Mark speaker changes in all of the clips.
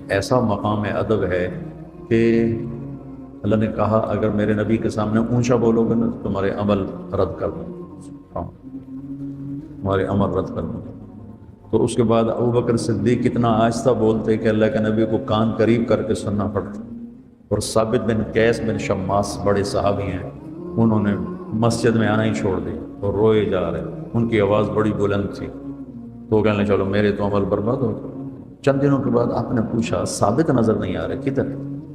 Speaker 1: ایسا مقام ادب ہے کہ اللہ نے کہا اگر میرے نبی کے سامنے اونچا بولو گے نا تو تمہارے عمل رد کر دوں، ہاں تمہارے عمل رد کر دوں۔ تو اس کے بعد ابوبکر صدیق کتنا آہستہ بولتے کہ اللہ کے نبی کو کان قریب کر کے سننا پڑتا۔ اور ثابت بن قیس بن شماس بڑے صحابی ہیں، انہوں نے مسجد میں آنا ہی چھوڑ دی اور روئے جا رہے، ان کی آواز بڑی بلند تھی۔ تو وہ کہنے چلو میرے تو عمل برباد ہو گئے۔ چند دنوں کے بعد آپ نے پوچھا ثابت نظر نہیں آ رہے کدھر؟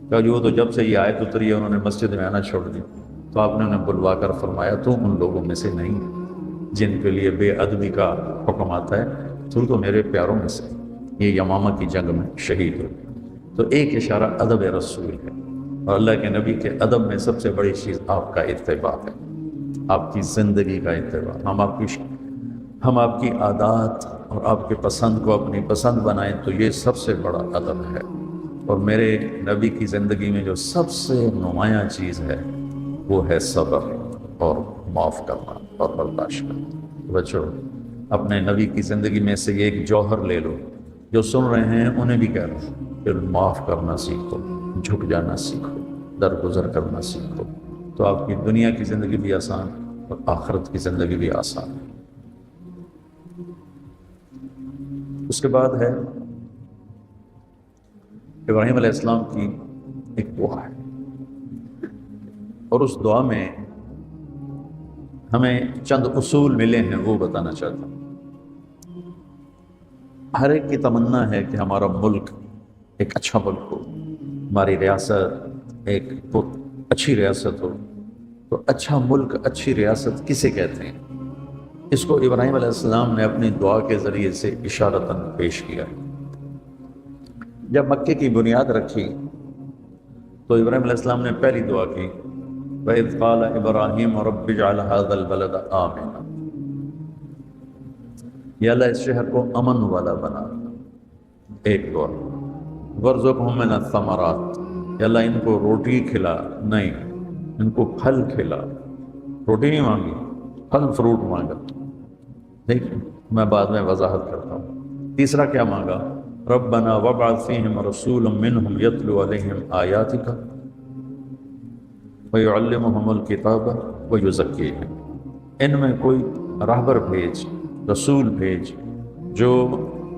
Speaker 1: کہا جو تو جب سے یہ آیت اتری ہے انہوں نے مسجد میں آنا چھوڑ دی۔ تو آپ نے انہیں بلوا کر فرمایا تو ان لوگوں میں سے نہیں جن کے لیے بے ادبی کا حکم آتا ہے، تو میرے پیاروں میں سے، یہ یمامہ کی جنگ میں شہید ہو۔ تو ایک اشارہ ادب رسول ہے، اور اللہ کے نبی کے ادب میں سب سے بڑی چیز آپ کا اتباع ہے، آپ کی زندگی کا اتباع۔ ہم آپ کی عادات اور آپ کے پسند کو اپنی پسند بنائیں تو یہ سب سے بڑا ادب ہے۔ اور میرے نبی کی زندگی میں جو سب سے نمایاں چیز ہے وہ ہے صبر اور معاف کرنا اور برداشت کرنا۔ بچوں اپنے نبی کی زندگی میں سے یہ ایک جوہر لے لو، جو سن رہے ہیں انہیں بھی کہہ رہا ہوں کہ معاف کرنا سیکھو، جھک جانا سیکھو، درگزر کرنا سیکھو، تو آپ کی دنیا کی زندگی بھی آسان اور آخرت کی زندگی بھی آسان ہے۔ اس کے بعد ہے ابراہیم علیہ السلام کی ایک دعا ہے، اور اس دعا میں ہمیں چند اصول ملے ہیں وہ بتانا چاہتا ہوں۔ ہر ایک کی تمنا ہے کہ ہمارا ملک ایک اچھا ملک ہو، ہماری ریاست ایک اچھی ریاست ہو۔ تو اچھا ملک، اچھی ریاست کسے کہتے ہیں؟ اس کو ابراہیم علیہ السلام نے اپنی دعا کے ذریعے سے اشارتاً پیش کیا۔ جب مکے کی بنیاد رکھی تو ابراہیم علیہ السلام نے پہلی دعا کی، وَإِذْ قَالَ إِبْرَاهِيمُ رَبِّ اجْعَلْ هَذَا الْبَلَدَ آمِنًا، یا اللہ اس شہر کو امن والا بنا۔ ایک دعا، وَارْزُقْهُم مِّنَ الثَّمَرَاتِ، یا اللہ ان کو روٹی کھلا، نہیں ان کو پھل کھلا۔ روٹی نہیں مانگی، پھل فروٹ مانگا۔ ٹھیک، میں بعد میں وضاحت کرتا ہوں۔ تیسرا کیا مانگا؟ ربنا وابعث فیہم رسولا منہم یتلو علیہم آیاتک ویعلمہم الکتاب ویزکیہم، ان میں کوئی راہبر بھیج، رسول بھیج جو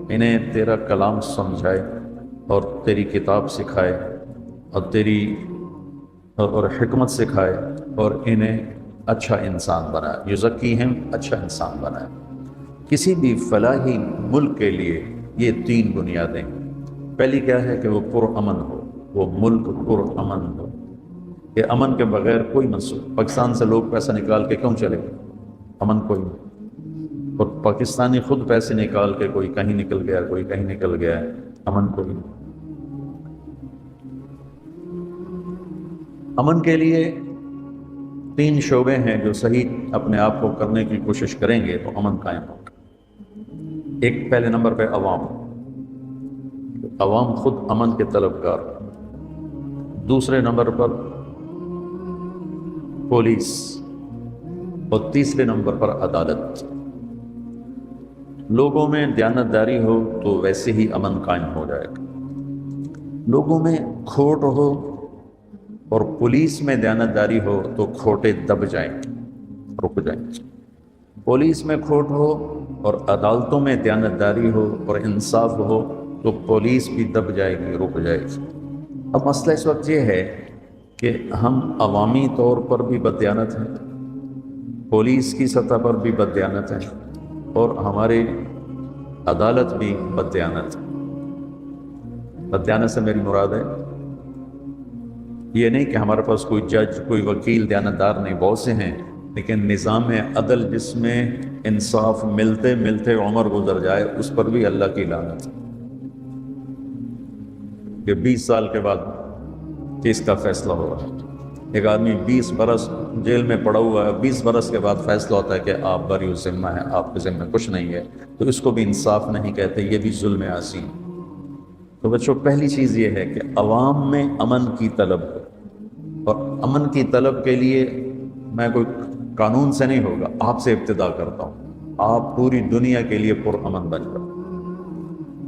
Speaker 1: انہیں تیرا کلام سمجھائے اور تیری کتاب سکھائے اور تیری اور حکمت سکھائے اور انہیں اچھا انسان بنائے، یزکیہم اچھا انسان بنائے۔ کسی بھی فلاحی ملک کے لیے یہ تین بنیادیں، پہلی کیا ہے کہ وہ پرامن ہو، وہ ملک پرامن ہو، کہ امن کے بغیر کوئی منصوبہ۔ پاکستان سے لوگ پیسہ نکال کے کیوں چلے گئے؟ امن کوئی نہیں، اور پاکستانی خود پیسے نکال کے کوئی کہیں نکل گیا، کوئی کہیں نکل گیا ہے، امن کوئی نہیں۔ امن کے لیے تین شعبے ہیں جو صحیح اپنے آپ کو کرنے کی کوشش کریں گے تو امن قائم ہوگا۔ ایک پہلے نمبر پہ عوام خود امن کے طلبگار، دوسرے نمبر پر پولیس، اور تیسرے نمبر پر عدالت۔ لوگوں میں دیانتداری ہو تو ویسے ہی امن قائم ہو جائے گا۔ لوگوں میں کھوٹ ہو اور پولیس میں دیانتداری ہو تو کھوٹے دب جائیں گے، رک جائیں گے۔ پولیس میں کھوٹ ہو اور عدالتوں میں دیانتداری ہو اور انصاف ہو تو پولیس بھی دب جائے گی، رک جائے گی۔ اب مسئلہ اس وقت یہ ہے کہ ہم عوامی طور پر بھی بددیانت ہیں، پولیس کی سطح پر بھی بددیانت ہیں، اور ہماری عدالت بھی بددیانت ہے۔ بددیانت سے میری مراد ہے یہ نہیں کہ ہمارے پاس کوئی جج، کوئی وکیل دیانتدار نہیں، بہت سے ہیں، لیکن نظام عدل جس میں انصاف ملتے ملتے عمر گزر جائے اس پر بھی اللہ کی لعنت ہے کہ 20 سال کے بعد کیس کا فیصلہ ہو رہا ہے۔ ایک آدمی 20 برس جیل میں پڑا ہوا ہے، 20 برس کے بعد فیصلہ ہوتا ہے کہ آپ بری ذمہ ہیں، آپ کے ذمہ کچھ نہیں ہے، تو اس کو بھی انصاف نہیں کہتے، یہ بھی ظلم عظیم۔ تو بچوں پہلی چیز یہ ہے کہ عوام میں امن کی طلب ہو، اور امن کی طلب کے لیے میں کوئی قانون سے نہیں ہوگا، آپ سے ابتدا کرتا ہوں، آپ پوری دنیا کے لیے پرامن بن جاؤ۔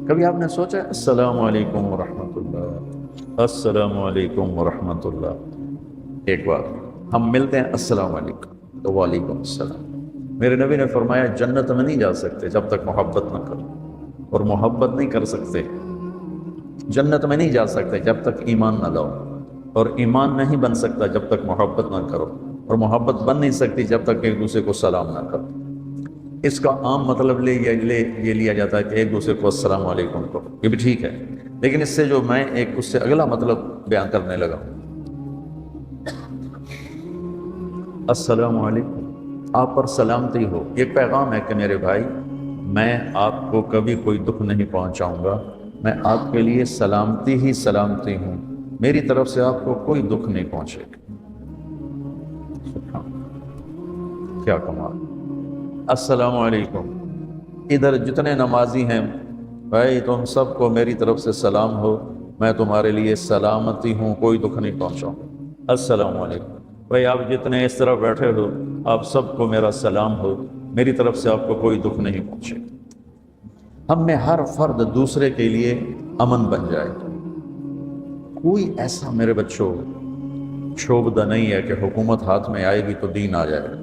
Speaker 1: کبھی آپ نے سوچا السلام علیکم ورحمۃ اللہ، السلام علیکم ورحمۃ اللہ؟ ایک بار ہم ملتے ہیں السلام علیکم تو وعلیکم السلام۔ میرے نبی نے فرمایا جنت میں نہیں جا سکتے جب تک محبت نہ کرو، اور محبت نہیں کر سکتے، جنت میں نہیں جا سکتے جب تک ایمان نہ لاؤ، اور ایمان نہیں بن سکتا جب تک محبت نہ کرو، اور محبت بن نہیں سکتی جب تک ایک دوسرے کو سلام نہ کرو۔ اس کا عام مطلب یہ لیا جاتا ہے کہ ایک دوسرے کو السلام علیکم کرو، یہ بھی ٹھیک ہے، لیکن اس سے جو میں اس سے اگلا مطلب بیان کرنے لگا ہوں، السلام علیکم، آپ پر سلامتی ہو، یہ پیغام ہے کہ میرے بھائی میں آپ کو کبھی کوئی دکھ نہیں پہنچاؤں گا، میں آپ کے لیے سلامتی ہی سلامتی ہوں، میری طرف سے آپ کو کوئی دکھ نہیں پہنچے گا۔ کیا کمال، السلام علیکم۔ ادھر جتنے نمازی ہیں بھائی تم سب کو میری طرف سے سلام ہو، میں تمہارے لیے سلامتی ہوں، کوئی دکھ نہیں پہنچاؤں گا، السلام علیکم۔ بھائی آپ جتنے اس طرح بیٹھے ہو آپ سب کو میرا سلام ہو، میری طرف سے آپ کو کوئی دکھ نہیں پہنچے گا۔ ہم میں ہر فرد دوسرے کے لیے امن بن جائے، کوئی ایسا میرے بچوں شعبہ نہیں ہے کہ حکومت ہاتھ میں آئے گی تو دین آ جائے گا۔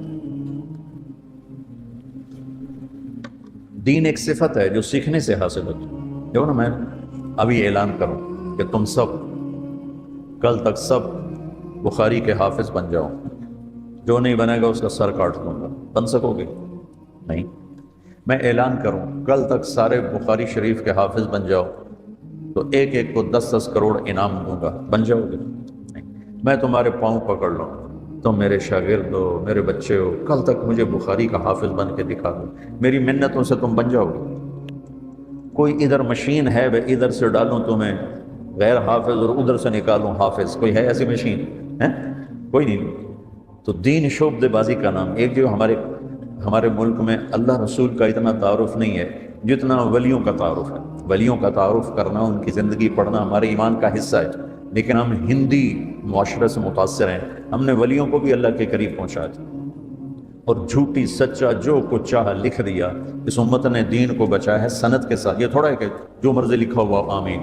Speaker 1: دین ایک صفت ہے جو سیکھنے سے حاصل ہوتی ہے۔ دیکھو نا، میں ابھی اعلان کروں کہ تم سب کل تک سب بخاری کے حافظ بن جاؤ، جو نہیں بنے گا اس کا سر کاٹ دوں گا، بن سکو گے؟ نہیں۔ میں اعلان کروں کل تک سارے بخاری شریف کے حافظ بن جاؤ تو ایک ایک کو 10-10 کروڑ انعام دوں گا، بن جاؤ گے؟ نہیں۔ میں تمہارے پاؤں پکڑ لوں، تم میرے شاگرد ہو، میرے بچے ہو، کل تک مجھے بخاری کا حافظ بن کے دکھا دو، میری منتوں سے تم بن جاؤ گے۔ کوئی ادھر مشین ہے ادھر سے ڈالوں تمہیں غیر حافظ اور ادھر سے نکالوں حافظ، کوئی ہے ایسی مشین ہے؟ کوئی نہیں۔ تو دین شعبہ بازی کا نام، ایک جو ہمارے ملک میں اللہ رسول کا اتنا تعارف نہیں ہے جتنا ولیوں کا تعارف ہے۔ ولیوں کا تعارف کرنا، ان کی زندگی پڑھنا ہمارے ایمان کا حصہ ہے، لیکن ہم ہندی معاشرے سے متاثر ہیں، ہم نے ولیوں کو بھی اللہ کے قریب پہنچا دیا اور جھوٹی سچا جو کچھ چاہا لکھ دیا۔ اس امت نے دین کو بچایا ہے سند کے ساتھ، یہ تھوڑا ہے کہ جو مرضی لکھا ہوا آمین۔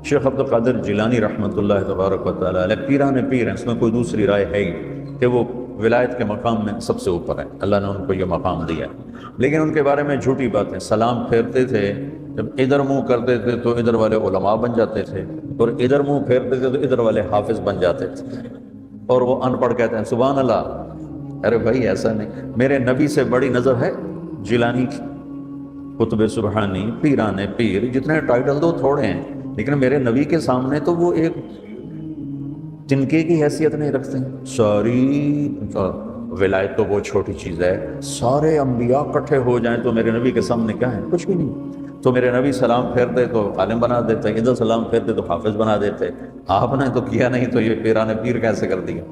Speaker 1: شیخ عبد القادر جیلانی رحمۃ اللہ تبارک و تعالیٰ علیہ پیران پیر ہیں، اس میں کوئی دوسری رائے ہے ہی کہ وہ ولایت کے مقام میں سب سے اوپر ہے، اللہ نے ان کو یہ مقام دیا ہے، لیکن ان کے بارے میں جھوٹی باتیں، سلام پھیرتے تھے جب ادھر منہ کرتے تھے تو ادھر والے علماء بن جاتے تھے، اور ادھر منہ پھیرتے تھے تو ادھر والے حافظ بن جاتے تھے، اور وہ ان پڑھ کہتے ہیں سبحان اللہ۔ ارے بھائی ایسا نہیں، میرے نبی سے بڑی نظر ہے جیلانی کی، قطب سبحانی، پیران پیر، جتنے ٹائٹل دو تھوڑے ہیں، لیکن میرے نبی کے سامنے تو وہ ایک تنکے کی حیثیت نہیں رکھتے ہیں۔ ساری ولایت تو وہ چھوٹی چیز ہے، سارے انبیاء اکٹھے ہو جائیں تو میرے نبی کے سامنے کیا ہے؟ کچھ بھی نہیں۔ تو میرے نبی سلام پھیرتے تو عالم بنا دیتے، ادھر سلام پھیرتے تو حافظ بنا دیتے، آپ نے تو کیا نہیں تو یہ پیران پیر کیسے کر دیا؟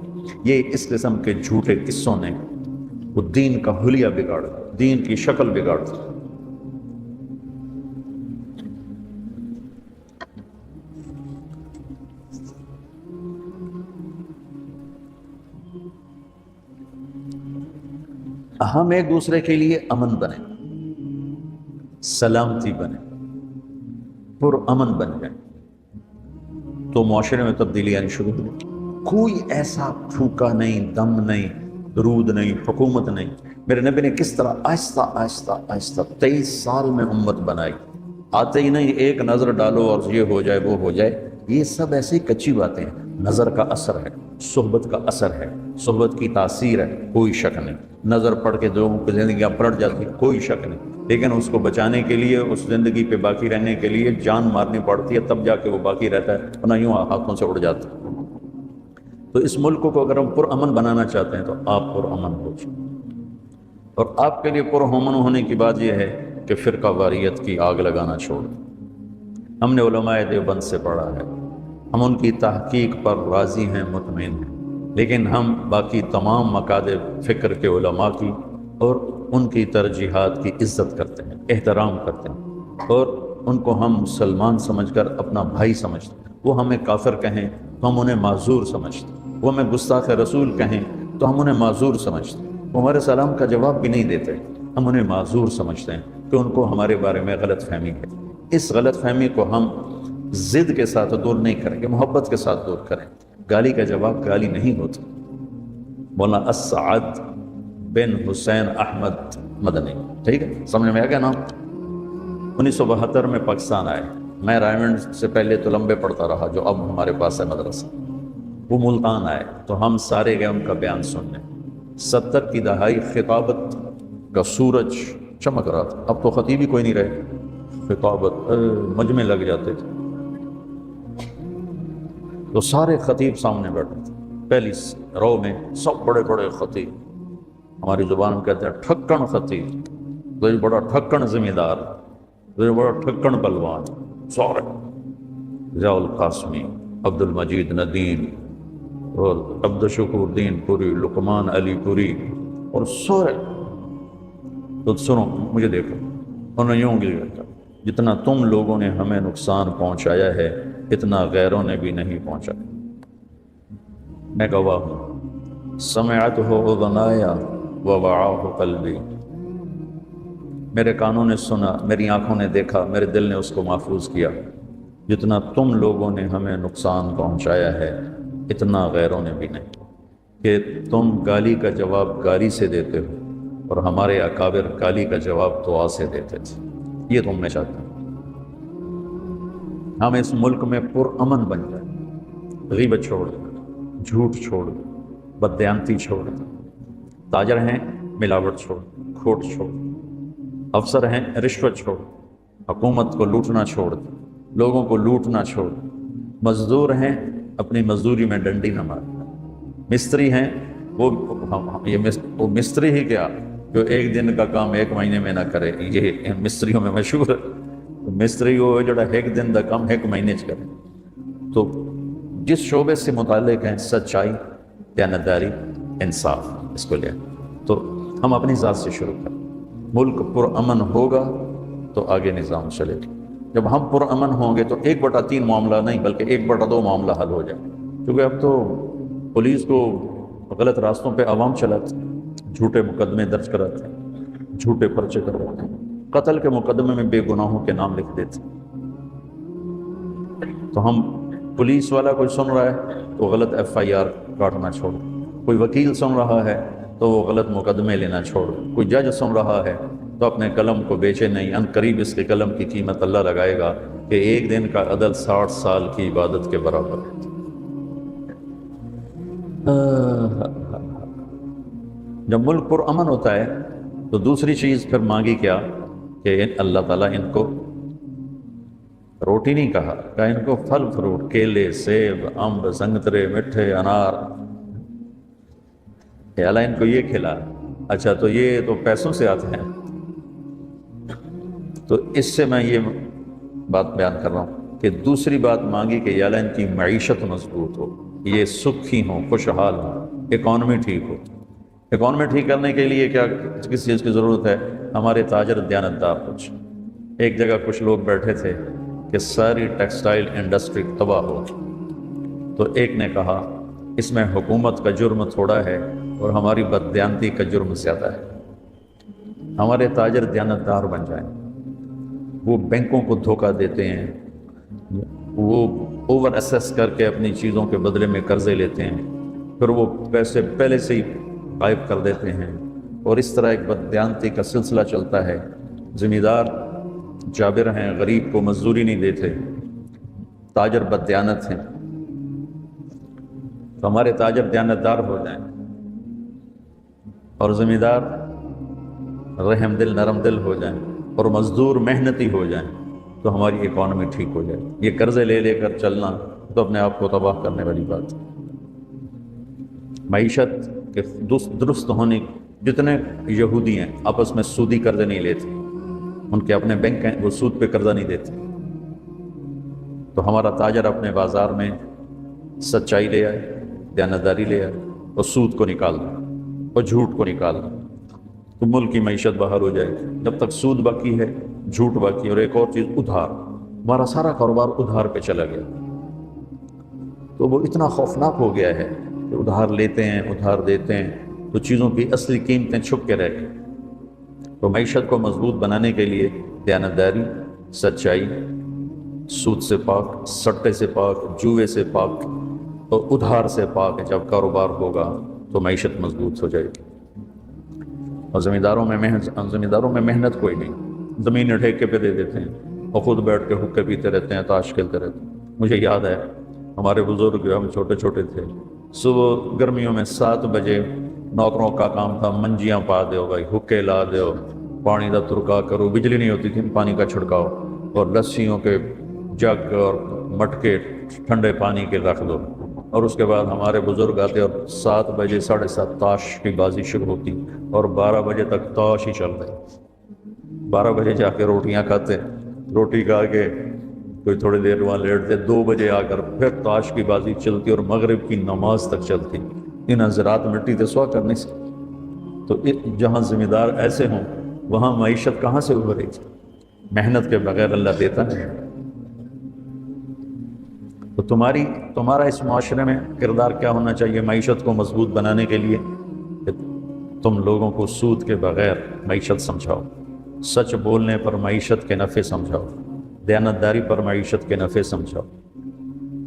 Speaker 1: یہ اس قسم کے جھوٹے قصوں نے وہ دین کا حلیہ بگاڑ دیا، دین کی شکل بگاڑ دی۔ ہم ایک دوسرے کے لیے امن بنیں، سلامتی بنیں، پر امن بن جائیں تو معاشرے میں تبدیلی آنی شروع ہو جائے۔ کوئی ایسا پھوکا نہیں، دم نہیں، درود نہیں، حکومت نہیں۔ میرے نبی نے کس طرح آہستہ آہستہ آہستہ 23 سال میں امت بنائی، آتے ہی نہیں ایک نظر ڈالو اور یہ ہو جائے وہ ہو جائے، یہ سب ایسی کچی باتیں ہیں۔ نظر کا اثر ہے، صحبت کا اثر ہے، صحبت کی تاثیر ہے، کوئی شک نہیں۔ نظر پڑ کے لوگوں کی زندگیاں پلٹ جاتی، کوئی شک نہیں، لیکن اس کو بچانے کے لیے، اس زندگی پہ باقی رہنے کے لیے جان مارنی پڑتی ہے، تب جا کے وہ باقی رہتا ہے، ورنہ یوں ہاتھوں سے اڑ جاتا ہے۔ تو اس ملک کو اگر ہم پرامن بنانا چاہتے ہیں تو آپ پرامن ہو جائیں، اور آپ کے لیے پرامن ہونے کی بات یہ ہے کہ فرقہ واریت کی آگ لگانا چھوڑ دیں۔ ہم نے علماء دیوبند سے پڑھا ہے، ہم ان کی تحقیق پر راضی ہیں، مطمئن ہیں، لیکن ہم باقی تمام مکاتب فکر کے علماء کی اور ان کی ترجیحات کی عزت کرتے ہیں، احترام کرتے ہیں، اور ان کو ہم مسلمان سمجھ کر اپنا بھائی سمجھتے ہیں۔ وہ ہمیں کافر کہیں تو ہم انہیں معذور سمجھتے ہیں، وہ ہمیں گستاخ رسول کہیں تو ہم انہیں معذور سمجھتے ہیں، وہ ہمارے سلام کا جواب بھی نہیں دیتے، ہم انہیں معذور سمجھتے ہیں کہ ان کو ہمارے بارے میں غلط فہمی ہے۔ اس غلط فہمی کو ہم ضد کے ساتھ دور نہیں کریں گے، محبت کے ساتھ دور کریں۔ گالی کا جواب گالی نہیں ہوتا۔ مولانا اسعد بن حسین احمد مدنی، ٹھیک ہے، سمجھ میں آ گیا نا؟ 1972 میں پاکستان آئے، میں رائمنڈ سے پہلے تو لمبے پڑھتا رہا جو اب ہمارے پاس ہے مدرسہ، وہ ملتان آئے تو ہم سارے گئے ان کا بیان سننے۔ 70 کی دہائی خطابت کا سورج چمک رہا تھا، اب تو خطیب ہی کوئی نہیں رہے، خطابت مجمع لگ جاتے تھے، تو سارے خطیب سامنے بیٹھے تھے، پہلی رو میں سب بڑے بڑے خطیب، ہماری زبان میں کہتے ہیں ٹھکن خطیب، تو یہ بڑا ٹھکن ذمہ دار، تو یہ بڑا ٹھکن بلوان، سارے ضیاء القاسمی، عبد المجید ندیم اور عبد الشکور دین پوری، لقمان علی پوری اور سارے۔ تو سنو، مجھے دیکھو، انہوں نے یوں کہا جتنا تم لوگوں نے ہمیں نقصان پہنچایا ہے اتنا غیروں نے بھی نہیں پہنچایا۔ میں گواہ ہوں، سمعتہ اذنایا ووعاہ قلبی، میرے کانوں نے سنا، میری آنکھوں نے دیکھا، میرے دل نے اس کو محفوظ کیا۔ جتنا تم لوگوں نے ہمیں نقصان پہنچایا ہے اتنا غیروں نے بھی نہیں، کہ تم گالی کا جواب گالی سے دیتے ہو اور ہمارے اکابر گالی کا جواب دعا سے دیتے تھے۔ یہ تم میں چاہتا ہوں ہم اس ملک میں پرامن بن جائیں، غیبت چھوڑ دیں، جھوٹ چھوڑ دیں، بددیانتی چھوڑ دیں، تاجر ہیں ملاوٹ چھوڑ، کھوٹ چھوڑ، افسر ہیں رشوت چھوڑ، حکومت کو لوٹنا چھوڑ دیں، لوگوں کو لوٹنا چھوڑ دیں، مزدور ہیں اپنی مزدوری میں ڈنڈی نہ ماریں، مستری ہیں وہ مستری ہی کیا جو ایک دن کا کام ایک مہینے میں نہ کرے، یہ مستریوں میں مشہور ہے، مستری وہ جڑا ایک دن کا کام ایک مہینے چ کرے۔ تو جس شعبے سے متعلق ہیں سچائی، دیانتداری، انصاف، اس کو لے تو ہم اپنی ذات سے شروع کریں۔ ملک پرامن ہوگا تو آگے نظام چلے گا۔ جب ہم پرامن ہوں گے تو 1/3 معاملہ نہیں بلکہ 1/2 معاملہ حل ہو جائے، کیونکہ اب تو پولیس کو غلط راستوں پہ عوام چلاتے ہیں، جھوٹے مقدمے درج کراتے ہیں، جھوٹے پرچے کرواتے ہیں، قتل کے مقدمے میں بے گناہوں کے نام لکھ دیتے ہیں۔ تو ہم پولیس والا کوئی سن رہا ہے تو غلط FIR کاٹنا چھوڑ، کوئی وکیل سن رہا ہے تو وہ غلط مقدمے لینا چھوڑ، کوئی جج سن رہا ہے تو اپنے قلم کو بیچے نہیں، ان قریب اس کے قلم کی قیمت اللہ لگائے گا کہ ایک دن کا عدل 60 سال کی عبادت کے برابر ہے۔ جب ملک پرامن ہوتا ہے تو دوسری چیز پھر مانگی کیا کہ اللہ تعالیٰ ان کو روٹی نہیں کہا ان کو پھل فروٹ، کیلے، سیب، امب، سنگترے، میٹھے، انار، کہ اللہ ان کو یہ کھلا۔ اچھا تو یہ تو پیسوں سے آتے ہیں، تو اس سے میں یہ بات بیان کر رہا ہوں کہ دوسری بات مانگی کہ یا اللہ ان کی معیشت مضبوط ہو، یہ سکھی ہوں، خوشحال ہوں، اکانومی ٹھیک ہو۔ اکانومی ٹھیک کرنے کے لیے کیا کس چیز کی ضرورت ہے؟ ہمارے تاجر دیانتدار کچھ۔ ایک جگہ کچھ لوگ بیٹھے تھے کہ ساری ٹیکسٹائل انڈسٹری تباہ ہو، تو ایک نے کہا اس میں حکومت کا جرم تھوڑا ہے اور ہماری بددیانتی کا جرم زیادہ ہے۔ ہمارے تاجر دیانتدار بن جائیں، وہ بینکوں کو دھوکہ دیتے ہیں، وہ اوور اسیس کر کے اپنی چیزوں کے بدلے میں قرضے لیتے ہیں، پھر وہ پیسے پہلے سے ہی غائب کر دیتے ہیں، اور اس طرح ایک بددیانتی کا سلسلہ چلتا ہے۔ ذمہ دار جابر ہیں، غریب کو مزدوری نہیں دیتے، تاجر بددیانت ہیں۔ تو ہمارے تاجر دیانتدار ہو جائیں اور ذمہ دار رحم دل، نرم دل ہو جائیں، اور مزدور محنتی ہو جائیں، تو ہماری اکانومی ٹھیک ہو جائے۔ یہ قرضے لے لے کر چلنا تو اپنے آپ کو تباہ کرنے والی بات ہے۔ معیشت کے درست ہونے، جتنے یہودی ہیں آپس میں سودی قرضے نہیں لیتے، ان کے اپنے بینک ہیں، وہ سود پہ قرضہ نہیں دیتے۔ تو ہمارا تاجر اپنے بازار میں سچائی لے آئے، دیانتداری لے آئے، اور سود کو نکال دیں اور جھوٹ کو نکال دیں، تو ملک کی معیشت باہر ہو جائے گی۔ جب تک سود باقی ہے، جھوٹ باقی ہے، اور ایک اور چیز ادھار، ہمارا سارا کاروبار ادھار پہ چلا گیا، تو وہ اتنا خوفناک ہو گیا ہے کہ ادھار لیتے ہیں، ادھار دیتے ہیں، تو چیزوں کی اصلی قیمتیں چھپ کے رہ گئی۔ تو معیشت کو مضبوط بنانے کے لیے دیانتداری، سچائی، سود سے پاک، سٹے سے پاک، جوئے سے پاک اور ادھار سے پاک ہے۔ جب کاروبار ہوگا تو معیشت مضبوط ہو جائے گی۔ اور زمینداروں میں محنت کوئی نہیں، زمینیں ٹھیکے پہ دے دیتے ہیں اور خود بیٹھ کے حقے پیتے رہتے ہیں، تاش کھیلتے رہتے ہیں۔ مجھے یاد ہے ہمارے بزرگ، ہم چھوٹے چھوٹے تھے، صبح گرمیوں میں 7 بجے نوکروں کا کام تھا منجیاں پا دیو بھائی، حقے لا دیو، پانی دا ترکا کرو، بجلی نہیں ہوتی تھی، پانی کا چھڑکاؤ، اور لسیوں کے جگ اور مٹکے ٹھنڈے پانی کے رکھ دو۔ اور اس کے بعد ہمارے بزرگ آتے اور 7 بجے 7:30 تاش کی بازی شروع ہوتی اور 12 بجے تک تاش ہی چل رہی۔ 12 بجے جا کے روٹیاں کھاتے، روٹی کھا کے کوئی تھوڑی دیر وہاں لیٹتے، 2 بجے آ کر پھر تاش کی بازی چلتی اور مغرب کی نماز تک چلتی۔ ان حضرات مٹی تے سوا کرنے سے، تو جہاں ذمہ دار ایسے ہوں وہاں معیشت کہاں سے ابھرے گی؟ محنت کے بغیر اللہ دیتا نہیں۔ تو تمہارا اس معاشرے میں کردار کیا ہونا چاہیے معیشت کو مضبوط بنانے کے لیے؟ کہ تم لوگوں کو سود کے بغیر معیشت سمجھاؤ، سچ بولنے پر معیشت کے نفع سمجھاؤ، دیانتداری پر معیشت کے نفع سمجھاؤ۔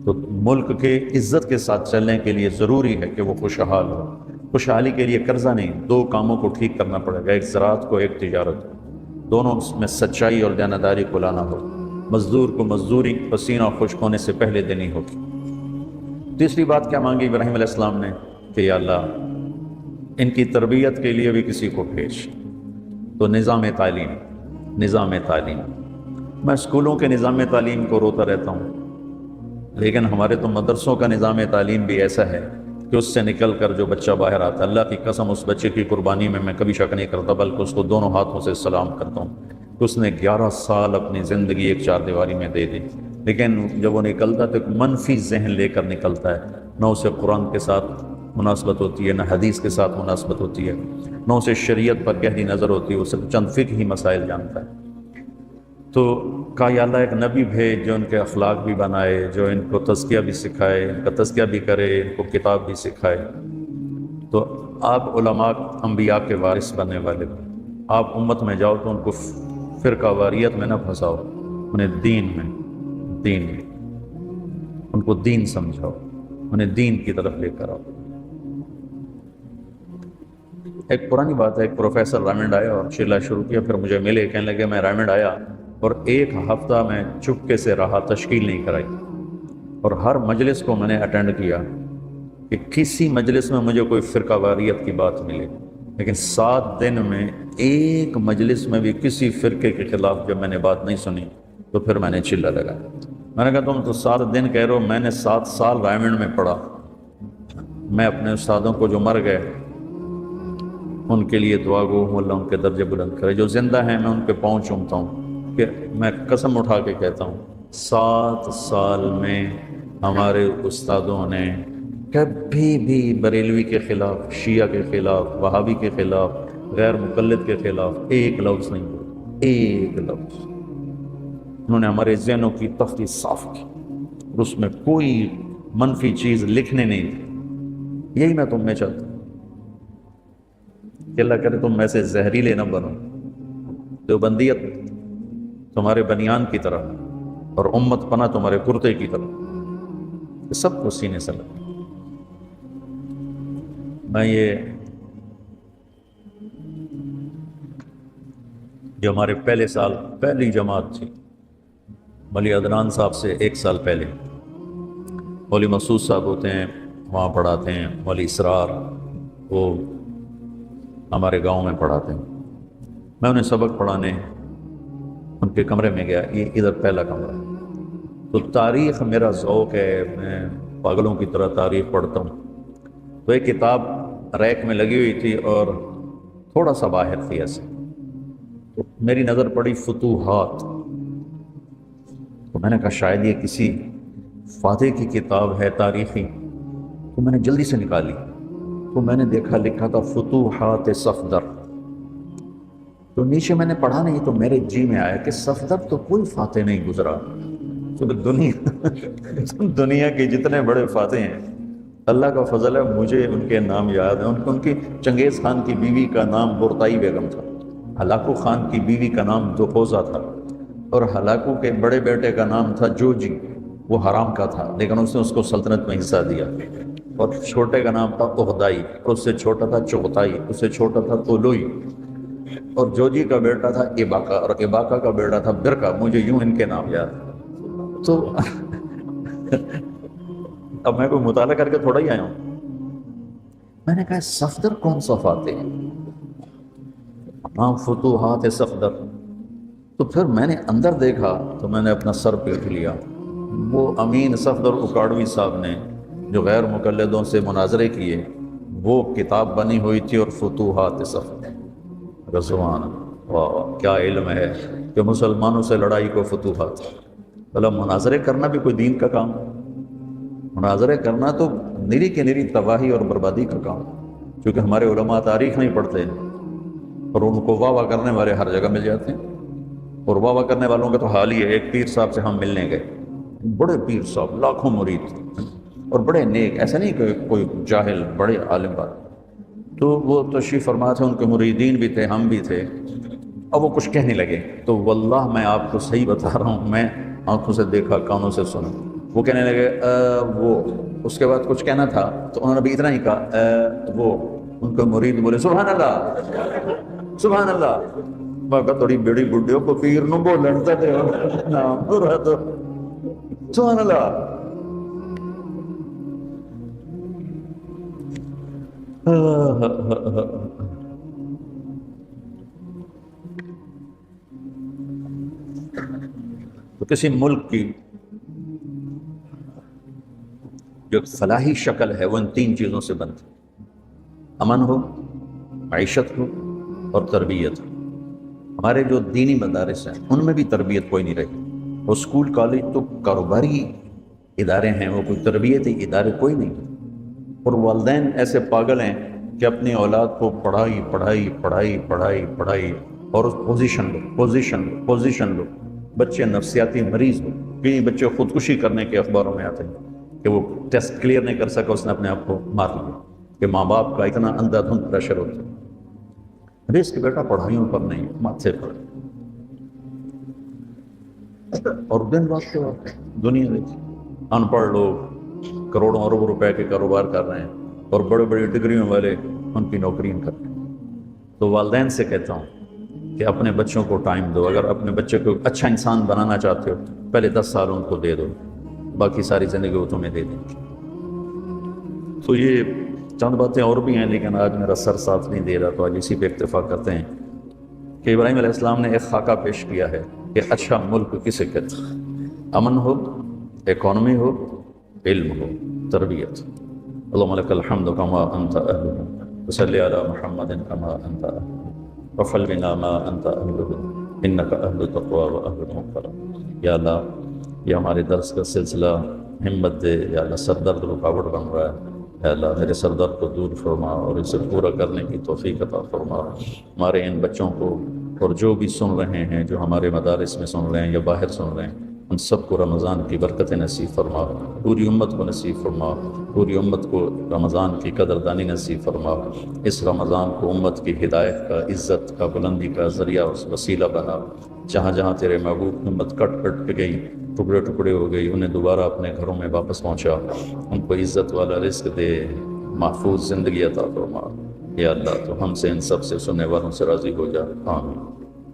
Speaker 1: تو ملک کے عزت کے ساتھ چلنے کے لیے ضروری ہے کہ وہ خوشحال ہو۔ خوشحالی کے لیے قرضہ نہیں، 2 کاموں کو ٹھیک کرنا پڑے گا، ایک زراعت کو، ایک تجارت کو، دونوں میں سچائی اور دیانتداری کو لانا ہو۔ مزدور کو مزدوری پسینہ خشک ہونے سے پہلے دینی ہوگی۔ تیسری بات کیا مانگی ابراہیم علیہ السلام نے کہ یا اللہ ان کی تربیت کے لیے بھی کسی کو بھیج۔ تو نظام تعلیم، میں اسکولوں کے نظام تعلیم کو روتا رہتا ہوں، لیکن ہمارے تو مدرسوں کا نظام تعلیم بھی ایسا ہے کہ اس سے نکل کر جو بچہ باہر آتا ہے، اللہ کی قسم اس بچے کی قربانی میں کبھی شک نہیں کرتا، بلکہ اس کو دونوں ہاتھوں سے سلام کرتا ہوں کہ اس نے 11 سال اپنی زندگی ایک 4 دیواری میں دے دی، لیکن جب وہ نکلتا تو ایک منفی ذہن لے کر نکلتا ہے، نہ اسے قرآن کے ساتھ مناسبت ہوتی ہے، نہ حدیث کے ساتھ مناسبت ہوتی ہے، نہ اسے شریعت پر گہری نظر ہوتی ہے، وہ صرف چند فقہی مسائل جانتا ہے۔ تو کہا یا اللہ ایک نبی بھیج جو ان کے اخلاق بھی بنائے، جو ان کو تزکیہ بھی سکھائے، ان کا تزکیہ بھی کرے، ان کو کتاب بھی سکھائے۔ تو آپ علماء انبیاء کے وارث بننے والے، آپ امت میں جاؤ تو ان کو فرقہ واریت میں نہ پھنساؤ، انہیں دین میں ان کو دین سمجھاؤ، انہیں دین کی طرف لے کر آؤ۔ ایک پرانی بات ہے، ایک پروفیسر رائمنڈ آیا اور چلا شروع کیا، پھر مجھے ملے، کہنے لگے میں رائمنڈ آیا اور 1 ہفتہ میں چپکے سے رہا، تشکیل نہیں کرائی، اور ہر مجلس کو میں نے اٹینڈ کیا کہ کسی مجلس میں مجھے کوئی فرقہ واریت کی بات ملے، لیکن 7 دن میں ایک مجلس میں بھی کسی فرقے کے خلاف جب میں نے بات نہیں سنی تو پھر میں نے چلا لگا۔ میں نے کہا تم تو 7 دن کہہ رہے ہو، میں نے 7 سال رائمنڈ میں پڑھا، میں اپنے استادوں کو جو مر گئے ان کے لیے دعا گو ہوں، اللہ ان کے درجے بلند کرے، جو زندہ ہیں میں ان کے پاؤں چومتا ہوں، کہ میں قسم اٹھا کے کہتا ہوں 7 سال میں ہمارے استادوں نے کبھی بھی بریلوی کے خلاف، شیعہ کے خلاف، وہابی کے خلاف، غیر مقلد کے خلاف ایک لفظ نہیں بولا، ایک لفظ۔ انہوں نے ہمارے ذہنوں کی تختی صاف کی اور اس میں کوئی منفی چیز لکھنے نہیں دی۔ یہی میں تم میں چاہتا ہوں کہ اللہ کرے تم میں سے زہریلے نہ بنو، دیوبندیت تمہارے بنیان کی طرح اور امت پناہ تمہارے کرتے کی طرح، کہ سب کو سینے سے لگے۔ میں یہ جو ہمارے پہلے سال پہلی جماعت تھی، مولوی عدنان صاحب سے 1 سال پہلے، مولوی مسعود صاحب ہوتے ہیں وہاں پڑھاتے ہیں، مولوی اسرار وہ ہمارے گاؤں میں پڑھاتے ہیں، میں انہیں سبق پڑھانے ان کے کمرے میں گیا، یہ ادھر پہلا کمرہ ہے۔ تو تاریخ میرا ذوق ہے، میں پاگلوں کی طرح تاریخ پڑھتا ہوں۔ تو ایک کتاب ریک میں لگی ہوئی تھی اور تھوڑا سا باہر تھی ایسے، تو میری نظر پڑی فتوحات، تو میں نے کہا شاید یہ کسی فاتح کی کتاب ہے تاریخی، تو میں نے جلدی سے نکالی، تو میں نے دیکھا لکھا تھا فتوحات صفدر، تو نیچے میں نے پڑھا نہیں، تو میرے جی میں آیا کہ صفدر تو کوئی فاتح نہیں گزرا، تو دنیا کے جتنے بڑے فاتح ہیں اللہ کا فضل ہے، مجھے ان کے نام یاد ہیں۔ ان کی چنگیز خان کی بیوی کا نام برتائی بیگم تھا، ہلاکو خان کی بیوی کا نام دوپوزا تھا، اور ہلاکو کے بڑے بیٹے کا نام تھا جوجی، وہ حرام کا تھا لیکن اس نے اس کو سلطنت میں حصہ دیا، اور چھوٹے کا نام تھا اغدائی، اس سے چھوٹا تھا چغتائی، اس سے چھوٹا تھا طولوئی، اور جوجی کا بیٹا تھا اباکا، اور اباکا کا بیٹا تھا برکا۔ مجھے یوں ان کے نام یاد۔ تو اب میں کوئی مطالعہ کر کے تھوڑا ہی آیا ہوں، میں نے کہا صفدر کون سا فاتح؟ ہاں فتوحات صفدر۔ تو پھر میں نے اندر دیکھا تو میں نے اپنا سر پیٹ لیا۔ وہ امین صفدر اکاڑوی صاحب نے جو غیر مقلدوں سے مناظرے کیے، وہ کتاب بنی ہوئی تھی، اور فتوحات صفدر، سبحان اللہ، واہ کیا علم ہے کہ مسلمانوں سے لڑائی کو فتوحات۔ بھلا مناظرے کرنا بھی کوئی دین کا کام؟ مناظرے کرنا تو نری کے نری تباہی اور بربادی کا کام، کیونکہ ہمارے علماء تاریخ نہیں پڑھتے اور ان کو واہ واہ کرنے والے ہر جگہ مل جاتے ہیں۔ اور واہ واہ کرنے والوں کا تو حال ہی ہے، ایک پیر صاحب سے ہم ملنے گئے، بڑے پیر صاحب، لاکھوں مرید اور بڑے نیک، ایسا نہیں کہ کوئی جاہل، بڑے عالم بات۔ تو وہ تشریف فرما تھے، ان کے مریدین بھی تھے، ہم بھی تھے۔ اب وہ کچھ کہنے لگے تو واللہ میں آپ کو صحیح بتا رہا ہوں، میں آنکھوں سے دیکھا کانوں سے سنا، وہ کہنے لگے وہ، اس کے بعد کچھ کہنا تھا تو انہوں نے بھی اتنا ہی کہا وہ، ان کے مرید بولے سبحان اللہ سبحان اللہ۔ میں کہا تھوڑی بیڑی بڈیوں کو پیر نو بولن تے نام برا تو سبحان اللہ۔ تو کسی ملک کی جو فلاحی شکل ہے وہ ان تین چیزوں سے بنتی، امن ہو، معیشت ہو، اور تربیت ہو۔ ہمارے جو دینی مدارس ہیں ان میں بھی تربیت کوئی نہیں رہی، وہ اسکول کالج تو کاروباری ادارے ہیں، وہ کوئی تربیتی ادارے کوئی نہیں۔ اور والدین ایسے پاگل ہیں کہ اپنی اولاد کو پڑھائی پڑھائی پڑھائی پڑھائی پڑھائی، اور اس پوزیشن لو پوزیشن لو پوزیشن لو۔ بچے نفسیاتی مریض ہو، کئی بچے خودکشی کرنے کے اخباروں میں آتے ہیں کہ وہ ٹیسٹ کلیئر نہیں کر سکا، اس نے اپنے آپ کو مار لیا، کہ ماں باپ کا اتنا اندھا دھند پریشر ہوتا ہے۔ ارے اس کے بیٹا پڑھائیوں پر نہیں، ماتھے پر۔ اور دن وقت دنیا دیکھی، ان پڑھ لوگ کروڑوں اربوں روپے کے کاروبار کر رہے ہیں، اور بڑے بڑی ڈگریوں والے ان کی نوکریاں کر رہے ہیں۔ تو والدین سے کہتا ہوں کہ اپنے بچوں کو ٹائم دو، اگر اپنے بچے کو اچھا انسان بنانا چاہتے ہو پہلے 10 سال ان کو دے دو، باقی ساری زندگی وہ تمہیں دے دیں گے۔ تو یہ چند باتیں اور بھی ہیں لیکن آج میرا سر ساتھ نہیں دے رہا، تو آج اسی پہ اکتفا کرتے ہیں کہ ابراہیم علیہ السلام نے ایک خاکہ پیش کیا ہے کہ اچھا ملک کسے کہتے ہیں؟ امن ہو، اکانومی ہو، علم ہو، تربیت۔ اللہم لک الحمد کما انت اہلہ، وصلی علی محمد کما انت اہلہ، وفعل بنا ما انت اہلہ، انک اہل التقوی و اہل المغفرۃ۔ یا اللہ یہ ہمارے درس کا سلسلہ ہمت دے، یا اللہ سر درد رکاوٹ بن رہا ہے، اے اللہ میرے سر درد کو دور فرما اور اسے پورا کرنے کی توفیق عطا فرما۔ ہمارے ان بچوں کو اور جو بھی سن رہے ہیں، جو ہمارے مدارس میں سن رہے ہیں یا باہر سن رہے ہیں، ان سب کو رمضان کی برکت نصیب فرما، پوری امت کو نصیب فرما، پوری امت کو رمضان کی قدردانی نصیب فرما۔ اس رمضان کو امت کی ہدایت کا، عزت کا، بلندی کا ذریعہ اور وسیلہ بنا۔ جہاں جہاں تیرے محبوب کی امت کٹ کٹ کے گئی، ٹکڑے ٹکڑے ہو گئی، انہیں دوبارہ اپنے گھروں میں واپس پہنچا، ان کو عزت والا رزق دے، محفوظ زندگی عطا فرما۔ یا اللہ تو ہم سے ان سب سے سننے والوں سے راضی ہو جا، آمین۔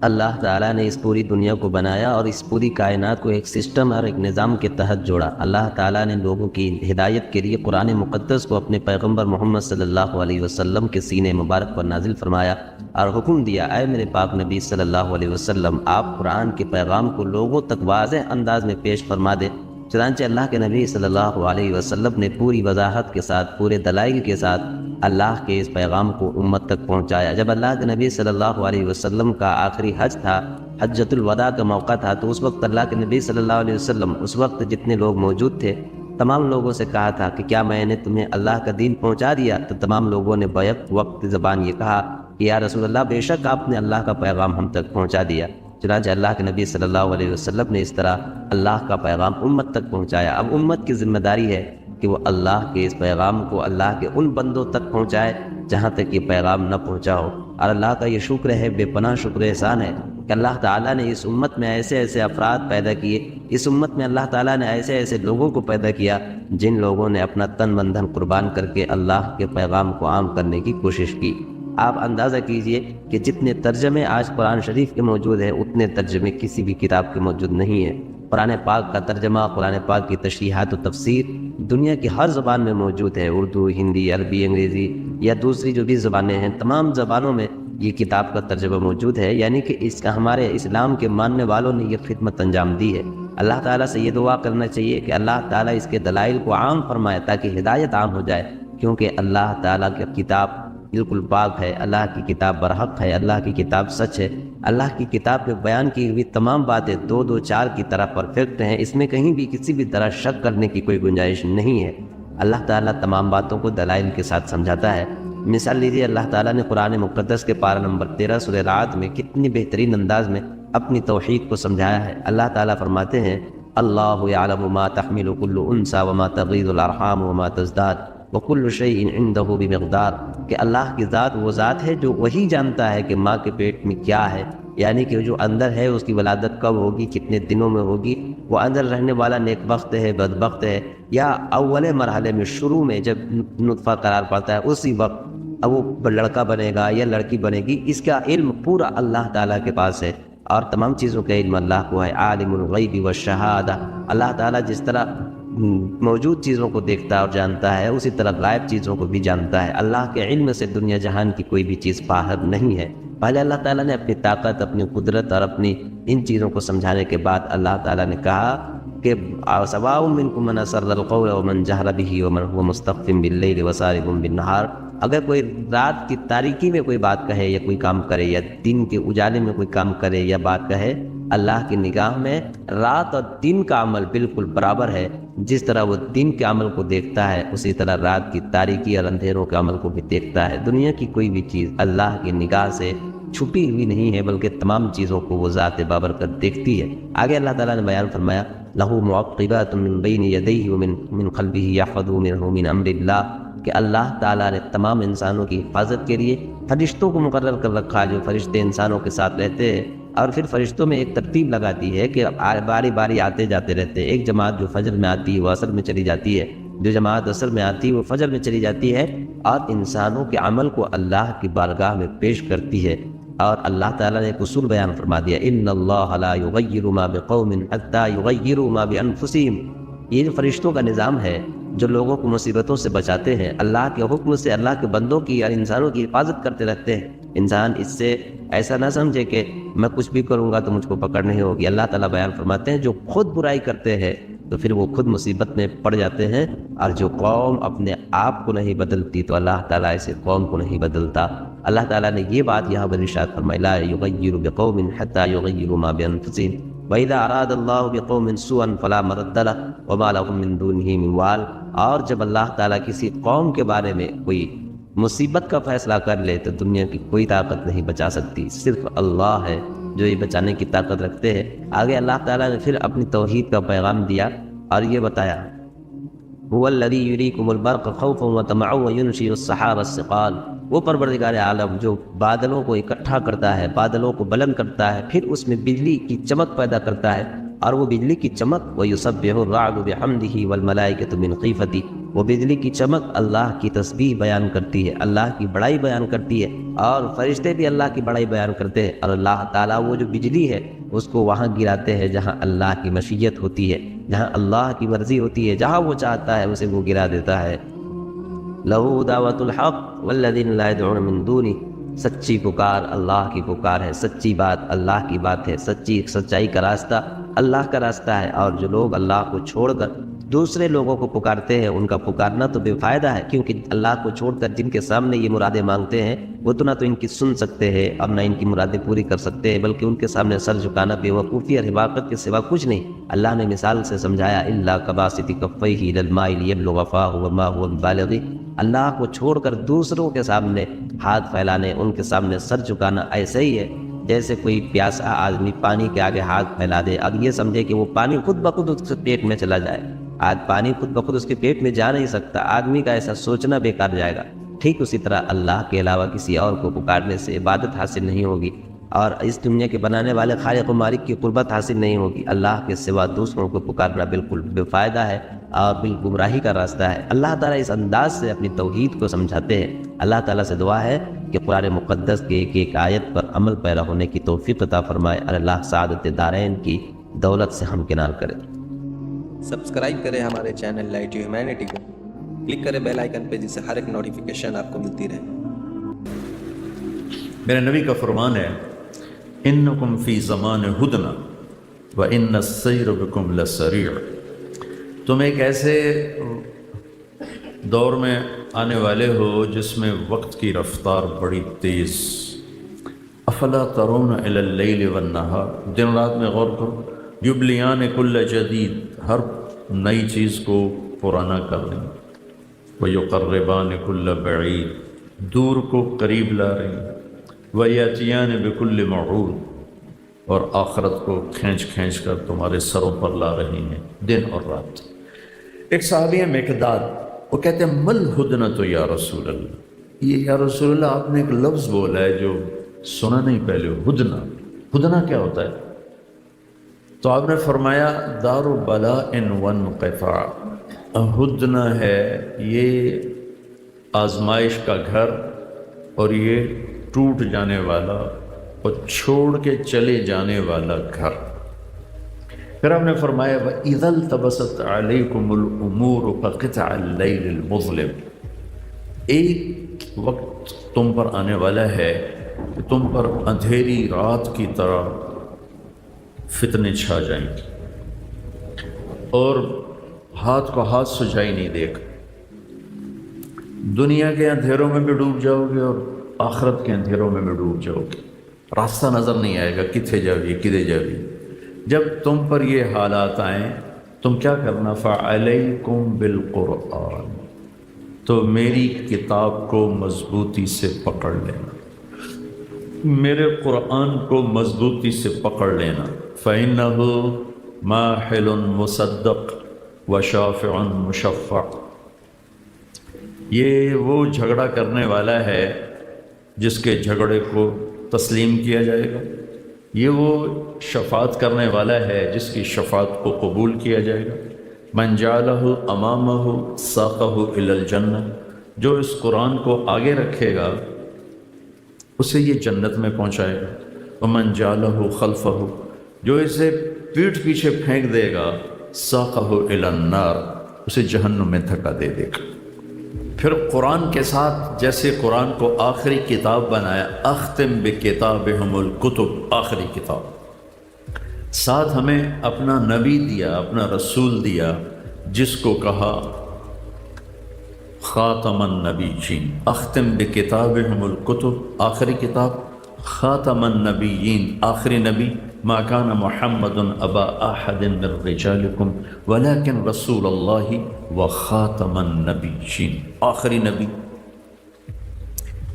Speaker 2: اللہ تعالیٰ نے اس پوری دنیا کو بنایا اور اس پوری کائنات کو ایک سسٹم اور ایک نظام کے تحت جوڑا۔ اللہ تعالیٰ نے لوگوں کی ہدایت کے لیے قرآن مقدس کو اپنے پیغمبر محمد صلی اللہ علیہ وسلم کے سینے مبارک پر نازل فرمایا اور حکم دیا، اے میرے پاک نبی صلی اللہ علیہ وسلم، آپ قرآن کے پیغام کو لوگوں تک واضح انداز میں پیش فرما دیں۔ چنانچہ اللہ کے نبی صلی اللہ علیہ وسلم نے پوری وضاحت کے ساتھ، پورے دلائل کے ساتھ اللہ کے اس پیغام کو امت تک پہنچایا۔ جب اللہ کے نبی صلی اللہ علیہ وسلم کا آخری حج تھا، حجۃ الوداع کا موقع تھا، تو اس وقت اللہ کے نبی صلی اللہ علیہ وسلم، اس وقت جتنے لوگ موجود تھے، تمام لوگوں سے کہا تھا کہ کیا میں نے تمہیں اللہ کا دین پہنچا دیا؟ تو تمام لوگوں نے بیک وقت زبان یہ کہا کہ یا رسول اللہ، بے شک آپ نے اللہ کا پیغام ہم تک پہنچا دیا۔ چنانچہ اللہ کے نبی صلی اللہ علیہ وسلم نے اس طرح اللہ کا پیغام امت تک پہنچایا۔ اب امت کی ذمہ داری ہے کہ وہ اللہ کے اس پیغام کو اللہ کے ان بندوں تک پہنچائے جہاں تک یہ پیغام نہ پہنچا ہو۔ اور اللہ کا یہ شکر ہے، بے پناہ شکر احسان ہے کہ اللہ تعالیٰ نے اس امت میں ایسے ایسے افراد پیدا کیے، اس امت میں اللہ تعالیٰ نے ایسے ایسے لوگوں کو پیدا کیا جن لوگوں نے اپنا تن من دھن قربان کر کے اللہ کے پیغام کو عام کرنے کی کوشش کی۔ آپ اندازہ کیجئے کہ جتنے ترجمے آج قرآن شریف کے موجود ہیں اتنے ترجمے کسی بھی کتاب کے موجود نہیں ہیں۔ قرآن پاک کا ترجمہ، قرآن پاک کی تشریحات و تفسیر دنیا کی ہر زبان میں موجود ہے، اردو، ہندی، عربی، انگریزی یا دوسری جو بھی زبانیں ہیں، تمام زبانوں میں یہ کتاب کا ترجمہ موجود ہے، یعنی کہ اس کا ہمارے اسلام کے ماننے والوں نے یہ خدمت انجام دی ہے۔ اللہ تعالیٰ سے یہ دعا کرنا چاہیے کہ اللہ تعالیٰ اس کے دلائل کو عام فرمائے تاکہ ہدایت عام ہو جائے، کیونکہ اللہ تعالیٰ کی کتاب بالکل پاک ہے، اللہ کی کتاب برحق ہے، اللہ کی کتاب سچ ہے، اللہ کی کتاب میں بیان کی ہوئی تمام باتیں 2 2 4 کی طرح پرفیکٹ ہیں، اس میں کہیں بھی کسی بھی طرح شک کرنے کی کوئی گنجائش نہیں ہے۔ اللہ تعالیٰ تمام باتوں کو دلائل کے ساتھ سمجھاتا ہے۔ مثال لیجیے، اللہ تعالیٰ نے قرآن مقدس کے پارہ نمبر 13 سورہ رعد میں کتنی بہترین انداز میں اپنی توحید کو سمجھایا ہے۔ اللہ تعالیٰ فرماتے ہیں، اللہ یعلم ما تحمل کل انثی وما تغیض الارحام وما تزداد وکل شیء عندہ بمقدار، کہ اللہ کی ذات وہ ذات ہے جو وہی جانتا ہے کہ ماں کے پیٹ میں کیا ہے، یعنی کہ جو اندر ہے اس کی ولادت کب ہوگی، کتنے دنوں میں ہوگی، وہ اندر رہنے والا نیک بخت ہے، بدبخت ہے، یا اول مرحلے میں شروع میں جب نطفہ قرار پاتا ہے اسی وقت اب وہ لڑکا بنے گا یا لڑکی بنے گی، اس کا علم پورا اللہ تعالیٰ کے پاس ہے، اور تمام چیزوں کا علم اللہ کو ہے۔ عالم الغیب والشہادہ، اللہ تعالیٰ جس طرح موجود چیزوں کو دیکھتا اور جانتا ہے اسی طرح غائب چیزوں کو بھی جانتا ہے۔ اللہ کے علم سے دنیا جہان کی کوئی بھی چیز باہر نہیں ہے۔ پہلے اللہ تعالیٰ نے اپنی طاقت، اپنی قدرت اور اپنی ان چیزوں کو سمجھانے کے بعد اللہ تعالیٰ نے کہا کہ سواء منکم من اسر القول ومن جہر به ومن هو مستخف باللیل وسارب بالنہار، اگر کوئی رات کی تاریکی میں کوئی بات کہے یا کوئی کام کرے یا دن کے اجالے میں کوئی کام کرے یا بات کہے، اللہ کی نگاہ میں رات اور دن کا عمل بالکل برابر ہے۔ جس طرح وہ دن کے عمل کو دیکھتا ہے اسی طرح رات کی تاریکی اور اندھیروں کے عمل کو بھی دیکھتا ہے۔ دنیا کی کوئی بھی چیز اللہ کی نگاہ سے چھپی ہوئی نہیں ہے، بلکہ تمام چیزوں کو وہ ذات بابرکت دیکھتی ہے۔ آگے اللہ تعالیٰ نے بیان فرمایا، لَهُ مُعَقِّبَاتٌ مِّن بَيْنِ يَدَيْهِ وَمِن خَلْفِهِ يَحْفَظُونَهُ مِنْ أَمْرِ اللَّهِ، کہ اللہ تعالیٰ نے تمام انسانوں کی حفاظت کے لیے فرشتوں کو مقرر کر رکھا، جو فرشتے انسانوں کے ساتھ رہتے ہیں، اور پھر فرشتوں میں ایک ترتیب لگا دی ہے کہ باری باری آتے جاتے رہتے ہیں۔ ایک جماعت جو فجر میں آتی ہے وہ عصر میں چلی جاتی ہے، جو جماعت عصر میں آتی ہے وہ فجر میں چلی جاتی ہے، اور انسانوں کے عمل کو اللہ کی بارگاہ میں پیش کرتی ہے۔ اور اللہ تعالیٰ نے ایک اصول بیان فرما دیا، ان اللہ لا یغیر ما بقوم حتی یغیروا ما بانفسہم، یہ جو فرشتوں کا نظام ہے جو لوگوں کو مصیبتوں سے بچاتے ہیں، اللہ کے حکم سے اللہ کے بندوں کی اور انسانوں کی حفاظت کرتے رہتے ہیں۔ انسان اس سے ایسا نہ سمجھے کہ میں کچھ بھی کروں گا تو مجھ کو پکڑ نہیں ہوگی۔ اللہ تعالیٰ بیان فرماتے ہیں جو خود برائی کرتے ہیں تو پھر وہ خود مصیبت میں پڑ جاتے ہیں، اور جو قوم اپنے آپ کو نہیں بدلتی تو اللہ تعالیٰ ایسے قوم کو نہیں بدلتا۔ اللہ تعالیٰ نے یہ بات یہاں پر ارشاد فرمائی، لا یغیر بقوم حتی یغیروا ما بانفسہم وَإِذَا أَرَادَ اللَّهُ بِقَوْمٍ سُوءًا فَلَا مَرَدَّ لَهُ وَمَا لَهُم مِّن دُونِهِ مِن وَالٍ، اور جب اللہ تعالیٰ کسی قوم کے بارے میں کوئی مصیبت کا فیصلہ کر لے تو دنیا کی کوئی طاقت نہیں بچا سکتی، صرف اللہ ہے جو یہ بچانے کی طاقت رکھتے ہیں۔ آگے اللہ تعالیٰ نے پھر اپنی توحید کا پیغام دیا اور یہ بتایا، هُوَ الَّذِي يُرِيكُمُ الْبَرْقَ خَوْفًا وَطَمَعًا وَيُنْشِئُ السَّحَابَ الثِّقَالَ، وہ پروردگار عالم جو بادلوں کو اکٹھا کرتا ہے، بادلوں کو بلند کرتا ہے، پھر اس میں بجلی کی چمک پیدا کرتا ہے، اور وہ بجلی کی چمک وَيُسَبِّحُ الرَّعْدُ بِحَمْدِهِ وَالْمَلَائِكَةُ مِنْ خِيفَتِهِ، وہ بجلی کی چمک اللہ کی تسبیح بیان کرتی ہے، اللہ کی بڑائی بیان کرتی ہے، اور فرشتے بھی اللہ کی بڑائی بیان کرتے ہیں، اور اللہ تعالیٰ وہ جو بجلی ہے اس کو وہاں گراتے ہیں جہاں اللہ کی مشیت ہوتی ہے، جہاں اللہ کی مرضی ہوتی ہے، جہاں وہ چاہتا ہے اسے وہ گرا دیتا ہے۔ لَهُ دعوت الحق والذین لا يدعون من دونہ، سچی پکار اللہ کی پکار ہے، سچی بات اللہ کی بات ہے، سچائی کا راستہ اللہ کا راستہ ہے، اور جو لوگ اللہ کو چھوڑ کر دوسرے لوگوں کو پکارتے ہیں ان کا پکارنا تو بے فائدہ ہے، کیونکہ اللہ کو چھوڑ کر جن کے سامنے یہ مرادیں مانگتے ہیں وہ تو نہ تو ان کی سن سکتے ہیں اور نہ ان کی مرادیں پوری کر سکتے ہیں، بلکہ ان کے سامنے سر جھکانا بے وقوفی اور حماقت کے سوا کچھ نہیں۔ اللہ نے مثال سے سمجھایا، الا کباسط کفیہ الی الماء لیبلغ فاہ وما هو ببالغ، اللہ کو چھوڑ کر دوسروں کے سامنے ہاتھ پھیلانے، ان کے سامنے سر جھکانا ایسے ہی ہے جیسے کوئی پیاسا آدمی پانی کے آگے ہاتھ پھیلا دے، اب یہ سمجھے کہ وہ پانی خود بخود اس کے پیٹ میں چلا جائے۔ آج پانی خود بخود اس کے پیٹ میں جا نہیں سکتا، آدمی کا ایسا سوچنا بیکار جائے گا۔ ٹھیک اسی طرح اللہ کے علاوہ کسی اور کو پکارنے سے عبادت حاصل نہیں ہوگی، اور اس دنیا کے بنانے والے خالق و مالک کی قربت حاصل نہیں ہوگی۔ اللہ کے سوا دوسروں کو پکارنا بالکل بے فائدہ ہے اور گمراہی کا راستہ ہے۔ اللہ تعالیٰ اس انداز سے اپنی توحید کو سمجھاتے ہیں۔ اللہ تعالیٰ سے دعا ہے کہ قرآن مقدس کے ایک ایک آیت پر عمل پیرا ہونے کی توفیق عطا فرمائے اور اللہ سعادت دارین کی دولت سے ہمکنار کرے۔
Speaker 3: سبسکرائب کریں ہمارے چینل لائٹ ہیومینٹی کو، کلک کریں بیل آئیکن پہ، جس سے ہر ایک نوٹیفیکیشن آپ کو ملتی رہے۔
Speaker 1: میرے نبی کا فرمان ہے انکم فی زمان ہدنا وان السیر بکم لسریع، تم ایک ایسے دور میں آنے والے ہو جس میں وقت کی رفتار بڑی تیز۔ افلا ترون الی اللیل والنہار، دن رات میں غور کرو، یبلیان کل جدید، ہر نئی چیز کو پرانا کر لیں، ویقربان کل بعید، دور کو قریب لا رہی ہیں، وَيَأْتِيَانِ بِكُلِّ مَعُودٍ، اور آخرت کو کھینچ کھینچ کر تمہارے سروں پر لا رہی ہیں دن اور رات۔ ایک صحابی ہے مقداد، وہ کہتے ہیں مل ہدنۃ یا رسول اللہ، یہ یا رسول اللہ آپ نے ایک لفظ بولا ہے جو سنا نہیں پہلے، ہدنہ۔ ہدنہ کیا ہوتا ہے؟ تو آپ نے فرمایا دار بلاء وانقطاع، ہدنہ ہے یہ آزمائش کا گھر اور یہ ٹوٹ جانے والا اور چھوڑ کے چلے جانے والا گھر۔ پھر آپ نے فرمایا وَإِذَا الْتَبَسَتْ عَلَيْكُمُ الْأُمُورُ كَقِطْعِ اللَّيْلِ الْمُظْلِمِ، ایک وقت تم پر آنے والا ہے کہ تم پر اندھیری رات کی طرح فتنے چھا جائیں گے اور ہاتھ کو ہاتھ سجائی نہیں دے گا، دنیا کے اندھیروں میں بھی ڈوب جاؤ گے اور آخرت کے اندھیروں میں بھی ڈوب جاؤ گے، راستہ نظر نہیں آئے گا کتنے جاویے کدے جاویے۔ جب تم پر یہ حالات آئیں تم کیا کرنا، فَعَلَيْكُمْ بِالْقُرْآنِ، تو میری کتاب کو مضبوطی سے پکڑ لینا، میرے قرآن کو مضبوطی سے پکڑ لینا، فَإِنَّهُ مَاحِلٌ مُصَدَّقٌ وَشَافِعٌ مُشَفَّعٌ، یہ وہ جھگڑا کرنے والا ہے جس کے جھگڑے کو تسلیم کیا جائے گا، یہ وہ شفاعت کرنے والا ہے جس کی شفاعت کو قبول کیا جائے گا۔ من جعلہ امامہ ساقہ الی الجنہ، جو اس قرآن کو آگے رکھے گا اسے یہ جنت میں پہنچائے گا، ومن جعلہ خلفہ، جو اسے پیٹھ پیچھے پھینک دے گا، ساقہ الی النار، اسے جہنم میں دھکا دے دے گا۔ پھر قرآن کے ساتھ جیسے قرآن کو آخری کتاب بنایا، اختم بکتابہم الکتب، آخری کتاب، ساتھ ہمیں اپنا نبی دیا، اپنا رسول دیا جس کو کہا خاتم النبیین، اختم بکتابہم الکتب، آخری کتاب، خاتم النبیین، آخری نبی، ما کان محمد ابا احد من رجالکم ولکن رسول اللہ وخاتم النبیین، آخری نبی۔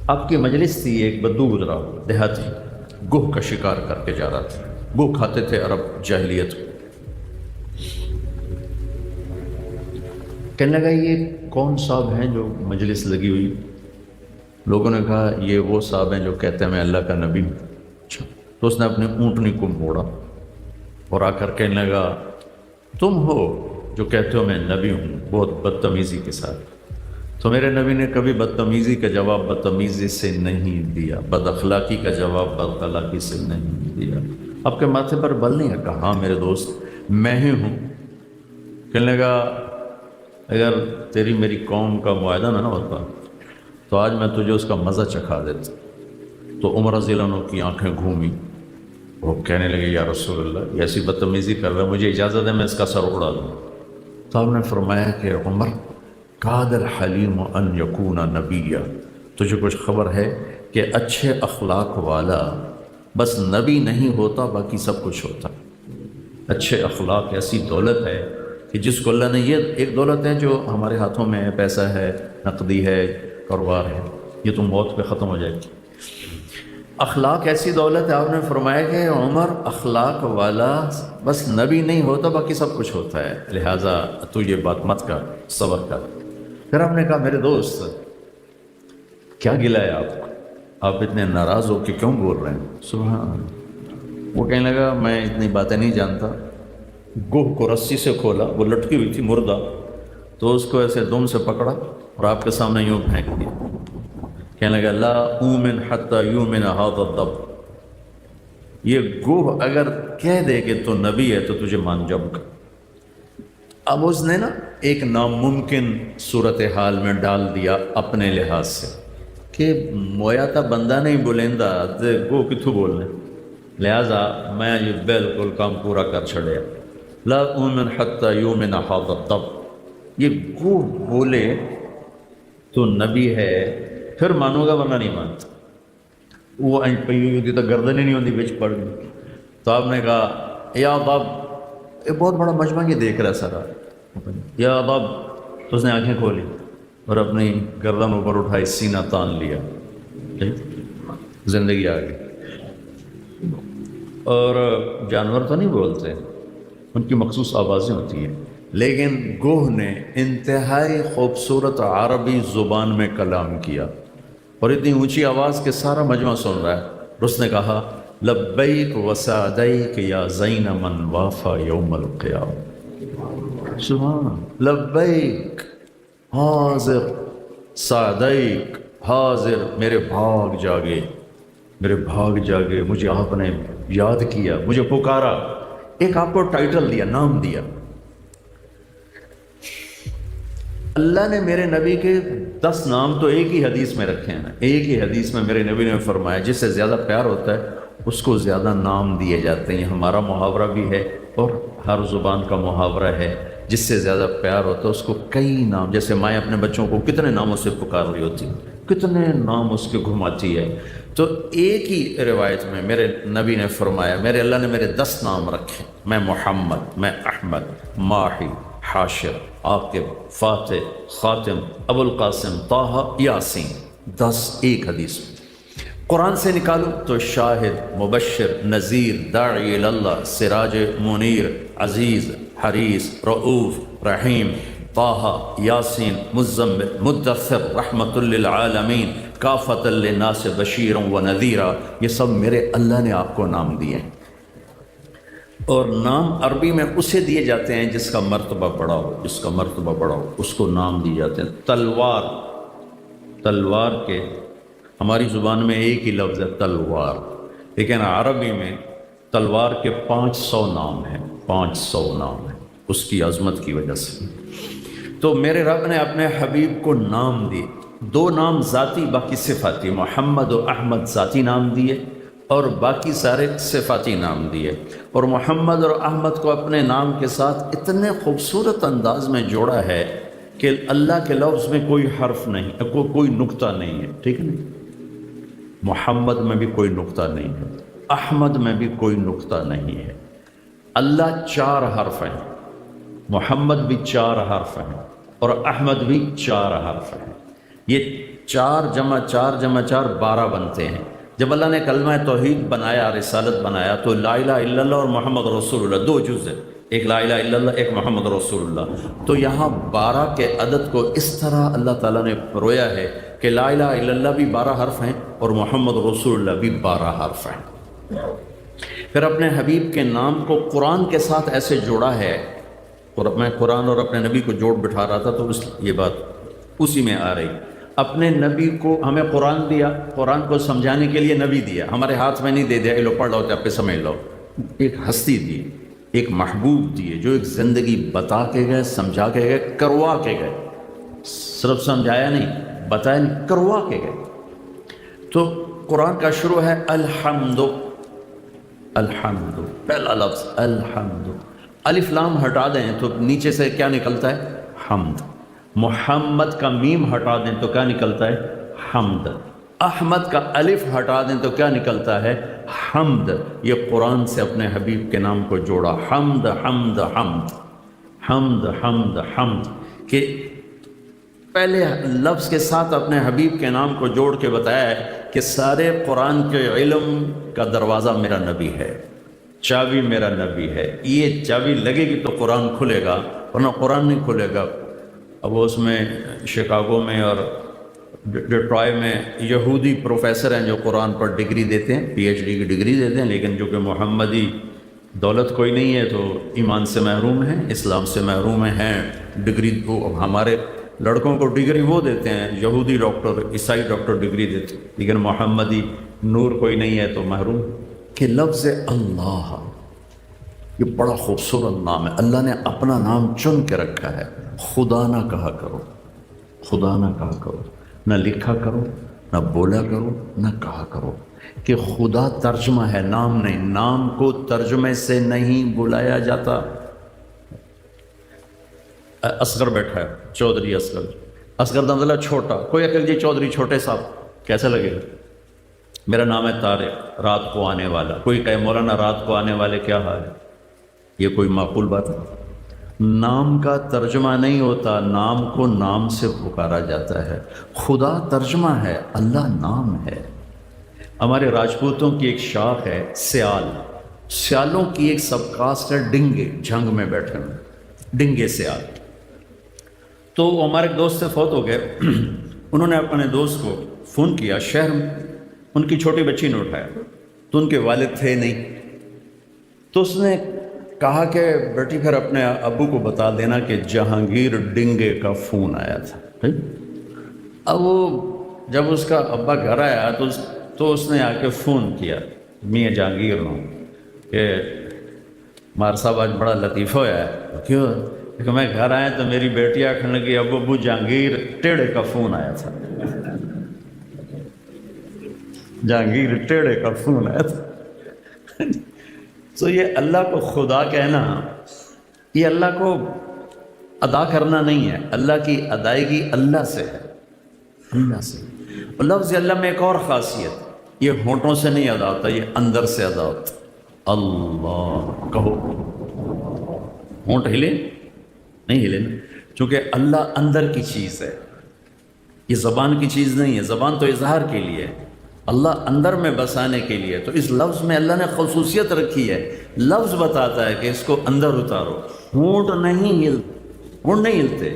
Speaker 1: آپ کی مجلس تھی، ایک بدو گزرا، دیہاتی، گوہ کا شکار کر کے جا رہا تھا، گوہ کھاتے تھے عرب جاہلیت کو۔ کہنے لگا یہ کون صاحب ہیں جو مجلس لگی ہوئی؟ لوگوں نے کہا یہ وہ صاحب ہیں جو کہتے ہیں میں اللہ کا نبی ہوں۔ اچھا، تو اس نے اپنے اونٹنی کو موڑا اور آ کر کہنے لگا تم ہو جو کہتے ہو میں نبی ہوں، بہت بدتمیزی کے ساتھ۔ تو میرے نبی نے کبھی بدتمیزی کا جواب بدتمیزی سے نہیں دیا، بد اخلاقی کا جواب بد اخلاقی سے نہیں دیا۔ آپ کے ماتھے پر بل نہیں ہے؟ کہا ہاں میرے دوست میں ہی ہوں۔ کہنے لگا اگر تیری میری قوم کا معاہدہ نہ ہوتا تو آج میں تجھے اس کا مزہ چکھا دیتا۔ تو عمر رضی اللہ عنہ کی آنکھیں گھومی، وہ کہنے لگے یا رسول اللہ یہ ایسی بدتمیزی کر رہا ہے، مجھے اجازت ہے میں اس کا سر اڑا دوں۔ تو آپ نے فرمایا کہ عمر کاد الحلیم ان یکون نبیا، تجھے کچھ خبر ہے کہ اچھے اخلاق والا بس نبی نہیں ہوتا، باقی سب کچھ ہوتا۔ اچھے اخلاق ایسی دولت ہے کہ جس کو اللہ نے، یہ ایک دولت ہے جو ہمارے ہاتھوں میں ہے، پیسہ ہے، نقدی ہے، کاروبار ہے، یہ تو موت پہ ختم ہو جائے گی۔ اخلاق ایسی دولت ہے، آپ نے فرمایا کہ عمر اخلاق والا بس نبی نہیں ہوتا، باقی سب کچھ ہوتا ہے، لہٰذا تو یہ بات مت کر، صبر کر۔ پھر ہم نے کہا میرے دوست کیا گلا ہے آپ کو؟ آپ اتنے ناراض ہو کہ کیوں بول رہے ہیں؟ سبحان اللہ۔ وہ کہنے لگا میں اتنی باتیں نہیں جانتا۔ گوہ کو رسی سے کھولا، وہ لٹکی ہوئی تھی مردہ، تو اس کو ایسے دم سے پکڑا اور آپ کے سامنے یوں پھینک دیا۔ کہنے لگا لا اومن حتی یومن ھذا الضب، یہ گوہ اگر کہہ دے کہ تو نبی ہے تو تجھے مان جاؤں گا۔ اب اس نے نا ایک ناممکن صورتحال میں ڈال دیا اپنے لحاظ سے کہ مویا تا بندہ نہیں بولیندا تے گو کتھوں بولنے، لہذا میں یہ بالکل کام پورا کر چھڑیا۔ لا اومن حتی یومن ھذا الضب، یہ گو بولے تو نبی ہے پھر مانوں گا ورنہ نہیں مانتا۔ وہ پی ہوتی تو گردن ہی نہیں ہوتی، بچ پڑ گئی۔ تو آپ نے کہا یا ضب، یہ بہت بڑا مجمع یہ دیکھ رہا ہے سارا، یا ضب، تو اس نے آنکھیں کھولی اور اپنی گردن اوپر اٹھائی، سینہ تان لیا، زندگی آ گئی۔ اور جانور تو نہیں بولتے، ان کی مخصوص آوازیں ہوتی ہیں، لیکن گوہ نے انتہائی خوبصورت عربی زبان میں کلام کیا اور اتنی اونچی آواز کہ سارا مجمع سن رہا ہے۔ اور اس نے کہا لبیک وسعدیک یا زین من وافا یوم القیامہ، سبحان، لبیک حاضر، سعدیک حاضر، میرے بھاگ جاگے، میرے بھاگ جاگے، مجھے آپ نے یاد کیا، مجھے پکارا، ایک آپ کو ٹائٹل دیا، نام دیا۔ اللہ نے میرے نبی کے 10 نام تو ایک ہی حدیث میں رکھے ہیں، ایک ہی حدیث میں میرے نبی نے فرمایا جس سے زیادہ پیار ہوتا ہے اس کو زیادہ نام دیے جاتے ہیں۔ ہمارا محاورہ بھی ہے اور ہر زبان کا محاورہ ہے، جس سے زیادہ پیار ہوتا ہے اس کو کئی نام، جیسے مائیں اپنے بچوں کو کتنے ناموں سے پکار رہی ہوتی، کتنے نام اس کے گھماتی ہے۔ تو ایک ہی روایت میں میرے نبی نے فرمایا میرے اللہ نے میرے 10 نام رکھے، میں محمد، میں احمد، ماحی، حاشر، عاقب، فاتح، خاتم، ابو القاسم، طٰہٰ، یاسین، 10 ایک حدیث میں۔ قرآن سے نکالو تو شاہد، مبشر، نذیر، داعی اللہ، سراج منیر، عزیز، حریص، رؤوف، رحیم، طٰہٰ، یاسین، مزمل، مدثر، رحمۃ للعالمین، کافۃ للناس، بشیر و نذیرا، یہ سب میرے اللہ نے آپ کو نام دیے ہیں۔ اور نام عربی میں اسے دیے جاتے ہیں جس کا مرتبہ بڑا ہو، جس کا مرتبہ بڑا ہو اس کو نام دیے جاتے ہیں۔ تلوار، تلوار کے ہماری زبان میں ایک ہی لفظ ہے تلوار، لیکن عربی میں تلوار کے 500 نام ہیں، 500 نام ہیں اس کی عظمت کی وجہ سے۔ تو میرے رب نے اپنے حبیب کو نام دیے، 2 نام ذاتی باقی صفاتی، محمد و احمد ذاتی نام دیے اور باقی سارے صفاتی نام دیے۔ اور محمد اور احمد کو اپنے نام کے ساتھ اتنے خوبصورت انداز میں جوڑا ہے کہ اللہ کے لفظ میں کوئی حرف نہیں، کوئی نقطہ نہیں ہے، ٹھیک ہے نا؟ محمد میں بھی کوئی نقطہ نہیں ہے، احمد میں بھی کوئی نقطہ نہیں ہے۔ اللہ 4 حرف ہیں، محمد بھی 4 حرف ہیں اور احمد بھی 4 حرف ہیں۔ یہ 4 جمع 4 جمع 4 12 بنتے ہیں۔ جب اللہ نے کلمہ توحید بنایا، رسالت بنایا، تو لا الہ الا اللہ اور محمد رسول اللہ 2 جز ہیں، ایک لا الہ الا اللہ، ایک محمد رسول اللہ۔ تو یہاں 12 کے عدد کو اس طرح اللہ تعالیٰ نے پرویا ہے کہ لا الہ الا اللہ بھی 12 حرف ہیں اور محمد رسول اللہ بھی 12 حرف ہیں۔ پھر اپنے حبیب کے نام کو قرآن کے ساتھ ایسے جوڑا ہے، اور میں قرآن اور اپنے نبی کو جوڑ بٹھا رہا تھا تو یہ بات اسی میں آ رہی۔ اپنے نبی کو ہمیں قرآن دیا، قرآن کو سمجھانے کے لیے نبی دیا، ہمارے ہاتھ میں نہیں دے دیا کہ لو پڑھ لو تو آپ پہ سمجھ لو۔ ایک ہستی دی، ایک محبوب دیے جو ایک زندگی بتا کے گئے، سمجھا کے گئے، کروا کے گئے، صرف سمجھایا نہیں، بتایا نہیں، کروا کے گئے۔ تو قرآن کا شروع ہے الحمد، الحمد، پہلا لفظ الحمد، الف لام ہٹا دیں تو نیچے سے کیا نکلتا ہے؟ حمد۔ محمد کا میم ہٹا دیں تو کیا نکلتا ہے؟ حمد۔ احمد کا الف ہٹا دیں تو کیا نکلتا ہے؟ حمد۔ یہ قرآن سے اپنے حبیب کے نام کو جوڑا، حمد حمد حمد، حمد حمد حمد، کہ پہلے لفظ کے ساتھ اپنے حبیب کے نام کو جوڑ کے بتایا ہے کہ سارے قرآن کے علم کا دروازہ میرا نبی ہے، چابی میرا نبی ہے، یہ چابی لگے گی تو قرآن کھلے گا ورنہ قرآن نہیں کھلے گا۔ اب اس میں شکاگو میں اور ڈیٹرائٹ میں یہودی پروفیسر ہیں جو قرآن پر ڈگری دیتے ہیں، پی ایچ ڈی کی ڈگری دیتے ہیں، لیکن چونکہ محمدی دولت کوئی نہیں ہے تو ایمان سے محروم ہیں، اسلام سے محروم ہیں۔ ڈگری وہ ہمارے لڑکوں کو ڈگری وہ دیتے ہیں، یہودی ڈاکٹر، عیسائی ڈاکٹر ڈگری دیتے ہیں، لیکن محمدی نور کوئی نہیں ہے تو محروم۔ کہ لفظ اللہ یہ بڑا خوبصورت نام ہے، اللہ نے اپنا نام چن کے رکھا ہے۔ خدا نہ کہا کرو، خدا نہ کہا کرو، نہ لکھا کرو، نہ بولا کرو، نہ کہا کرو، کہ خدا ترجمہ ہے، نام نہیں۔ نام کو ترجمے سے نہیں بلایا جاتا۔ اصغر بیٹھا ہے، چودھری اصغر، اصغر کا مطلب چھوٹا، کوئی عقل جی چودھری چھوٹے صاحب کیسا لگے گا؟ میرا نام ہے طارق، رات کو آنے والا، کوئی کہے مولانا رات کو آنے والے کیا حال ہے؟ یہ کوئی معقول بات ہے؟ نام کا ترجمہ نہیں ہوتا، نام کو نام سے پکارا جاتا ہے۔ خدا ترجمہ ہے، اللہ نام ہے۔ ہمارے راجپوتوں کی ایک شاخ ہے سیال، سیالوں کی ایک سب کاسٹ ہے ڈنگے، جنگ میں بیٹھے ہوئے ڈنگے سیال۔ تو وہ ہمارے ایک دوست سے فوت ہو گئے، انہوں نے اپنے دوست کو فون کیا شہر میں، ان کی چھوٹی بچی نے اٹھایا تو ان کے والد تھے نہیں، تو اس نے کہا کہ بیٹی پھر اپنے ابو کو بتا دینا کہ جہانگیر ڈنگے کا فون آیا تھا۔ اب وہ جب اس کا ابا گھر آیا تو اس نے آ کے فون کیا میاں جہانگیر نے کہ مار صاحب آج بڑا لطیفہ ہوا ہے۔ کیوں؟ کہ میں گھر آیا تو میری بیٹی آخر لگی ابو جہانگیر ٹیڑے کا فون آیا تھا، جہانگیر ٹیڑے کا فون آیا تھا۔ تو یہ اللہ کو خدا کہنا، یہ اللہ کو ادا کرنا نہیں ہے، اللہ کی ادائیگی اللہ سے ہے، اللہ سے۔ اور لفظ اللہ میں ایک اور خاصیت، یہ ہونٹوں سے نہیں ادا ہوتا، یہ اندر سے ادا ہوتا۔ اللہ کہو، ہونٹ ہلے نہیں ہلے نا، چونکہ اللہ اندر کی چیز ہے، یہ زبان کی چیز نہیں ہے، زبان تو اظہار کے لیے ہے، اللہ اندر میں بسانے کے لیے۔ تو اس لفظ میں اللہ نے خصوصیت رکھی ہے، لفظ بتاتا ہے کہ اس کو اندر اتارو۔ ہونٹ نہیں ہلتے،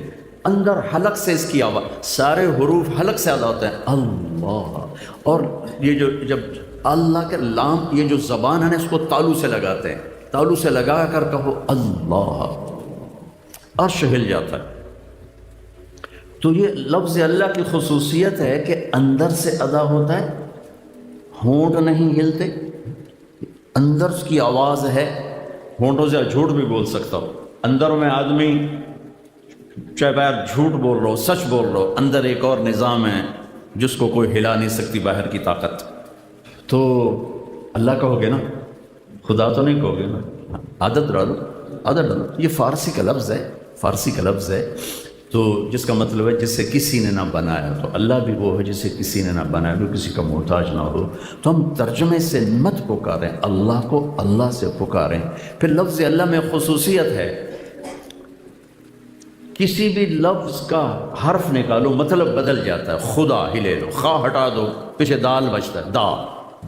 Speaker 1: اندر حلق سے اس کی آواز، سارے حروف حلق سے ادا ہوتے ہیں اللہ۔ اور یہ جو جب اللہ کے لام، یہ جو زبان ہے نا اس کو تالو سے لگاتے ہیں، تالو سے لگا کر کہو اللہ، عرش ہل جاتا ہے۔ تو یہ لفظ اللہ کی خصوصیت ہے کہ اندر سے ادا ہوتا ہے، ہونٹ نہیں ہلتے، اندر کی آواز ہے۔ ہونٹوں سے جھوٹ بھی بول سکتا ہو، اندر میں آدمی چاہے باہر جھوٹ بول رہا ہو، سچ بول رہا ہو، اندر ایک اور نظام ہے جس کو کوئی ہلا نہیں سکتی باہر کی طاقت۔ تو اللہ کہو گے نا، خدا تو نہیں کہو گے نا، عادت ڈالو، عادت ڈالو۔ یہ فارسی کا لفظ ہے، فارسی کا لفظ ہے، تو جس کا مطلب ہے جس سے کسی نے نہ بنایا، تو اللہ بھی وہ ہے جس سے کسی نے نہ بنایا، جو کسی کا محتاج نہ ہو۔ تو ہم ترجمے سے مت پکاریں اللہ کو، اللہ سے پکاریں۔ پھر لفظ اللہ میں خصوصیت ہے، کسی بھی لفظ کا حرف نکالو مطلب بدل جاتا ہے۔ خدا ہی لے لو، خا ہٹا دو پیچھے دال بچتا ہے،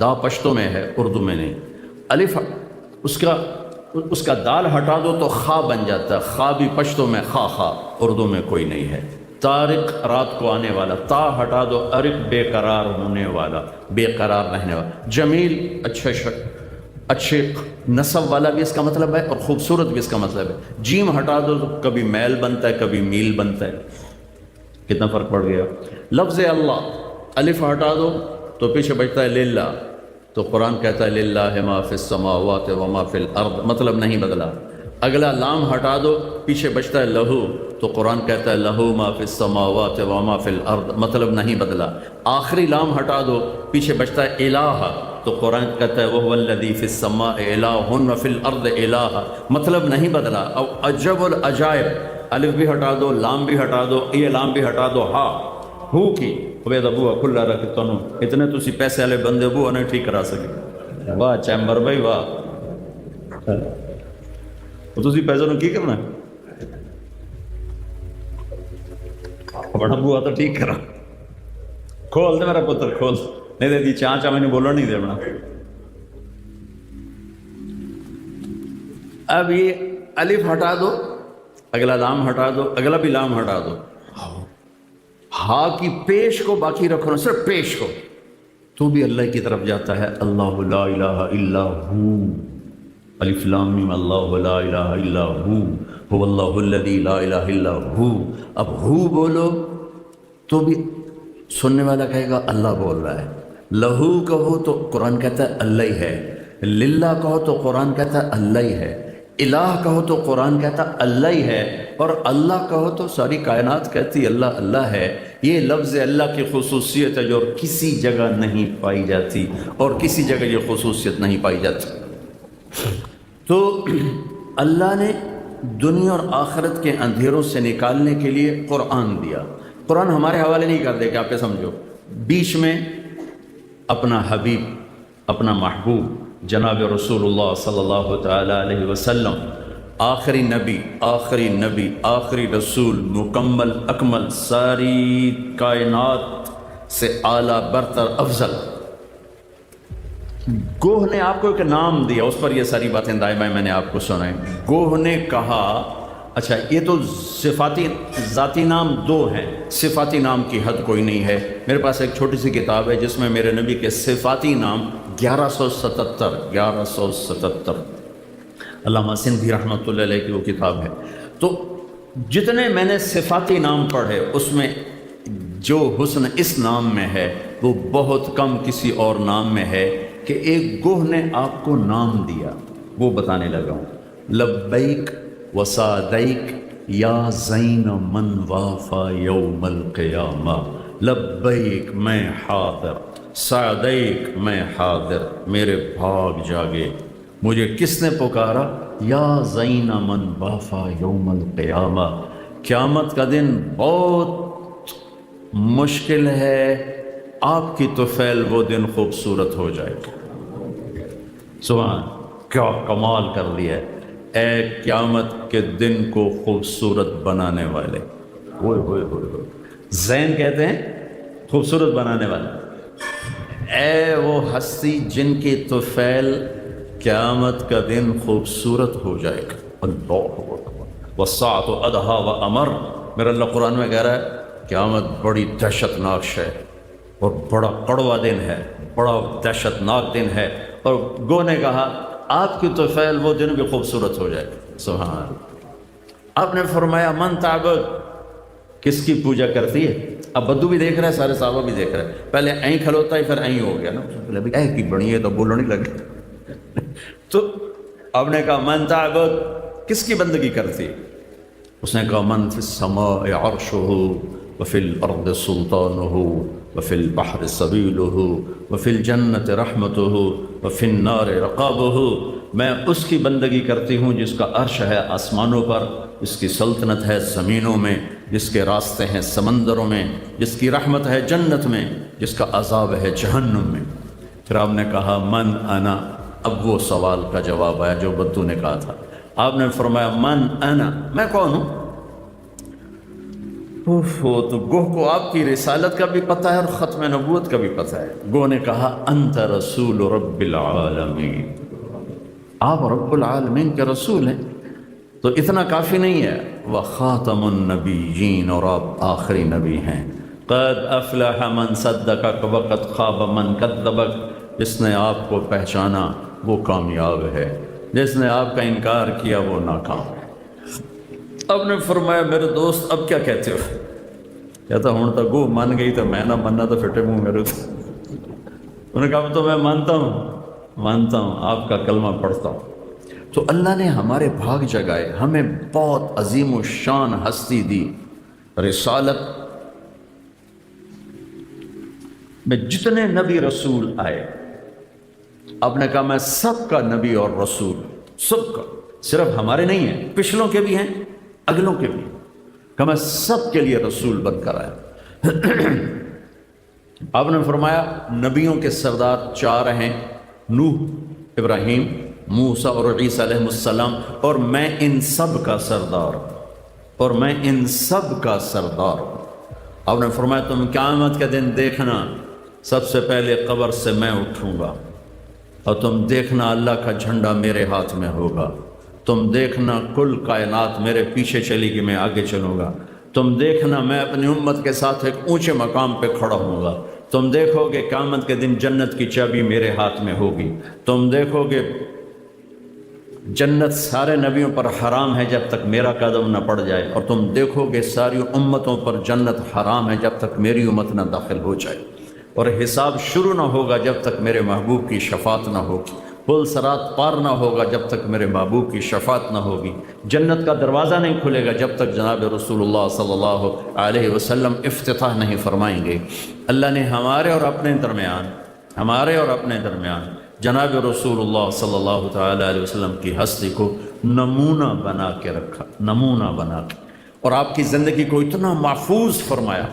Speaker 1: دا پشتو میں ہے، اردو میں نہیں۔ الف اس کا دال ہٹا دو تو خا بن جاتا ہے، خا بھی پشتو میں خا، اردو میں کوئی نہیں ہے۔ طارق رات کو آنے والا، تا ہٹا دو، ارق بے قرار ہونے والا، بے قرار رہنے والا۔ جمیل اچھے نصب والا بھی اس کا مطلب ہے، اور خوبصورت بھی اس کا مطلب ہے۔ جیم ہٹا دو تو کبھی میل بنتا ہے، کبھی میل بنتا ہے۔ کتنا فرق پڑ گیا؟ لفظ اللہ، الف ہٹا دو تو پیچھے بچتا ہے للہ، تو قرآن کہتا ہے للہ ما فی السماوات و ما فی الارض، مطلب نہیں بدلا۔ اگلا لام ہٹا دو پیچھے بچتا ہے لہو، تو قرآن کہتا ہے لہو ما فی السماوات و ما فی الارض، مطلب نہیں بدلا۔ آخری لام ہٹا دو پیچھے بچتا ہے الہ، تو قرآن کہتا ہے وہو الذی فی السماء الہ و فی الارض الہ، مطلب نہیں بدلا۔ او عجب العجائب، الف بھی ہٹا دو، لام بھی ہٹا دو، یہ لام بھی ہٹا دو، ہا ہو کی وید ابو کھلا رکھ تنو، اتنے تسی پیسے والے بندے ابو نہیں ٹھیک کرا سکے۔ واہ چیمبر بھائی واہ، تسی پیسے نو کی کرنا ہے؟ بڑا بوا تو ٹھیک کرا، کھول دے میرا پتر، کھول نہیں دے دی چاچا میں نے بولنا نہیں دینا۔ اب یہ الف ہٹا دو، اگلا لام ہٹا دو، اگلا بھی لام ہٹا دو، ہا کی پیش کو باقی رکھو نا، صرف پیش کو، تو بھی اللہ کی طرف جاتا ہے. اللہ لا الہ الا ہو، الف لام میم، اللہ لا الہ الا ہو، هو اللہ الذی لا الہ الا ہو. اب ہو بولو تو بھی سننے والا کہے گا اللہ بول رہا ہے. لہو کہو تو قرآن کہتا ہے اللہ ہی ہے. للہ کہو تو قرآن کہتا ہے اللہ ہی ہے. الہ کہو تو قرآن کہتا ہے اللہ ہی ہے. اور اللہ کہو تو ساری کائنات کہتی اللہ اللہ ہے. یہ لفظ اللہ کی خصوصیت ہے جو کسی جگہ نہیں پائی جاتی، اور کسی جگہ یہ خصوصیت نہیں پائی جاتی. تو اللہ نے دنیا اور آخرت کے اندھیروں سے نکالنے کے لیے قرآن دیا. قرآن ہمارے حوالے نہیں کر دے کہ آپ یہ سمجھو. بیچ میں اپنا حبیب، اپنا محبوب جناب رسول اللہ صلی اللہ تعالی علیہ وسلم، آخری نبی، آخری رسول، مکمل اکمل، ساری کائنات سے اعلیٰ برتر افضل. گوہ نے آپ کو ایک نام دیا، اس پر یہ ساری باتیں دائیں میں نے آپ کو سنائی. گوہ نے کہا اچھا یہ تو صفاتی ذاتی نام دو ہیں، صفاتی نام کی حد کوئی نہیں ہے. میرے پاس ایک چھوٹی سی کتاب ہے جس میں میرے نبی کے صفاتی نام 1177 علامہ سندھی رحمۃ اللہ علیہ کی وہ کتاب ہے. تو جتنے میں نے صفاتی نام پڑھے اس میں جو حسن اس نام میں ہے وہ بہت کم کسی اور نام میں ہے کہ ایک گوہ نے آپ کو نام دیا. وہ بتانے لگا ہوں. لبیک وسعدیک یا زین من وافا یوم القیامہ. لبیک میں حاضر، سعدیک میں حاضر، میرے بھاگ جاگے. مجھے کس نے پکارا؟ یا زین من وافا یوم القیامہ. قیامت کا دن بہت مشکل ہے، آپ کی طفیل وہ دن خوبصورت ہو جائے گا. سبحان، کیا کمال کر لیا ہے. اے قیامت کے دن کو خوبصورت بنانے والے، ہوئے ہوئے ہوئے ہوئے، زین کہتے ہیں خوبصورت بنانے والے. اے وہ ہستی جن کی طفیل قیامت کا دن خوبصورت ہو جائے گا. اللہ اکبر. والساعۃ ادہا وامر. میرا اللہ قرآن میں کہہ رہا ہے قیامت بڑی دہشت ناک ہے اور بڑا کڑوا دن ہے، بڑا دہشت ناک دن ہے. اور گو نے کہا آپ کی طفیل وہ دن بھی خوبصورت ہو جائے. سبحان. آپ نے فرمایا من تعبد، کس کی پوجا کرتی ہے؟ اب بدو بھی دیکھ رہا ہے، سارے صحابہ بھی دیکھ رہے ہیں. پہلے این کھلوتا ہے پھر این ہو گیا نا، ابھی اے کی بڑی ہے تو بولو نہیں لگے. تو آپ نے کہا من تعبد، کس کی بندگی کرتی ہے؟ اس نے کہا من فی السماء عرشہ وفی الارض سلطانہ وفی البحر سبیلہ وفی الجنت رحمتہ وفی النار رقابہ. میں اس کی بندگی کرتی ہوں جس کا عرش ہے آسمانوں پر، جس کی سلطنت ہے زمینوں میں، جس کے راستے ہیں سمندروں میں، جس کی رحمت ہے جنت میں، جس کا عذاب ہے جہنم میں. پھر آپ نے کہا من انا. اب وہ سوال کا جواب آیا جو بدو نے کہا تھا. آپ نے فرمایا من انا، میں کون ہوں؟ تو گوہ کو آپ کی رسالت کا بھی پتہ ہے اور ختم نبوت کا بھی پتہ ہے. گوہ نے کہا انت رسول رب العالمین، آپ رب العالمین کے رسول ہیں. تو اتنا کافی نہیں ہے، وخاتم النبیین، اور آپ آخری نبی ہیں. قد افلح من صدقک وقد خاب من کذبک. جس نے آپ کو پہچانا وہ کامیاب ہے، جس نے آپ کا انکار کیا وہ ناکام ہے. اب نے فرمایا میرے دوست اب کیا کہتے ہو؟ کہتا ہوں تو گو مان گئی تو میں نہ ماننا تو پھٹے منہ میرے. انہوں نے کہا تو میں مانتا ہوں، آپ کا کلمہ پڑھتا ہوں. تو اللہ نے ہمارے بھاگ جگائے، ہمیں بہت عظیم و شان ہستی دی. رسالت میں جتنے نبی رسول آئے، آپ نے کہا میں سب کا نبی اور رسول، سب کا، صرف ہمارے نہیں ہیں، پچھلوں کے بھی ہیں، اگلوں کے بھی. کہ میں سب کے لیے رسول بن کر آیا. آپ نے فرمایا نبیوں کے سردار 4 ہیں، نوح، ابراہیم، موسیٰ اور عیسیٰ علیہ السلام، اور میں ان سب کا سردار ہوں. آپ نے فرمایا تم قیامت کے دن دیکھنا سب سے پہلے قبر سے میں اٹھوں گا، اور تم دیکھنا اللہ کا جھنڈا میرے ہاتھ میں ہوگا. تم دیکھنا کل کائنات میرے پیچھے چلے گی، میں آگے چلوں گا. تم دیکھنا میں اپنی امت کے ساتھ ایک اونچے مقام پہ کھڑا ہوں گا، تم دیکھو گے قیامت کے دن جنت کی چابی میرے ہاتھ میں ہوگی، تم دیکھو گے جنت سارے نبیوں پر حرام ہے جب تک میرا قدم نہ پڑ جائے، اور تم دیکھو گے ساری امتوں پر جنت حرام ہے جب تک میری امت نہ داخل ہو جائے، اور حساب شروع نہ ہوگا جب تک میرے محبوب کی شفاعت نہ ہوگی، پل صراط پار نہ ہوگا جب تک میرے محبوب کی شفاعت نہ ہوگی، جنت کا دروازہ نہیں کھلے گا جب تک جناب رسول اللہ صلی اللہ علیہ وسلم افتتاح نہیں فرمائیں گے۔ اللہ نے ہمارے اور اپنے درمیان جناب رسول اللہ صلی اللہ تعالی علیہ وسلم کی ہستی کو نمونہ بنا کے رکھا، نمونہ بنا کے، اور آپ کی زندگی کو اتنا محفوظ فرمایا۔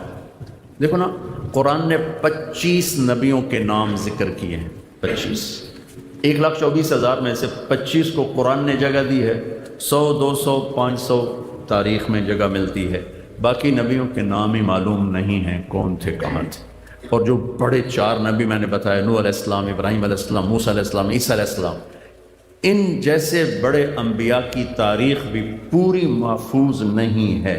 Speaker 1: دیکھو نا، قرآن نے 25 نبیوں کے نام ذکر کیے ہیں، 25، 1,24,000 میں سے 25 کو قرآن نے جگہ دی ہے، 100 200 500 تاریخ میں جگہ ملتی ہے، باقی نبیوں کے نام ہی معلوم نہیں ہیں کون تھے کہاں تھے۔ اور جو بڑے 4 نبی میں نے بتایا، نوح علیہ السلام، ابراہیم علیہ السلام، موسیٰ علیہ السلام، عیسیٰ علیہ السلام، ان جیسے بڑے انبیاء کی تاریخ بھی پوری محفوظ نہیں ہے،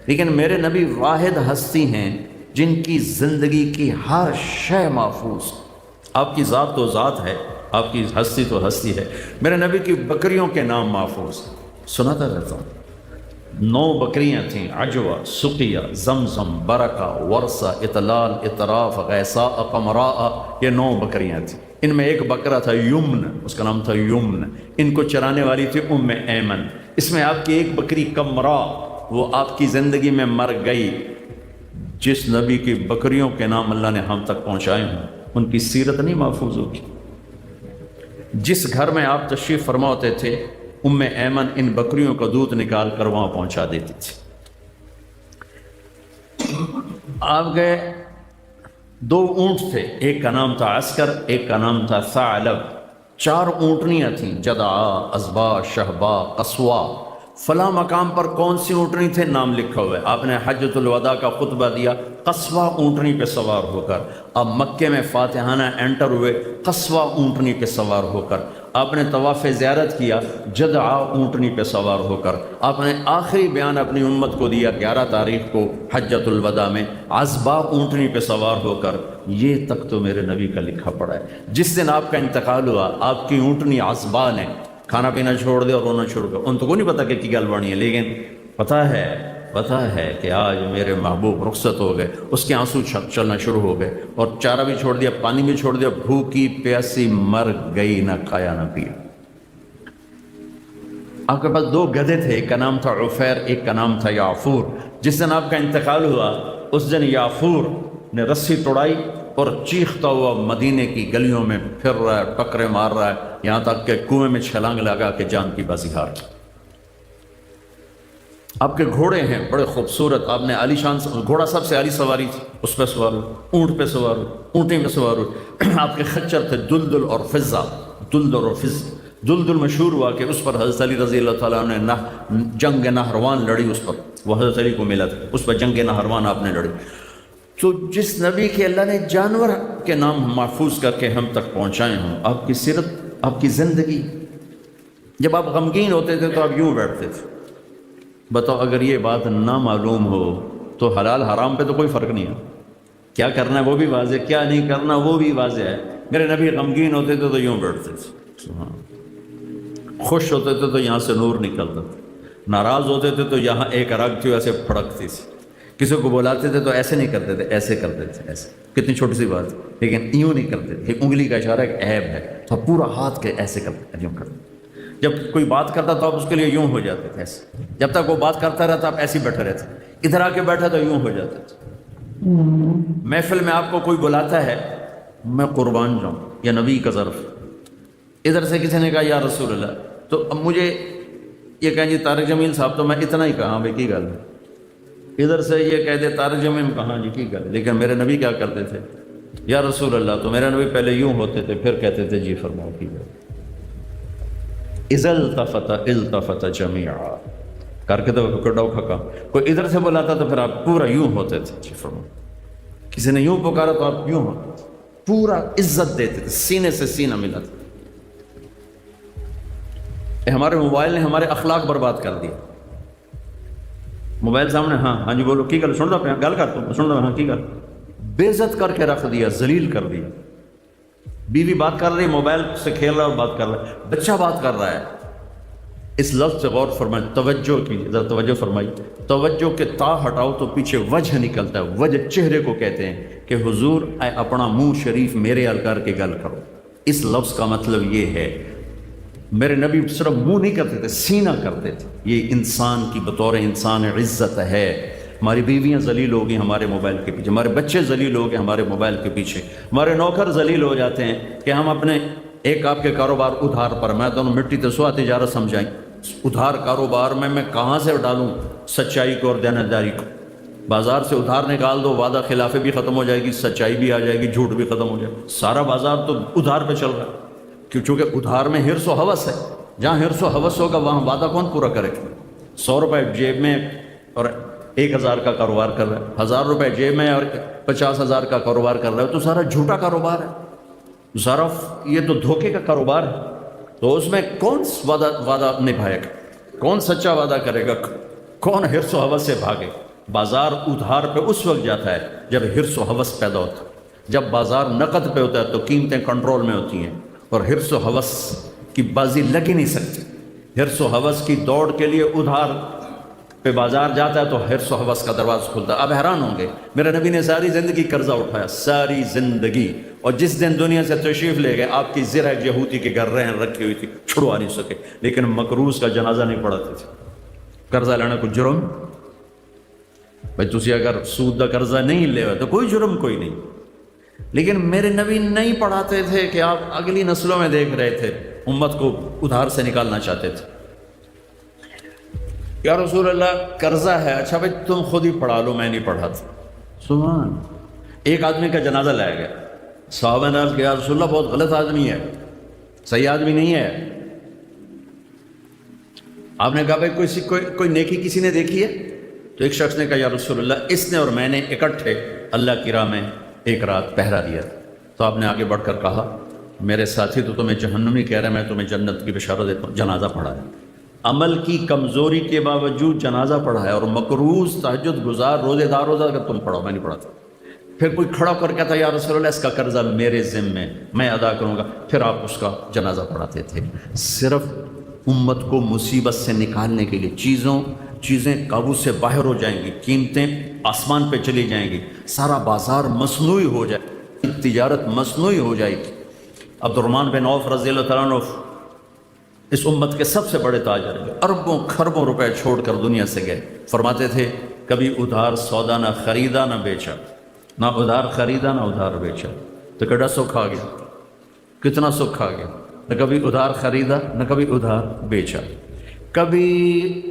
Speaker 1: لیکن میرے نبی واحد ہستی ہیں جن کی زندگی کی ہر شے محفوظ۔ آپ کی ذات تو ذات ہے، آپ کی ہستی تو ہستی ہے، میرے نبی کی بکریوں کے نام محفوظ۔ سناتا رہتا ہوں، 9 بکریاں تھیں، عجوہ، سقیہ، زمزم، برکہ، ورثہ، اطلال، اطراف، غیثاء، قمراء، یہ 9 بکریاں تھیں۔ ان میں ایک بکرا تھا یمن، اس کا نام تھا یمن، ان کو چرانے والی تھی ام ایمن۔ اس میں آپ کی ایک بکری قمرا، وہ آپ کی زندگی میں مر گئی۔ جس نبی کی بکریوں کے نام اللہ نے ہم تک پہنچائے ہوں، ان کی سیرت نہیں محفوظ ہوگی۔ جس گھر میں آپ تشریف فرما ہوتے تھے، ام ایمن ان بکریوں کا دودھ نکال کر وہاں پہنچا دیتی تھی۔ آپ گئے، 2 اونٹ تھے، ایک کا نام تھا عسکر، ایک کا نام تھا ثعلب، 4 اونٹنیاں تھیں، جدعا، ازبا، شہبا، قصوا۔ فلاں مقام پر کون سی اونٹنی تھے، نام لکھا ہوا ہے۔ آپ نے حجۃ الوداع کا خطبہ دیا قصوا اونٹنی پہ سوار ہو کر، آپ مکے میں فاتحانہ انٹر ہوئے قصوا اونٹنی پہ سوار ہو کر، آپ نے طواف زیارت کیا جدعا اونٹنی پہ سوار ہو کر، آپ نے آخری بیان اپنی امت کو دیا 11 تاریخ کو حجۃ الوداع میں عزبا اونٹنی پہ سوار ہو کر۔ یہ تک تو میرے نبی کا لکھا پڑا ہے۔ جس دن آپ کا انتقال ہوا، آپ کی اونٹنی عزبا نے کھانا پینا چھوڑ دیا اور رونا چھوڑ دیا۔ ان تو کو نہیں پتا کہ گل بانی ہے، لیکن پتہ ہے کہ آج میرے محبوب رخصت ہو گئے، اس کے آنسو چلنا شروع ہو گئے، اور چارہ بھی چھوڑ دیا، پانی بھی چھوڑ دیا، بھوکی پیاسی مر گئی، نہ کھایا نہ پیا۔ آپ کے پاس 2 گدھے تھے، ایک کا نام تھا عفیر، ایک کا نام تھا یعفور۔ جس دن آپ کا انتقال ہوا، اس دن یعفور نے رسی توڑائی اور چیختا ہوا مدینے کی گلیوں میں پھر رہا ہے، ٹکرے مار رہا ہے، یہاں تک کہ کنویں میں چھلانگ لگا کے جان کی بازی ہار کی۔ آپ کے گھوڑے ہیں بڑے خوبصورت، آپ نے عالی شان گھوڑا، سب سے عالی سواری تھی، اس پہ سوار ہوئے، اونٹ پہ سوار ہوئے، اونٹی پہ سوار ہوئے۔ آپ کے خچر تھے دلدل اور فضہ، دلدل اور فض۔ دلدل مشہور ہوا کہ اس پر حضرت علی رضی اللہ تعالیٰ نے جنگ نہروان لڑی، اس پر وہ حضرت علی کو ملا تھا، اس پر جنگ نہروان آپ نے لڑی۔ تو جس نبی کے اللہ نے جانور کے نام محفوظ کر کے ہم تک پہنچائے ہوں، آپ کی سیرت، آپ کی زندگی، جب آپ غمگین ہوتے تھے تو آپ یوں بیٹھتے تھے۔ بتاؤ، اگر یہ بات نہ معلوم ہو تو حلال حرام پہ تو کوئی فرق نہیں ہے، کیا کرنا ہے وہ بھی واضح، کیا نہیں کرنا وہ بھی واضح ہے۔ میرے نبی غمگین ہوتے تھے تو یوں بیٹھتے تھے، خوش ہوتے تھے تو یہاں سے نور نکلتا تھا، ناراض ہوتے تھے تو یہاں ایک رگ تھی ایسے پھڑکتی تھی، کسی کو بلاتے تھے تو ایسے نہیں کرتے تھے، ایسے کرتے تھے، ایسے، کتنی چھوٹی سی بات، لیکن یوں نہیں کرتے تھے، انگلی کا اشارہ ایک عیب ہے، تو پورا ہاتھ کے ایسے کرتے تھے، یوں کرتے۔ جب کوئی بات کرتا تو آپ اس کے لیے یوں ہو جاتے تھے ایسے، جب تک وہ بات کرتا رہتا آپ ایسے ہی بیٹھے رہتے، ادھر آ کے بیٹھا تو یوں ہو جاتے تھے۔ محفل میں آپ کو کوئی بلاتا ہے، میں قربان جاؤں، یا نبی کا ظرف، ادھر سے کسی نے کہا یا رسول اللہ، تو اب مجھے یہ کہیں جی طارق جمیل صاحب، تو میں اتنا ہی کہا بھائی کی گل ہے، ادھر سے یہ کہہ دے طارق جمیل کہاں جی کی گل، لیکن میرے نبی کیا کرتے تھے، یا رسول اللہ، تو میرے نبی پہلے یوں ہوتے تھے، پھر کہتے تھے جی فرماؤ کی گل، اذا التفت جمیعا کر کے تو کڈاؤ کھکا، کوئی ادھر سے بلاتا تو پھر آپ پورا یوں ہوتے تھے، جی فرماؤ، کسی نے یوں پکارا تو آپ یوں ہوتے تھے، پورا عزت دیتے تھے، سینے سے سینہ ملا تھا۔ ہمارے موبائل نے ہمارے اخلاق برباد کر دیا۔ موبائل سامنے, ہاں جی بولو کی گل, سنتا پیا گل کر, تو سنتا ہاں کی گل, بے عزت کر کے رکھ دیا, ذلیل کر دیا. بیوی بات کر رہی, موبائل سے کھیل رہا اور بات کر رہا ہے, بچہ بات کر رہا ہے. اس لفظ سے غور فرمائیں, توجہ کی, ذرا توجہ فرمائی. توجہ کے تا ہٹاؤ تو پیچھے وجہ نکلتا ہے. وجہ چہرے کو کہتے ہیں کہ حضور اے اپنا منہ شریف میرے حل کر کے گل کرو. اس لفظ کا مطلب یہ ہے میرے نبی صرف منہ نہیں کرتے تھے, سینہ کرتے تھے. یہ انسان کی بطور انسان عزت ہے. ہماری بیویاں ذلیل ہو گئی ہمارے موبائل کے پیچھے, ہمارے بچے ذلیل ہو گئے ہمارے موبائل کے پیچھے, ہمارے نوکر ذلیل ہو جاتے ہیں کہ ہم اپنے ایک آپ کے کاروبار ادھار پر, میں دونوں مٹی تسوا تجارت سمجھائیں, ادھار کاروبار میں کہاں سے ڈالوں سچائی کو اور دیانتداری کو. بازار سے ادھار نکال دو, وعدہ خلافی بھی ختم ہو جائے گی, سچائی بھی آ جائے گی, جھوٹ بھی ختم ہو جائے گا. سارا بازار تو ادھار پہ چل رہا ہے, چونکہ ادھار میں حرص و ہوس ہے. جہاں حرص و ہوس ہوگا وہاں وعدہ کون پورا کرے گا؟ 100 روپے جیب میں اور 1000 کا کاروبار کر رہا ہے, 1000 روپے جیب میں اور 50,000 کا کاروبار کر رہا ہے, تو سارا جھوٹا کاروبار ہے, سارا یہ تو دھوکے کا کاروبار ہے. تو اس میں کون وعدہ نبھائے گا, کون سچا وعدہ کرے گا, کون حرص و ہوس سے بھاگے؟ بازار ادھار پہ اس وقت جاتا ہے جب حرص و ہوس پیدا ہوتا ہے. جب بازار نقد پہ ہوتا ہے تو قیمتیں کنٹرول میں ہوتی ہیں, اور حرص و ہوس کی بازی لگ ہی نہیں سکتی. حرص و ہوس کی دوڑ کے لیے ادھار پہ بازار جاتا ہے تو حرص و ہوس کا دروازہ کھلتا ہے. اب حیران ہوں گے, میرے نبی نے ساری زندگی قرضہ اٹھایا, ساری زندگی, اور جس دن دنیا سے تشریف لے گئے آپ کی زرہ ایک یہودی کے گھر رہن رکھی ہوئی تھی, چھڑوا نہیں سکے, لیکن مقروض کا جنازہ نہیں پڑھاتے تھے. قرضہ لینا کوئی جرم بھائی, تسی اگر سود کا قرضہ نہیں لے تو کوئی جرم کوئی نہیں, لیکن میرے نبی نہیں پڑھاتے تھے کہ آپ اگلی نسلوں میں دیکھ رہے تھے امت کو ادھار سے نکالنا چاہتے تھے. یا رسول اللہ قرضہ ہے, اچھا بھائی تم خود ہی پڑھا لو, میں نہیں پڑھاتا. سبحان. ایک آدمی کا جنازہ لایا گیا, صحابہ نے عرض کیا یا رسول اللہ بہت غلط آدمی ہے, صحیح آدمی نہیں ہے. آپ نے کہا بھائی کوئی نیکی کسی نے دیکھی ہے؟ تو ایک شخص نے کہا یا رسول اللہ اس نے اور میں نے اکٹھے اللہ کی راہ میں ایک رات پہرا دیا. تو آپ نے آگے بڑھ کر کہا میرے ساتھی تو تمہیں جہنمی کہہ رہے ہیں, میں تمہیں جنت کی بشارت دیتا ہوں. جنازہ پڑھایا, عمل کی کمزوری کے باوجود جنازہ پڑھایا, اور مقروض تہجد گزار روزے دار روزہ اگر تم پڑھو, میں نہیں پڑھاتا. پھر کوئی کھڑا کر کہتا یا رسول اللہ اس کا قرضہ میرے ذمے, میں ادا کروں گا. پھر آپ اس کا جنازہ پڑھاتے تھے. صرف امت کو مصیبت سے نکالنے کے لیے, چیزیں قابو سے باہر ہو جائیں گی, قیمتیں آسمان پہ چلی جائیں گی, سارا بازار مصنوعی ہو جائے گی, تجارت مصنوعی ہو جائے گی. عبد الرحمن بن عوف رضی اللہ تعالیٰ عنہ اس امت کے سب سے بڑے تاجر ہیں, اربوں خربوں روپے چھوڑ کر دنیا سے گئے. فرماتے تھے کبھی ادھار سودا نہ خریدا نہ بیچا, نہ ادھار خریدا نہ ادھار بیچا. تو کیڑا سکھ آ گیا, کتنا سکھ آ گیا. نہ کبھی ادھار خریدا نہ کبھی ادھار بیچا. کبھی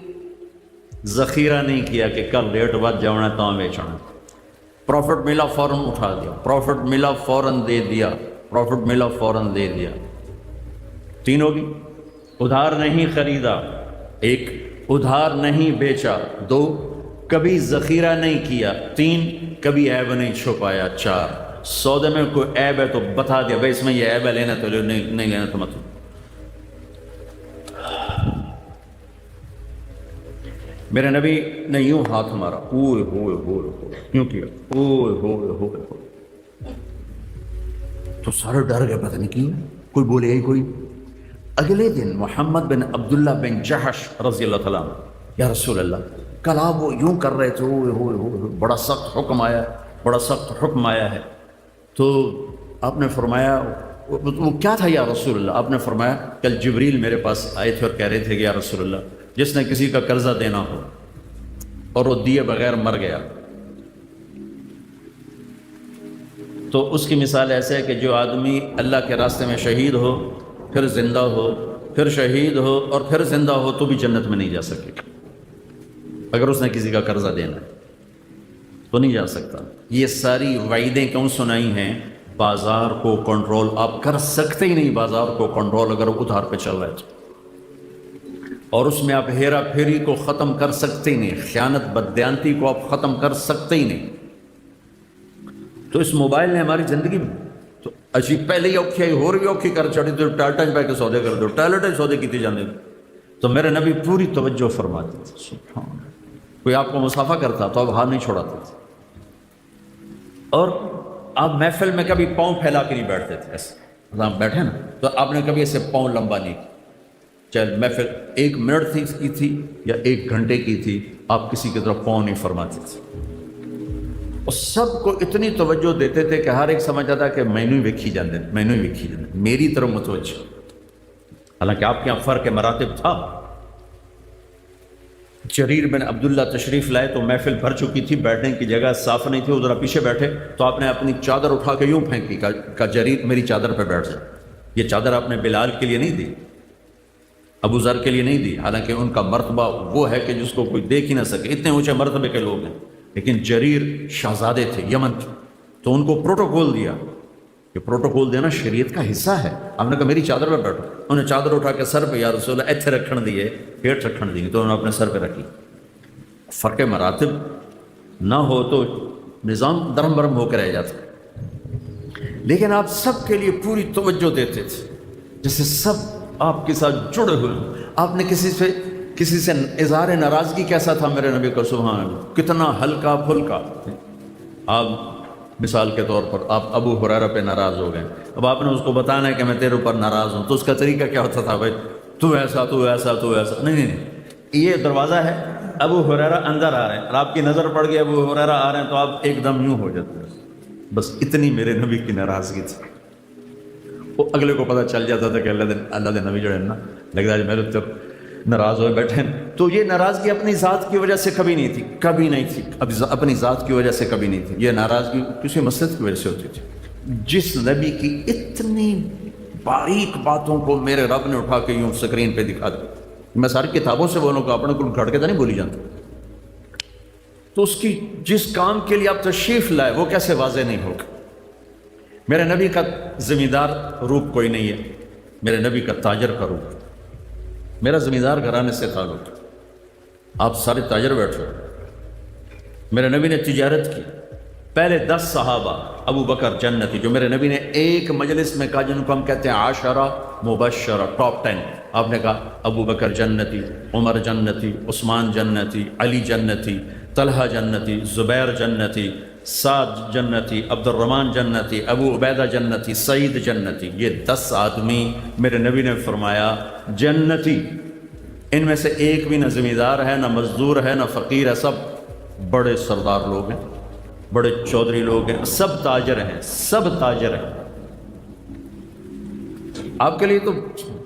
Speaker 1: ذخیرہ نہیں کیا کہ کل ریٹ بات جانا تو بیچنا. پروفٹ ملا فوراً اٹھا دیا, پروفٹ ملا فوراً دے دیا, پروفٹ ملا فوراً دے دیا. 3 ہوگی. ادھار نہیں خریدا, 1. ادھار نہیں بیچا, 2. کبھی ذخیرہ نہیں کیا, 3. کبھی عیب نہیں چھپایا, 4. سودے میں کوئی عیب ہے تو بتا دیا بھائی اس میں یہ عیب ہے, لینا تو نہیں لینا تو مت. میرے نبی نے یوں ہاتھ مارا, اوئے ہوئے ہوئے, یوں کیا, اوئے ہوئے ہوئے. تو سارے ڈر گئے, پتہ نہیں کیوں کوئی بولے ہی کوئی. اگلے دن محمد بن عبداللہ بن جحش رضی اللہ تعالیٰ عنہ, یا رسول اللہ کل آپ وہ یوں کر رہے تھے, اوئے ہوئے ہوئے, بڑا سخت حکم آیا, بڑا سخت حکم آیا ہے. تو آپ نے فرمایا وہ کیا تھا یا رسول اللہ؟ آپ نے فرمایا کل جبریل میرے پاس آئے تھے اور کہہ رہے تھے کہ یا رسول اللہ جس نے کسی کا قرضہ دینا ہو اور وہ دیے بغیر مر گیا تو اس کی مثال ایسے ہے کہ جو آدمی اللہ کے راستے میں شہید ہو, پھر زندہ ہو, پھر شہید ہو اور پھر زندہ ہو تو بھی جنت میں نہیں جا سکے. اگر اس نے کسی کا قرضہ دینا ہے تو نہیں جا سکتا. یہ ساری وعیدیں کیوں سنائی ہیں؟ بازار کو کنٹرول آپ کر سکتے ہی نہیں, بازار کو کنٹرول اگر ادھار پہ چل رہا ہے اور اس میں آپ ہیرا پھیری کو ختم کر سکتے ہی نہیں, خیانت بددیانتی کو آپ ختم کر سکتے ہی نہیں. تو اس موبائل نے ہماری زندگی تو اچھی پہلے ہی اوکھی آئی ہو رہی اوکھی کر چڑھی, تو ٹائلٹ پہ کے سودے کر دو, ٹائلٹ سودے کیتے جانے. تو میرے نبی پوری توجہ فرماتے تھے. سبحان کوئی آپ کو مصافحہ کرتا تو آپ ہاتھ نہیں چھوڑاتے تھے، اور آپ محفل میں کبھی پاؤں پھیلا کے نہیں بیٹھتے تھے، ایسے آپ بیٹھے نا تو آپ نے کبھی ایسے پاؤں لمبا نہیں کیا، چاہے محفل 1 منٹ کی تھی یا 1 گھنٹے کی تھی، آپ کسی کی طرف پاؤں نہیں فرماتے تھے، اور سب کو اتنی توجہ دیتے تھے کہ ہر ایک سمجھتا تھا کہ میں نہیں ویکھی جاندے، میں نہیں ویکھی جاندے، میری طرف متوجہ، حالانکہ آپ کے یہاں فرق مراتب تھا۔ جریر بن عبداللہ تشریف لائے تو محفل بھر چکی تھی، بیٹھنے کی جگہ صاف نہیں تھی، وہ ذرا پیچھے بیٹھے تو آپ نے اپنی چادر اٹھا کے یوں پھینکی، کہا جریر میری چادر پہ بیٹھ جائے۔ یہ چادر آپ نے بلال کے لیے نہیں دی، ابو ذر کے لیے نہیں دی، حالانکہ ان کا مرتبہ وہ ہے کہ جس کو کوئی دیکھ ہی نہ سکے، اتنے اونچے مرتبے کے لوگ ہیں، لیکن جریر شہزادے تھے یمن کے، تو ان کو پروٹوکول دیا، کہ پروٹوکول دینا شریعت کا حصہ ہے۔ آپ نے کہا میری چادر پہ بیٹھو، انہوں نے چادر اٹھا کے سر پہ، یا رسول اللہ ایتھے رکھن دیے، پیٹ رکھن دیے، تو انہوں نے اپنے سر پہ رکھی۔ فرق مراتب نہ ہو تو نظام درم برم ہو کے رہ جاتا، لیکن آپ سب کے لیے پوری توجہ دیتے تھے، جیسے سب آپ کے ساتھ جڑے ہوئے۔ آپ نے کسی سے اظہار ناراضگی کیسا تھا میرے نبی کا، سبحان اللہ، کتنا ہلکا پھلکا۔ آپ مثال کے طور پر آپ ابو ہریرہ پہ ناراض ہو گئے، اب آپ نے اس کو بتانا ہے کہ میں تیرے اوپر ناراض ہوں، تو اس کا طریقہ کیا ہوتا تھا؟ بھائی تو ایسا تو ایسا تو ایسا، نہیں، یہ دروازہ ہے، ابو ہریرہ اندر آ رہے ہیں اور آپ کی نظر پڑ گئی ابو ہریرہ آ رہے ہیں تو آپ ایک دم یوں ہو جاتے ہیں۔ بس اتنی میرے نبی کی ناراضگی تھی، وہ اگلے کو پتہ چل جاتا تھا کہ اللہ دے نبی جو ہے نا لگتا ہے میرے تک ناراض ہوئے بیٹھے ہیں۔ تو یہ ناراضگی اپنی ذات کی وجہ سے کبھی نہیں تھی، کبھی نہیں تھی، اپنی ذات کی وجہ سے کبھی نہیں تھی، یہ ناراضگی کسی مسلط کی وجہ سے ہوتی تھی۔ جس نبی کی اتنی باریک باتوں کو میرے رب نے اٹھا کے یوں سکرین پہ دکھا دی، میں ساری کتابوں سے بولوں گا، اپنے کو گھڑ کے تو نہیں بولی جاتا، تو اس کی جس کام کے لیے آپ تشریف لائے وہ کیسے واضح نہیں ہوگا؟ میرے نبی کا زمیندار روپ کوئی نہیں ہے، میرے نبی کا تاجر کا روپ، میرا زمیندار گھرانے سے تعلق، آپ سارے تاجر بیٹھے، میرے نبی نے تجارت کی، پہلے 10 صحابہ ابو بکر جنتی، جو میرے نبی نے ایک مجلس میں کہا جن کو ہم کہتے ہیں عاشرہ مبشرہ، ٹاپ 10، آپ نے کہا ابو بکر جنتی، عمر جنتی، عثمان جنتی، علی جنتی، طلحہ جنتی، زبیر جنتی، سعد جنتی، عبد الرحمن جنتی، ابو عبیدہ جنتی، سعید جنتی، یہ 10 آدمی میرے نبی نے فرمایا جنتی، ان میں سے ایک بھی نہ زمیندار ہے، نہ مزدور ہے، نہ فقیر ہے، سب بڑے سردار لوگ ہیں، بڑے چودھری لوگ ہیں، سب تاجر ہیں، سب تاجر ہیں۔ آپ کے لیے تو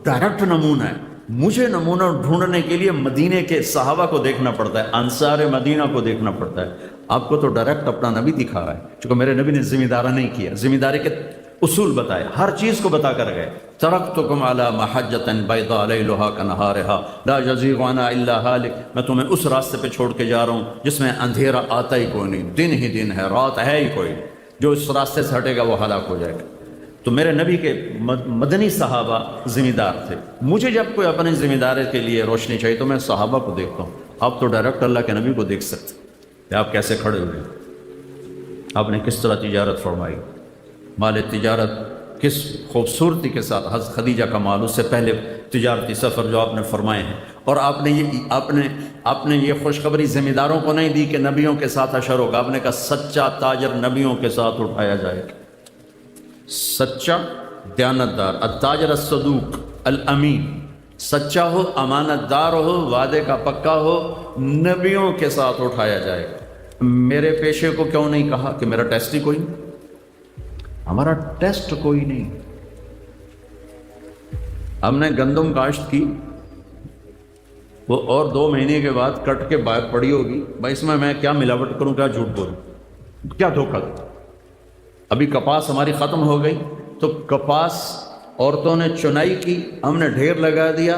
Speaker 1: ڈائریکٹ نمونہ ہے، مجھے نمونہ ڈھونڈنے کے لیے مدینے کے صحابہ کو دیکھنا پڑتا ہے، انصار مدینہ کو دیکھنا پڑتا ہے، آپ کو تو ڈائریکٹ اپنا نبی دکھا رہا ہے، چونکہ میرے نبی نے ذمہ دارہ نہیں کیا، ذمہ داری کے اصول بتائے، ہر چیز کو بتا کر گئے، ترکتکم علی محجۃ بیضاء لیلھا کنہارھا لا یزیغ عنہا الا ہالک، میں تمہیں اس راستے پہ چھوڑ کے جا رہا ہوں جس میں اندھیرا آتا ہی کوئی نہیں، دن ہی دن ہے، رات ہے ہی کوئی، جو اس راستے سے ہٹے گا وہ ہلاک ہو جائے گا۔ تو میرے نبی کے مدنی صحابہ ذمہ دار تھے، مجھے جب کوئی اپنے ذمہ داری کے لیے روشنی چاہیے تو میں صحابہ کو دیکھتا ہوں، آپ تو ڈائریکٹ اللہ کے نبی کو دیکھ سکتے کہ آپ کیسے کھڑے ہوئے، آپ نے کس طرح تجارت فرمائی، مال تجارت کس خوبصورتی کے ساتھ، حضرت خدیجہ کا مال، اس سے پہلے تجارتی سفر جو آپ نے فرمائے ہیں، اور آپ نے یہ خوشخبری ذمہ داروں کو نہیں دی کہ نبیوں کے ساتھ حشر ہوگا، آپ نے کہا سچا تاجر نبیوں کے ساتھ اٹھایا جائے گا، سچا دیانتدار، التاجر الصدوق الامین، سچا ہو، امانت دار ہو، وعدے کا پکا ہو، نبیوں کے ساتھ اٹھایا جائے گا۔ میرے پیشے کو کیوں نہیں کہا کہ میرا ٹیسٹ ہی کوئی نہیں، ہمارا ٹیسٹ کوئی نہیں، ہم نے گندم کاشت کی، وہ اور 2 مہینے کے بعد کٹ کے باہر پڑی ہوگی، بھائی اس میں کیا ملاوٹ کروں، کیا جھوٹ بولوں، کیا دھوکہ دوں۔ ابھی کپاس ہماری ختم ہو گئی تو کپاس عورتوں نے چنائی کی، ہم نے ڈھیر لگا دیا،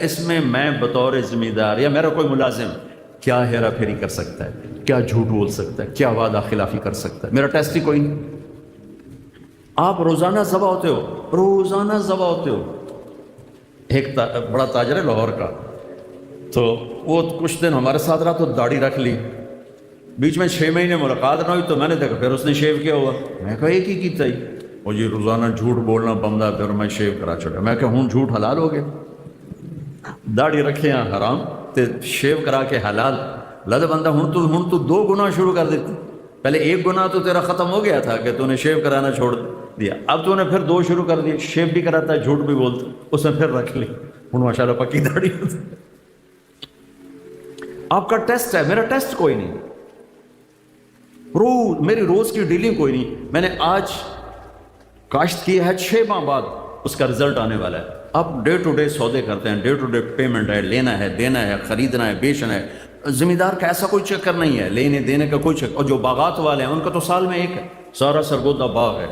Speaker 1: اس میں میں بطور ذمہ دار یا میرا کوئی ملازم کیا ہیرا پھیری کر سکتا ہے، کیا جھوٹ بول سکتا ہے، کیا وعدہ خلافی کر سکتا ہے، میرا ٹیسٹ ہی کوئی نہیں۔ آپ روزانہ ذبح ہوتے ہو، روزانہ ذبح ہوتے ہو۔ ایک بڑا تاجر ہے لاہور کا، تو وہ کچھ دن ہمارے ساتھ رہا تو داڑھی رکھ لی، بیچ میں 6 مہینے ملاقات نہ ہوئی تو میں نے دیکھا پھر اس نے شیو کیا ہوا، میں کہا ایک ہی کیتا ہی، وہ جی روزانہ جھوٹ بولنا بندہ، پھر میں شیو کرا چھوڑا، میں کہا ہوں جھوٹ حلال ہو گیا، داڑھی رکھے ہیں حرام، تے شیو کرا کے حلال لد بندہ ہن تو دو گناہ شروع کر دیتے. پہلے ایک گناہ تو تیرا ختم ہو گیا تھا کہ تو نے شیو کرانا چھوڑ دیا, اب تو نے پھر دو شروع کر دیے, شیو بھی کراتا ہے جھوٹ بھی بولتا, اس نے پھر رکھ لی, ہن ماشاءاللہ پکی داڑھی. آپ کا ٹیسٹ ہے, میرا ٹیسٹ کوئی نہیں, میری روز کی ڈیلنگ کوئی نہیں. میں نے آج کاشت کی ہے 6 ماہ بعد اس کا رزلٹ آنے والا ہے. آپ ڈے ٹو ڈے سودے کرتے ہیں, ڈے ٹو ڈے پیمنٹ ہے, لینا ہے دینا ہے, خریدنا ہے بیچنا ہے. زمیندار کا ایسا کوئی چکر نہیں ہے, لینے دینے کا کوئی چکر. اور جو باغات والے ہیں ان کا تو سال میں ایک ہے, سارا سرگودا باغ ہے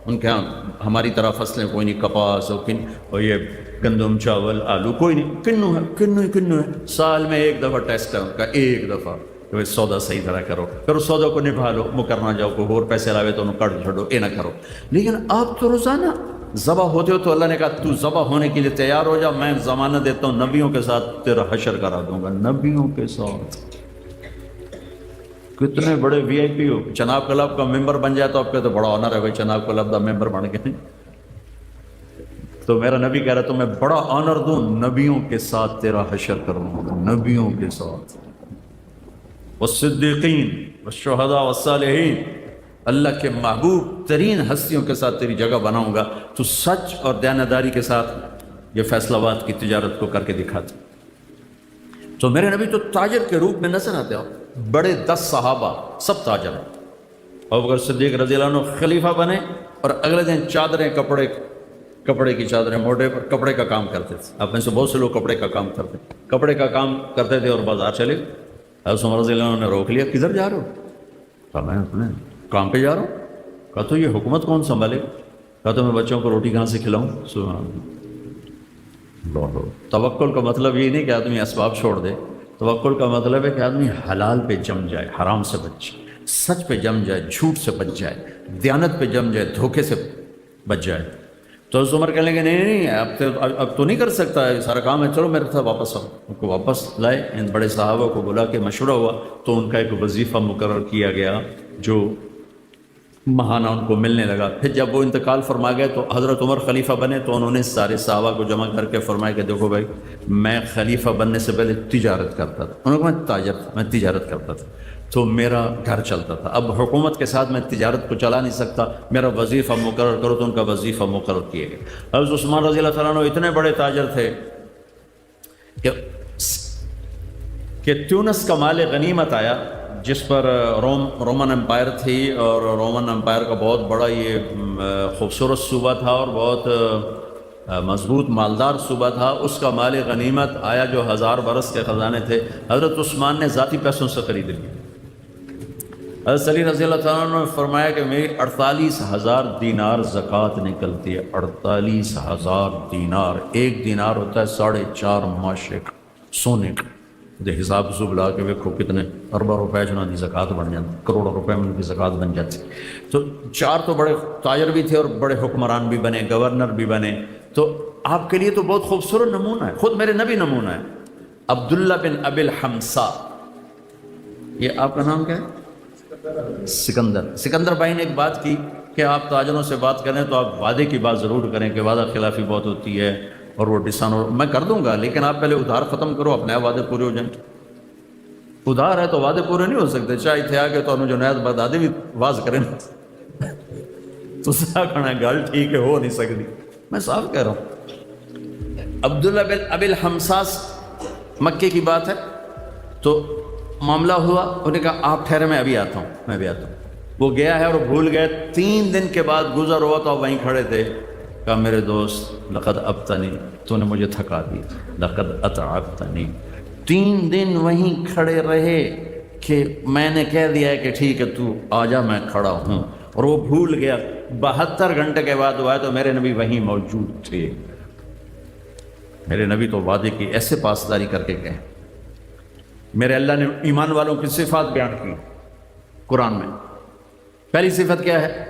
Speaker 1: ان کے یہاں. ہماری طرح فصلیں کوئی نہیں, کپاس اور یہ گندم چاول آلو کوئی نہیں, کنو ہے. سال میں ایک دفعہ ٹیسٹ ہے ان کا, ایک دفعہ کہ سودا صحیح طرح کرو, پھر اس سودا کو نبھا لو, مکرنا جاؤ کوئی اور پیسے لاوے تو انہوں کٹ چھوڑو, یہ نہ کرو. لیکن آپ تو روزانہ ذبح ہوتے ہو, تو اللہ نے کہا تو ذبح ہونے کے لیے تیار ہو جا, میں ضمانت دیتا ہوں نبیوں کے ساتھ تیرا حشر کرا دوں گا. نبیوں کے ساتھ کتنے بڑے وی آئی پی ہو, چناب کلب کا ممبر بن جائے تو آپ کہتے بڑا آنر ہے بھائی چناب کلب کا ممبر بن گئے. تو میرا نبی کہہ رہا تو میں بڑا آنر دوں, نبیوں کے ساتھ تیرا حشر کروں گا, نبیوں کے ساتھ, والصدیقین والشہداء والصالحین, اللہ کے محبوب ترین ہستیوں کے ساتھ تیری جگہ بناؤں گا. تو سچ اور دیانتداری کے ساتھ یہ فیصلہ باد کی تجارت کو کر کے دکھاتے. تو میرے نبی تو تاجر کے روپ میں نظر آتے ہو. بڑے 10 صحابہ سب تاجر ہیں. ابوبکر صدیق رضی اللہ عنہ خلیفہ بنے اور اگلے دن چادریں کپڑے کی چادریں موڑے پر کپڑے کا کام کرتے تھے. آپ میں سے بہت سے لوگ کپڑے کا کام کرتے تھے اور بازار چلے. حضرت عمر رضی اللہ عنہ نے روک لیا, کدھر جا رہے ہو؟ کہا میں اپنے کام پہ جا رہا ہوں. کہا تو یہ حکومت کون سنبھالے؟ کہا تو میں بچوں کو روٹی کہاں سے کھلاؤں. سبحان اللہ. توکل کا مطلب یہ نہیں کہ آدمی اسباب چھوڑ دے, توکل کا مطلب ہے کہ آدمی حلال پہ جم جائے, حرام سے بچ جائے, سچ پہ جم جائے, جھوٹ سے بچ جائے, دیانت پہ جم جائے, دھوکے سے بچ جائے. تو حضرت عمر کہنے لگے نہیں اب تو نہیں کر سکتا ہے سارا کام ہے, چلو میرے ساتھ واپس آؤ. ان کو واپس لائے, ان بڑے صحابہ کو بلا کے مشورہ ہوا تو ان کا ایک وظیفہ مقرر کیا گیا جو ماہانہ ان کو ملنے لگا. پھر جب وہ انتقال فرما گئے تو حضرت عمر خلیفہ بنے تو انہوں نے سارے صحابہ کو جمع کر کے فرمایا کہ دیکھو بھائی, میں خلیفہ بننے سے پہلے تجارت کرتا تھا. انہوں نے کہا میں تاجر تھا, میں تجارت کرتا تھا تو میرا گھر چلتا تھا. اب حکومت کے ساتھ میں تجارت کو چلا نہیں سکتا, میرا وظیفہ مقرر کرو. تو ان کا وظیفہ مقرر کیے گئے. حضرت عثمان رضی اللہ تعالیٰ عنہ اتنے بڑے تاجر تھے کہ تیونس کا مال غنیمت آیا جس پر رومن امپائر تھی, اور رومن امپائر کا بہت بڑا یہ خوبصورت صوبہ تھا اور بہت مضبوط مالدار صوبہ تھا. اس کا مال غنیمت آیا جو 1000 برس کے خزانے تھے, حضرت عثمان نے ذاتی پیسوں سے خرید لیے. حضرت علی رضی اللہ تعالیٰ عنہ نے فرمایا کہ میری 48,000 دینار زکوٰۃ نکلتی ہے. 48,000 دینار, ایک دینار ہوتا ہے 4.5 ماشے کا سونے کا. حساب سے بلا کے دیکھو کتنے اربوں روپے جو کی زکوٰۃ بن جاتی, کروڑوں روپے میں ان کی زکوٰۃ بن جاتی. تو 4 تو بڑے تاجر بھی تھے اور بڑے حکمران بھی بنے, گورنر بھی بنے. تو آپ کے لیے تو بہت خوبصورت نمونہ ہے, خود میرے نبی نمونہ ہے. عبداللہ بن ابی الحمصا, یہ آپ کا نام کیا ہے؟ سکندر بھائی نے ایک بات کی کہ آپ تاجروں سے بات کریں تو آپ وعدے کی بات ضرور کریں کہ وعدہ خلافی بہت ہوتی ہے اور وہ میں کر دوں گا, لیکن آپ پہلے ادھار ختم کرو, اپنے وعدے پورے ہو جائیں. ادھار ہے تو وعدے پورے نہیں ہو سکتے. چاہے تھے آگے تو انہوں جو نیت بدادے بھی واز کریں تو کھڑا گل ٹھیک ہے, ہو نہیں سکتی. میں صاف کہہ رہا ہوں. عبداللہ بن ابی الحمصاس مکے کی بات ہے. تو معاملہ ہوا, انہوں نے کہا آپ ٹھہرے, میں ابھی آتا ہوں. وہ گیا ہے اور بھول گئے. 3 دن کے بعد گزر ہوا تو وہیں کھڑے تھے. کہا میرے دوست لقد ابتنی, تو نے مجھے تھکا دیا. لقد اتعبتنی. 3 دن وہیں کھڑے رہے کہ میں نے کہہ دیا ہے کہ ٹھیک ہے تو آ جا, میں کھڑا ہوں, اور وہ بھول گیا. 72 گھنٹے کے بعد ہوا تو میرے نبی وہیں موجود تھے. میرے نبی تو وعدے کی ایسے پاسداری کر کے گئے. میرے اللہ نے ایمان والوں کی صفات بیان کی قرآن میں. پہلی صفت کیا ہے؟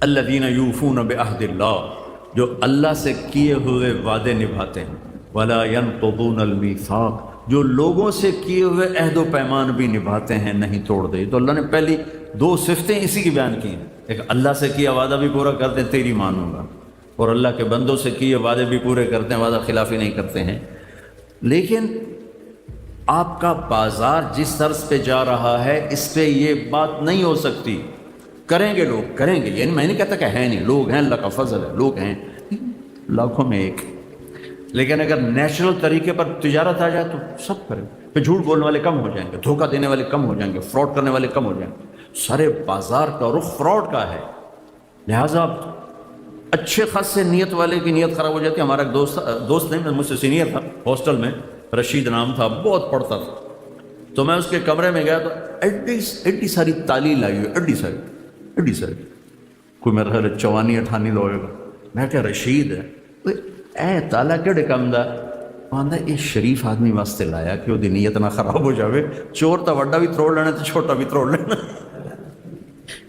Speaker 1: الذین یوفون بعہد اللہ, جو اللہ سے کیے ہوئے وعدے نبھاتے ہیں. ولا ینقضون المیثاق, جو لوگوں سے کیے ہوئے عہد و پیمان بھی نبھاتے ہیں, نہیں توڑتے. تو اللہ نے پہلی 2 صفتیں اسی کی بیان کی ہیں. ایک اللہ سے کیا وعدہ بھی پورا کرتے ہیں, تیری مانوں گا, اور اللہ کے بندوں سے کیے وعدے بھی پورے کرتے ہیں, وعدہ خلافی نہیں کرتے ہیں. لیکن آپ کا بازار جس طرز پہ جا رہا ہے اس پہ یہ بات نہیں ہو سکتی. کریں گے لوگ، کریں گے، یعنی میں نہیں کہتا کہ ہے نہیں، لوگ ہیں، اللہ کا فضل ہے، لوگ ہیں لاکھوں میں ایک. لیکن اگر نیچرل طریقے پر تجارت آ جائے تو سب کریں. پھر جھوٹ بولنے والے کم ہو جائیں گے، دھوکہ دینے والے کم ہو جائیں گے، فراڈ کرنے والے کم ہو جائیں گے. سارے بازار کا رخ فراڈ کا ہے. لہٰذا اچھے خاصے نیت والے کی نیت خراب ہو جاتی ہے. ہمارا ایک دوست نہیں، مجھ سے سینئر تھا ہاسٹل میں، رشید نام تھا، بہت پڑھتا تھا. تو میں اس کے کمرے میں گیا تو ایڈی ساری تعلیل آئی ہوئی، ایڈی ساری کوئی میرا خیال 54-58 لوگ ہوگا. میں کہا رشید ہے اے تالا کہڑے کم دا آندا یہ شریف آدمی واسطے لایا کہ وہ نیت نہ خراب ہو جاوے. چور تو وڈا بھی تروڑ لینا تو چھوٹا بھی تروڑ لینا.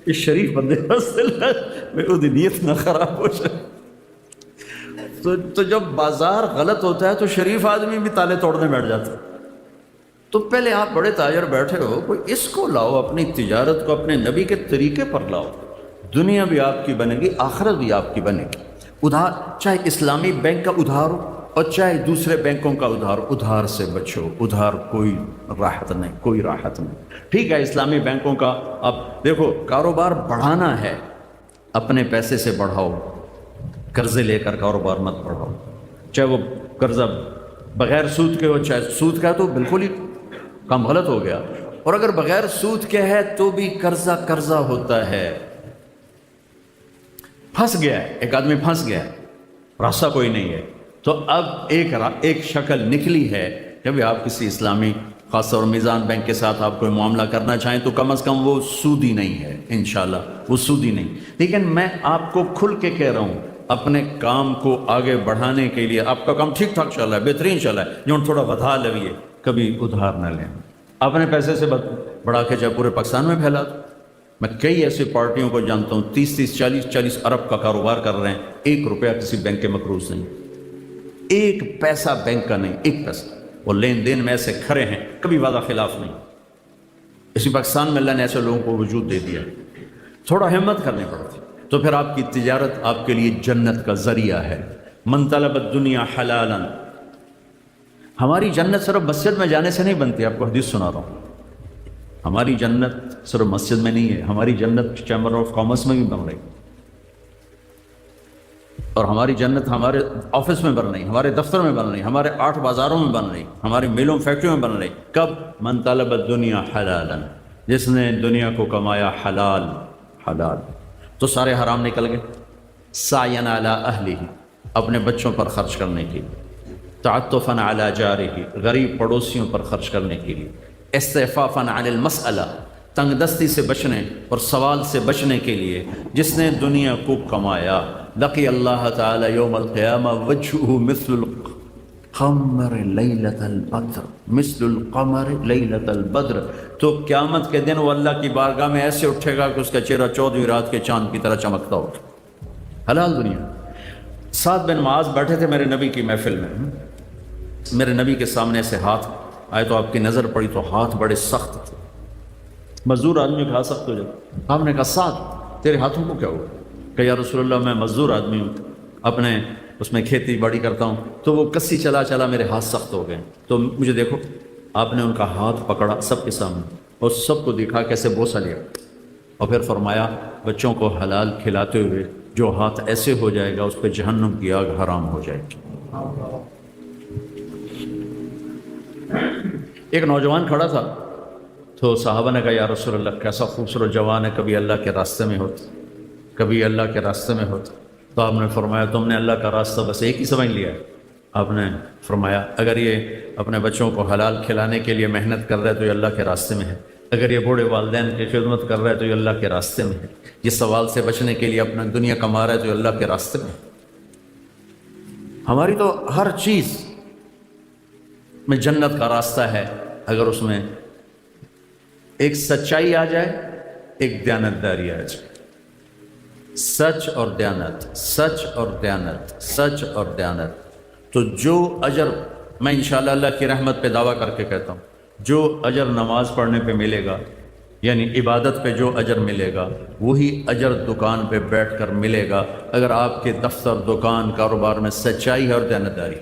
Speaker 1: یہ شریف بندے واسطے لایا وہ نیت نہ خراب ہو جائے. تو جب بازار غلط ہوتا ہے تو شریف آدمی بھی تالے توڑنے بیٹھ جاتا ہے. تو پہلے آپ بڑے تاجر بیٹھے ہو، کوئی اس کو لاؤ، اپنی تجارت کو اپنے نبی کے طریقے پر لاؤ. دنیا بھی آپ کی بنے گی، آخرت بھی آپ کی بنے گی. ادھار چاہے اسلامی بینک کا ادھار ہو اور چاہے دوسرے بینکوں کا ادھار ہو، ادھار سے بچو. ادھار کوئی راحت نہیں، کوئی راحت نہیں. ٹھیک ہے اسلامی بینکوں کا اب دیکھو کاروبار بڑھانا ہے، اپنے پیسے سے بڑھاؤ، قرضے لے کر کاروبار مت بڑھاؤ. چاہے وہ قرضہ بغیر سود کے ہو، چاہے سود کا ہے تو بالکل ہی کام غلط ہو گیا. اور اگر بغیر سود کے ہے تو بھی قرضہ ہوتا ہے. پھنس گیا ہے ایک آدمی، پھنس گیا ہے، راستہ کوئی نہیں ہے. تو اب ایک شکل نکلی ہے کہ بھی آپ کسی اسلامی خاص طور میزان بینک کے ساتھ آپ کوئی معاملہ کرنا چاہیں تو کم از کم وہ سودی نہیں ہے. انشاءاللہ وہ سودی نہیں. لیکن میں آپ کو کھل کے کہہ رہا ہوں، اپنے کام کو آگے بڑھانے کے لیے آپ کا کام ٹھیک ٹھاک چل رہا ہے، بہترین چل رہا ہے، جو تھوڑا بدھا لگیے، کبھی ادھار نہ لیں. اپنے پیسے سے بڑھا کے چاہے پورے پاکستان میں پھیلا دو. میں کئی ایسی پارٹیوں کو جانتا ہوں 30-40 ارب کا کاروبار کر رہے ہیں، 1 روپیہ کسی بینک کے مقروض نہیں، 1 پیسہ بینک کا نہیں، 1 پیسہ. وہ لین دین میں ایسے کھڑے ہیں، کبھی وعدہ خلاف نہیں. اسی پاکستان میں اللہ نے ایسے لوگوں کو وجود دے دیا. تھوڑا ہمت کرنی پڑتی. تو پھر آپ کی تجارت آپ کے لیے جنت کا ذریعہ ہے. من طلب الدنیا حلالا. ہماری جنت صرف مسجد میں جانے سے نہیں بنتی. آپ کو حدیث سنا رہا ہوں، ہماری جنت صرف مسجد میں نہیں ہے، ہماری جنت چیمبر آف کامرس میں بھی بن رہی، اور ہماری جنت ہمارے آفس میں بن رہی، ہمارے دفتر میں بن رہی، ہمارے 8 بازاروں میں بن رہی، ہماری میلوں فیکٹریوں میں بن رہی. کب؟ من طلب الدنیا حلالا، جس نے دنیا کو کمایا حلال. تو سارے حرام نکل گئے. سعین علی اہلہ، اپنے بچوں پر خرچ کرنے کے لیے. تعطفا علی جارہ، غریب پڑوسیوں پر خرچ کرنے کے لیے. استعفافا عن المسئلہ، تنگ دستی سے بچنے اور سوال سے بچنے کے لیے. جس نے دنیا کو کمایا، لقی اللہ تعالی یوم القیامہ وجہہ مثل القمر لیلۃ البدر، مثل القمر لیلۃ البدر. تو قیامت کے دن وہ اللہ کی بارگاہ میں ایسے اٹھے گا کہ اس کا چہرہ 14ویں رات کے چاند کی طرح چمکتا ہو. حلال دنیا. سعد بن معاذ بیٹھے تھے میرے نبی کی محفل میں، میرے نبی کے سامنے سے ہاتھ آئے تو آپ کی نظر پڑی تو ہاتھ بڑے سخت تھے. مزدور آدمی کھا سکتے ہو. جب آپ نے کہا سعد تیرے ہاتھوں کو کیا ہوا؟ کہ یا رسول اللہ میں مزدور آدمی ہوں، اپنے اس میں کھیتی باڑی کرتا ہوں، تو وہ کسی چلا میرے ہاتھ سخت ہو گئے، تو مجھے دیکھو. آپ نے ان کا ہاتھ پکڑا سب کے سامنے اور سب کو دکھا کیسے بوسہ لیا، اور پھر فرمایا بچوں کو حلال کھلاتے ہوئے جو ہاتھ ایسے ہو جائے گا اس پہ جہنم کی آگ حرام ہو جائے گی. ایک نوجوان کھڑا تھا تو صحابہ نے کہا یا رسول اللہ کیسا خوبصورت جوان ہے، کبھی اللہ کے راستے میں ہوتا، کبھی اللہ کے راستے میں ہوتا. تو آپ نے فرمایا تم نے اللہ کا راستہ بس ایک ہی سمجھ لیا ہے. آپ نے فرمایا اگر یہ اپنے بچوں کو حلال کھلانے کے لیے محنت کر رہا ہے تو یہ اللہ کے راستے میں ہے، اگر یہ بوڑھے والدین کی خدمت کر رہا ہے تو یہ اللہ کے راستے میں ہے، یہ سوال سے بچنے کے لیے اپنا دنیا کما رہا ہے تو یہ اللہ کے راستے میں ہے. ہماری تو ہر چیز میں جنت کا راستہ ہے اگر اس میں ایک سچائی آ جائے، ایک دیانتداری آ جائے. سچ اور دیانت، سچ اور دیانت، سچ اور دیانت. تو جو اجر میں انشاءاللہ اللہ کی رحمت پہ دعویٰ کر کے کہتا ہوں، جو اجر نماز پڑھنے پہ ملے گا، یعنی عبادت پہ جو اجر ملے گا، وہی اجر دکان پہ بیٹھ کر ملے گا اگر آپ کے دفتر، دکان، کاروبار میں سچائی ہے اور دیانتداری.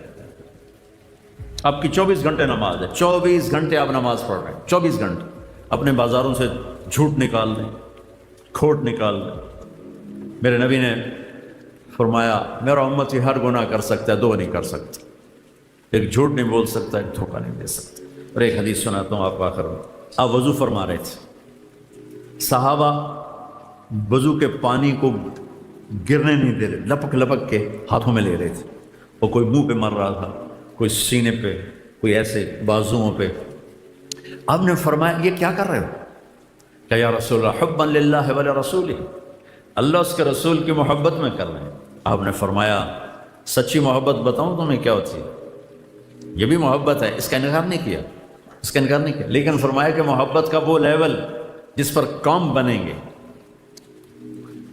Speaker 1: آپ کی 24 گھنٹے نماز ہے، 24 گھنٹے آپ نماز پڑھ رہے ہیں، 24 گھنٹے اپنے بازاروں سے جھوٹ نکال دیں، کھوٹ نکال دیں۔ میرے نبی نے فرمایا میرا امتی ہر گناہ کر سکتا ہے، دو نہیں کر سکتا، ایک جھوٹ نہیں بول سکتا، ایک دھوکہ نہیں دے سکتا۔ اور ایک حدیث سناتا ہوں آپ کو آخر میں۔ آپ وضو فرما رہے تھے، صحابہ وضو کے پانی کو گرنے نہیں دے رہے، لپک لپک کے ہاتھوں میں لے رہے تھے، اور کوئی منہ پہ مر رہا تھا، کوئی سینے پہ، کوئی ایسے بازوؤں پہ۔ آپ نے فرمایا یہ کیا کر رہے ہو؟ کہ یا رسول اللہ حبا للہ ولرسولہ، اللہ اس کے رسول کی محبت میں کر رہے ہیں۔ آپ نے فرمایا سچی محبت بتاؤں تمہیں کیا ہوتی ہے؟ یہ بھی محبت ہے، اس کا انکار نہیں کیا، اس کا انکار نہیں کیا، لیکن فرمایا کہ محبت کا وہ لیول جس پر کام بنیں گے۔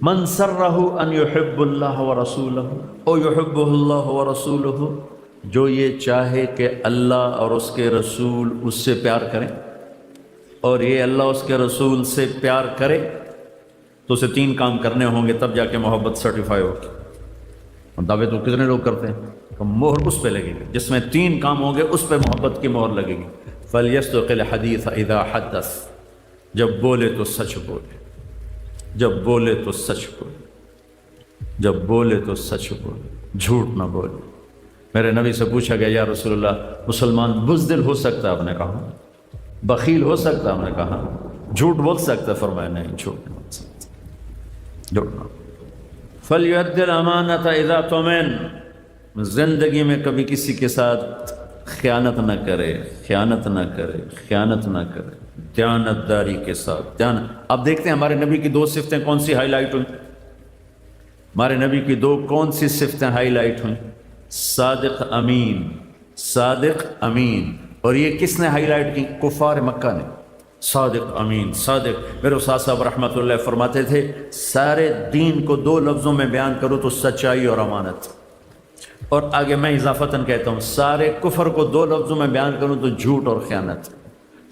Speaker 1: من سرہ ان یحب اللہ ورسولہ او یحبہ اللہ ورسولہ، جو یہ چاہے کہ اللہ اور اس کے رسول اس سے پیار کریں اور یہ اللہ اس کے رسول سے پیار کرے، تو اسے 3 کام کرنے ہوں گے، تب جا کے محبت سرٹیفائی ہوگی۔ اور دعوے تو کتنے لوگ کرتے ہیں؟ تو مہر اس پہ لگے گی جس میں 3 کام ہوں گے، اس پہ محبت کی مہر لگے گی۔ فَلْيَصْدُقِ الْحَدِيثَ إِذَا حَدَّثَ، جب بولے تو سچ بولے، جب بولے تو سچ بولے، جب بولے تو سچ بولے، جھوٹ نہ بولے۔ میرے نبی سے پوچھا گیا یا رسول اللہ مسلمان بزدل ہو سکتا ہے؟ آپ نے کہا بخیل ہو سکتا ہے؟ آپ نے کہا جھوٹ بول سکتا ہے؟ فرمایا نہیں، جھوٹ نہیں بول سکتا، جھوٹ نہ۔ فَلْيُؤَدِّ الْأَمَانَةَ إِذَا تُؤْمِنَ، زندگی میں کبھی کسی کے ساتھ خیانت نہ کرے، خیانت نہ کرے، خیانت نہ کرے، دیانت داری کے ساتھ دیانت۔ اب دیکھتے ہیں ہمارے نبی کی 2 صفتیں کون سی ہائی لائٹ ہوئیں؟ ہمارے نبی کی 2 کون سی صفتیں ہائی لائٹ ہوئیں؟ صادق امین، صادق امین۔ اور یہ کس نے ہائی لائٹ کی؟ کفار مکہ نے۔ صادق امین، صادق۔ میرے استاد صاحب رحمۃ اللہ فرماتے تھے سارے دین کو 2 لفظوں میں بیان کرو تو سچائی اور امانت، اور آگے میں اضافتاً کہتا ہوں سارے کفر کو 2 لفظوں میں بیان کروں تو جھوٹ اور خیانت۔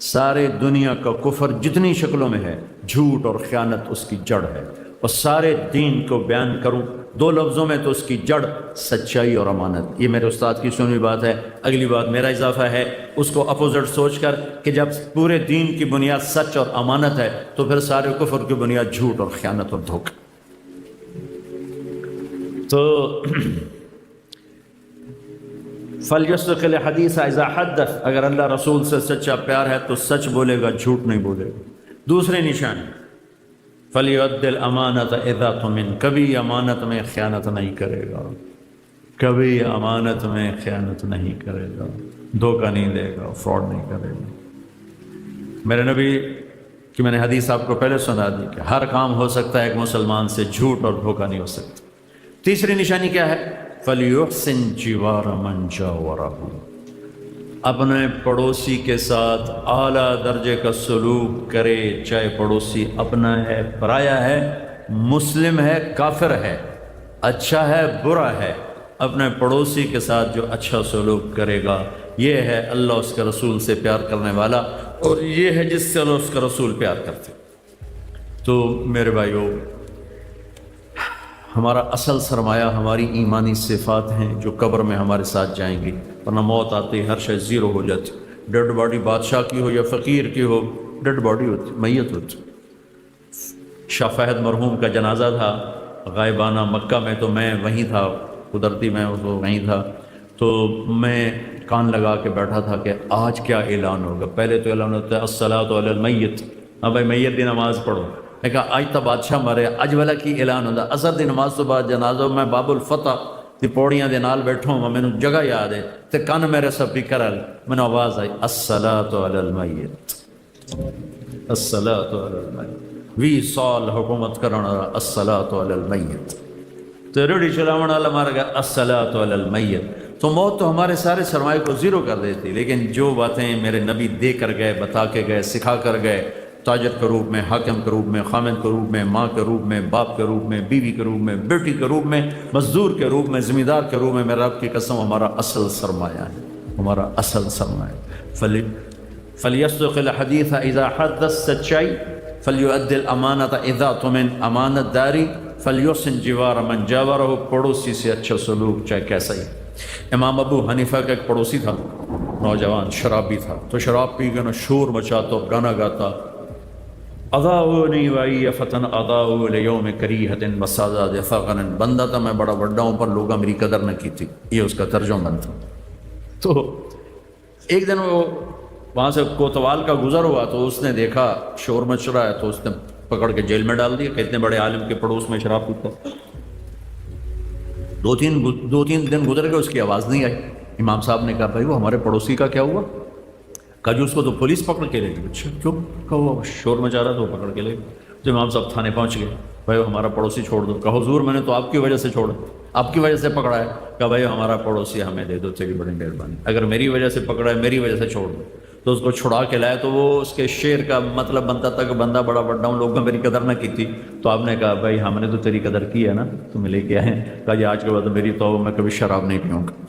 Speaker 1: سارے دنیا کا کفر جتنی شکلوں میں ہے، جھوٹ اور خیانت اس کی جڑ ہے، اور سارے دین کو بیان کروں 2 لفظوں میں تو اس کی جڑ سچائی اور امانت۔ یہ میرے استاد کی سنی بات ہے۔ اگلی بات میرا اضافہ ہے اس کو اپوزٹ سوچ کر کہ جب پورے دین کی بنیاد سچ اور امانت ہے تو پھر سارے کفر کی بنیاد جھوٹ اور خیانت اور دھوکہ۔ تو فَلْيَصْدُقِ الْحَدِيثَ إِذَا حَدَّثَ، اگر اللہ رسول سے سچا پیار ہے تو سچ بولے گا، جھوٹ نہیں بولے گا۔ دوسری نشانی فَلْيُؤَدِّ الْأَمَانَةَ إِذَا تُؤْمِنَ، کبھی امانت میں خیانت نہیں کرے گا، کبھی امانت میں خیانت نہیں کرے گا، دھوکہ نہیں دے گا، فراڈ نہیں کرے گا۔ میرے نبی کی میں نے حدیث آپ کو پہلے سنا دی کہ ہر کام ہو سکتا ہے ایک مسلمان سے، جھوٹ اور دھوکہ نہیں ہو سکتا۔ تیسری نشانی کیا ہے؟ فَلْيُحْسِنْ جِوَارَ مَنْ جَاوَرَهُ، اپنے پڑوسی کے ساتھ اعلیٰ درجے کا سلوک کرے، چاہے پڑوسی اپنا ہے، پرایا ہے، مسلم ہے، کافر ہے، اچھا ہے، برا ہے، اپنے پڑوسی کے ساتھ جو اچھا سلوک کرے گا یہ ہے اللہ اس کے رسول سے پیار کرنے والا، اور یہ ہے جس سے اللہ اس کا رسول پیار کرتے۔ تو میرے بھائیو، ہمارا اصل سرمایہ ہماری ایمانی صفات ہیں جو قبر میں ہمارے ساتھ جائیں گی، ورنہ موت آتی ہر شے زیرو ہو جاتی۔ ڈیڈ باڈی بادشاہ کی ہو یا فقیر کی ہو، ڈیڈ باڈی ہوتی، میت ہوتی۔ شاہ فہد مرحوم کا جنازہ تھا غائبانہ مکہ میں، تو میں وہیں تھا، قدرتی میں وہیں تھا، تو میں کان لگا کے بیٹھا تھا کہ آج کیا اعلان ہوگا۔ پہلے تو اعلان ہوتا ہے الصلاۃ علی المیت، ہاں بھائی میت دی نماز پڑھو۔ میں کہا آج تو بادشاہ مرے، اج والا کی اعلان ہوتا اثر دی نماز تو بعد جنازہ۔ میں باب الفتح دی پوڑیاں دے نال بیٹھوں، مینوں جگہ یاد ہے تے کن میرے سپیکر ال مینوں آواز آئی الصلاۃ علی المیت، الصلاۃ علی المیت، 20 سال حکومت کرنا الصلاۃ علی المیت، تو ریڑھی چلاون والا مار گیا الصلاۃ علی المیت۔ تو موت تو ہمارے سارے سرمایے کو زیرو کر دیتی، لیکن جو باتیں میرے نبی دے کر گئے، بتا کے گئے، سکھا کر گئے، تاجر کے روپ میں، حاکم کے روپ میں، خامد کے روپ میں، ماں کے روپ میں، باپ کے روپ میں، بیوی کے روپ میں، بیٹی کے روپ میں، مزدور کے روپ میں، ذمہ دار کے روپ میں، میرے رب کی قسم ہمارا اصل سرمایہ ہے، ہمارا اصل سرمایہ۔ فَلْيَصْدُقِ الْحَدِيثَ إِذَا حَدَّثَ، سچائی، فَلْيُؤَدِّ الْأَمَانَةَ إِذَا تُؤْمِنَ، امانت داری، فَلْيُحْسِنْ جِوَارَ مَنْ جَاوَرَهُ، پڑوسی سے اچھا سلوک چاہے کیسا ہی۔ امام ابو حنیفہ کا ایک پڑوسی تھا، نوجوان شرابی تھا، تو شراب پی کے نا شور مچاتا گانا گاتا، اضاؤنی وائی فتن اضاؤ لیوم کریہت وسازاد ثغن، بندہ تھا میں بڑا بڑا ہوں پر لوگاں میری قدر نہ کی تھی، یہ اس کا ترجمہ تھا۔ تو ایک دن وہ وہاں سے کوتوال کا گزر ہوا تو اس نے دیکھا شور مچ رہا ہے، تو اس نے پکڑ کے جیل میں ڈال دیا کہ اتنے بڑے عالم کے پڑوس میں شراب پیتا۔ دو تین دن گزر گئے، اس کی آواز نہیں آئی۔ امام صاحب نے کہا بھائی وہ ہمارے پڑوسی کا کیا ہوا؟ کہا جو اس کو تو پولیس پکڑ کے لے گئی۔ اچھا کیوں؟ کہا وہ شور مچا رہا تو پکڑ کے لے گئی۔ تو امام صاحب تھانے پہنچ گئے، بھائی وہ ہمارا پڑوسی چھوڑ دو۔ کہا حضور میں نے تو آپ کی وجہ سے چھوڑا، آپ کی وجہ سے پکڑا ہے۔ کہا بھائی ہمارا پڑوسی ہمیں دے دو، تیری بڑی مہربانی، اگر میری وجہ سے پکڑا ہے میری وجہ سے چھوڑ دو۔ تو اس کو چھڑا کے لائے، تو وہ اس کے شعر کا مطلب بنتا تھا کہ بندہ بڑا بڑا ہوں، لوگوں نے میری قدر نہ کی تھی۔ تو آپ نے کہا بھائی ہم نے تو تیری قدر کی ہے نا، تمہیں لے کے آئے۔ کہا جی آج کے بعد میری توبہ، میں کبھی شراب نہیں پیوں گا۔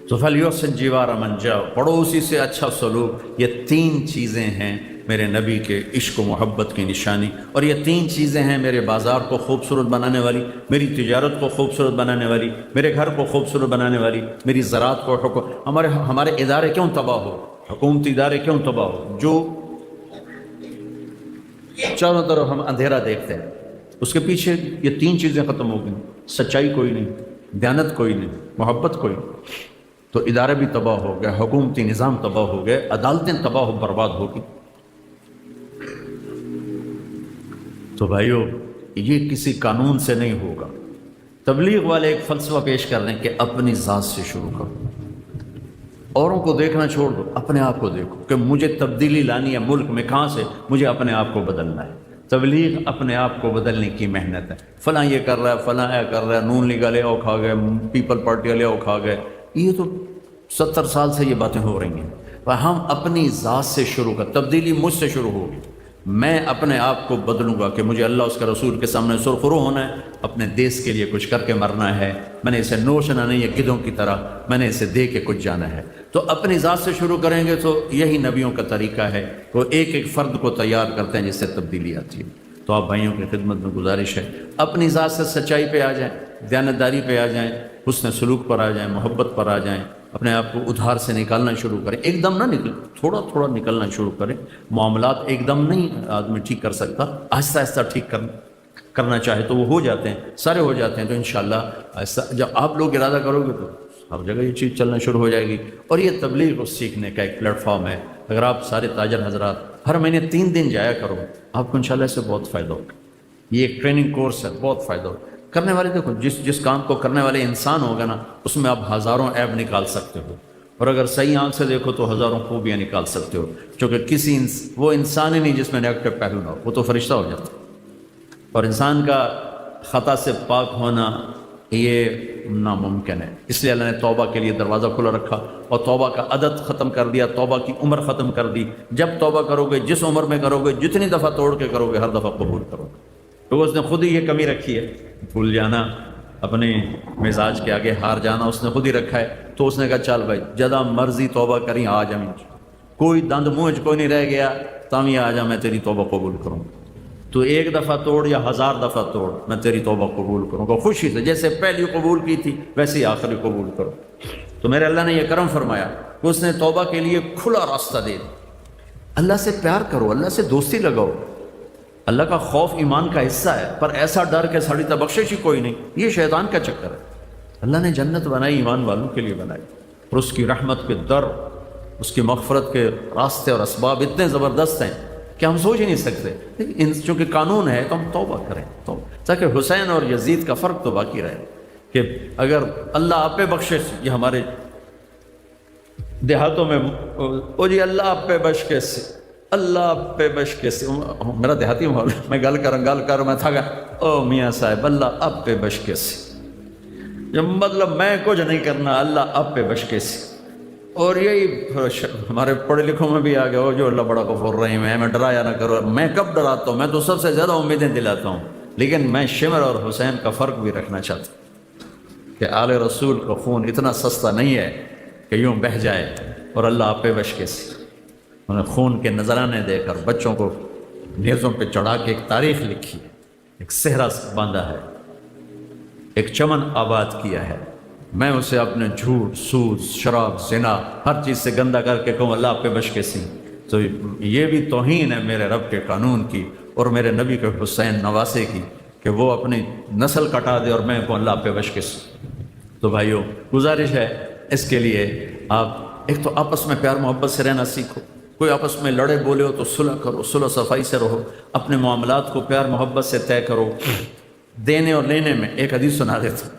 Speaker 1: تو فَلْيُحْسِنْ جِوَارَ مَنْ جَاءَ، پڑوسی سے اچھا سلوک۔ یہ تین چیزیں ہیں میرے نبی کے عشق و محبت کی نشانی، اور یہ تین چیزیں ہیں میرے بازار کو خوبصورت بنانے والی، میری تجارت کو خوبصورت بنانے والی، میرے گھر کو خوبصورت بنانے والی، میری زراعت کو ہمارے ادارے کیوں تباہ ہو، حکومتی ادارے کیوں تباہ ہو؟ جو چاروں طرف ہم اندھیرا دیکھتے ہیں، اس کے پیچھے یہ تین چیزیں ختم ہو گئیں۔ سچائی کوئی نہیں، دیانت کوئی نہیں، محبت کوئی نہیں، تو ادارے بھی تباہ ہو گئے، حکومتی نظام تباہ ہو گئے، عدالتیں تباہ و برباد ہو گئی۔ تو بھائیو یہ کسی قانون سے نہیں ہوگا۔ تبلیغ والے ایک فلسفہ پیش کر رہے ہیں کہ اپنی ذات سے شروع کرو، اوروں کو دیکھنا چھوڑ دو، اپنے آپ کو دیکھو کہ مجھے تبدیلی لانی ہے ملک میں، کہاں سے؟ مجھے اپنے آپ کو بدلنا ہے۔ تبلیغ اپنے آپ کو بدلنے کی محنت ہے۔ فلاں یہ کر رہا ہے، فلاں یہ کر رہا ہے، نون لیگ والے او کھا گئے، پیپل پارٹی والے او کھا گئے، یہ تو 70 سال سے یہ باتیں ہو رہی ہیں۔ پر ہم اپنی ذات سے شروع کر، تبدیلی مجھ سے شروع ہوگی۔ میں اپنے آپ کو بدلوں گا کہ مجھے اللہ اس کے رسول کے سامنے سرخرو ہونا ہے، اپنے دیس کے لیے کچھ کر کے مرنا ہے، میں نے اسے نوچنا نہیں ہے گدھوں کی طرح، میں نے اسے دے کے کچھ جانا ہے۔ تو اپنی ذات سے شروع کریں گے تو یہی نبیوں کا طریقہ ہے، وہ ایک ایک فرد کو تیار کرتے ہیں جس سے تبدیلی آتی ہے۔ تو آپ بھائیوں کی خدمت میں گزارش ہے، اپنی ذات سے سچائی پہ آ جائیں، دیانتداری پہ آ جائیں، حسن سلوک پر آ جائیں، محبت پر آ جائیں، اپنے آپ کو ادھار سے نکالنا شروع کریں۔ ایک دم نہ نکلیں، تھوڑا تھوڑا نکلنا شروع کریں۔ معاملات ایک دم نہیں آدمی ٹھیک کر سکتا، آہستہ آہستہ ٹھیک کرنا چاہے تو وہ ہو جاتے ہیں، سارے ہو جاتے ہیں۔ تو انشاءاللہ آہستہ جب آپ لوگ ارادہ کرو گے تو ہر جگہ یہ چیز چلنا شروع ہو جائے گی۔ اور یہ تبلیغ کو سیکھنے کا ایک پلیٹ فارم ہے۔ اگر آپ سارے تاجر حضرات ہر مہینے 3 دن جایا کرو، آپ کو انشاءاللہ اس سے بہت فائدہ ہوگا۔ یہ ایک ٹریننگ کورس ہے، بہت فائدہ ہوگا۔ کرنے والے دیکھو، جس کام کو کرنے والے انسان ہوگا نا، اس میں آپ ہزاروں عیب نکال سکتے ہو، اور اگر صحیح آنکھ سے دیکھو تو ہزاروں خوبیاں نکال سکتے ہو، چونکہ وہ انسان ہی نہیں جس میں نیگیٹو پہلو نہ ہو، وہ تو فرشتہ ہو جاتا ہے۔ اور انسان کا خطا سے پاک ہونا یہ ناممکن ہے، اس لیے اللہ نے توبہ کے لیے دروازہ کھلا رکھا، اور توبہ کا عدد ختم کر دیا، توبہ کی عمر ختم کر دی۔ جب توبہ کرو گے، جس عمر میں کرو گے، جتنی دفعہ توڑ کے کرو گے، ہر دفعہ قبول کرو گے۔ تو اس نے خود ہی یہ کمی رکھی ہے، بھول جانا، اپنے مزاج کے آگے ہار جانا اس نے خود ہی رکھا ہے۔ تو اس نے کہا چل بھائی جدہ مرضی توبہ کریں آ جا، کوئی دند منہ کوئی نہیں رہ گیا، تامی آ جا، میں تیری توبہ قبول کروں۔ تو 1 دفعہ توڑ یا 1000 دفعہ توڑ، میں تیری توبہ قبول کروں گا خوشی سے، جیسے پہلی قبول کی تھی ویسے ہی آخری قبول کرو۔ تو میرے اللہ نے یہ کرم فرمایا کہ اس نے توبہ کے لیے کھلا راستہ دے دیا۔ اللہ سے پیار کرو، اللہ سے دوستی لگاؤ۔ اللہ کا خوف ایمان کا حصہ ہے، پر ایسا ڈر کہ ساڑی تا بخشش ہی کوئی نہیں، یہ شیطان کا چکر ہے۔ اللہ نے جنت بنائی ایمان والوں کے لیے بنائی، اور اس کی رحمت کے در، اس کی مغفرت کے راستے اور اسباب اتنے زبردست ہیں کہ ہم سوچ ہی نہیں سکتے، لیکن چونکہ قانون ہے تو ہم توبہ کریں، تاکہ حسین اور یزید کا فرق تو باقی رہے کہ اگر اللہ آپ پہ بخشش، یہ ہمارے دیہاتوں میں او جی اللہ آپ پہ بخش کے سے، اللہ آپ پہ بخش کے سے، میرا دیہاتی ماحول، میں گل کر میں تھا گا، او میاں صاحب اللہ آپ پہ بخش کے سے، جب مطلب میں کچھ نہیں کرنا، اللہ آپ پہ بخش کے سے۔ اور یہی ہمارے پڑھے لکھوں میں بھی آ گیا، ہو جو اللہ بڑا غفور رحیم ہے، میں ڈرایا نہ کرو۔ میں کب ڈراتا ہوں؟ میں تو سب سے زیادہ امیدیں دلاتا ہوں، لیکن میں شمر اور حسین کا فرق بھی رکھنا چاہتا ہوں کہ آل رسول کا خون اتنا سستا نہیں ہے کہ یوں بہہ جائے، اور اللہ آپ پہ بخش کے سے۔ انہوں نے خون کے نذرانے دے کر بچوں کو نیزوں پہ چڑھا کے ایک تاریخ لکھی ہے، ایک صحرا باندھا ہے، ایک چمن آباد کیا ہے، میں اسے اپنے جھوٹ، سود، شراب، زنا ہر چیز سے گندہ کر کے کہوں اللہ آپ پہ بش کے سی، تو یہ بھی توہین ہے میرے رب کے قانون کی اور میرے نبی کے حسین نواسے کی کہ وہ اپنی نسل کٹا دے اور میں کہوں اللہ آپ پہ بش کے سی۔ تو بھائیوں گزارش ہے اس کے لیے آپ ایک تو آپس میں پیار محبت سے رہنا سیکھو، کوئی آپس میں لڑے بولے ہو تو صلح کرو، صلح صفائی سے رہو، اپنے معاملات کو پیار محبت سے طے کرو۔ دینے اور لینے میں ایک حدیث سنا دیتا ہوں،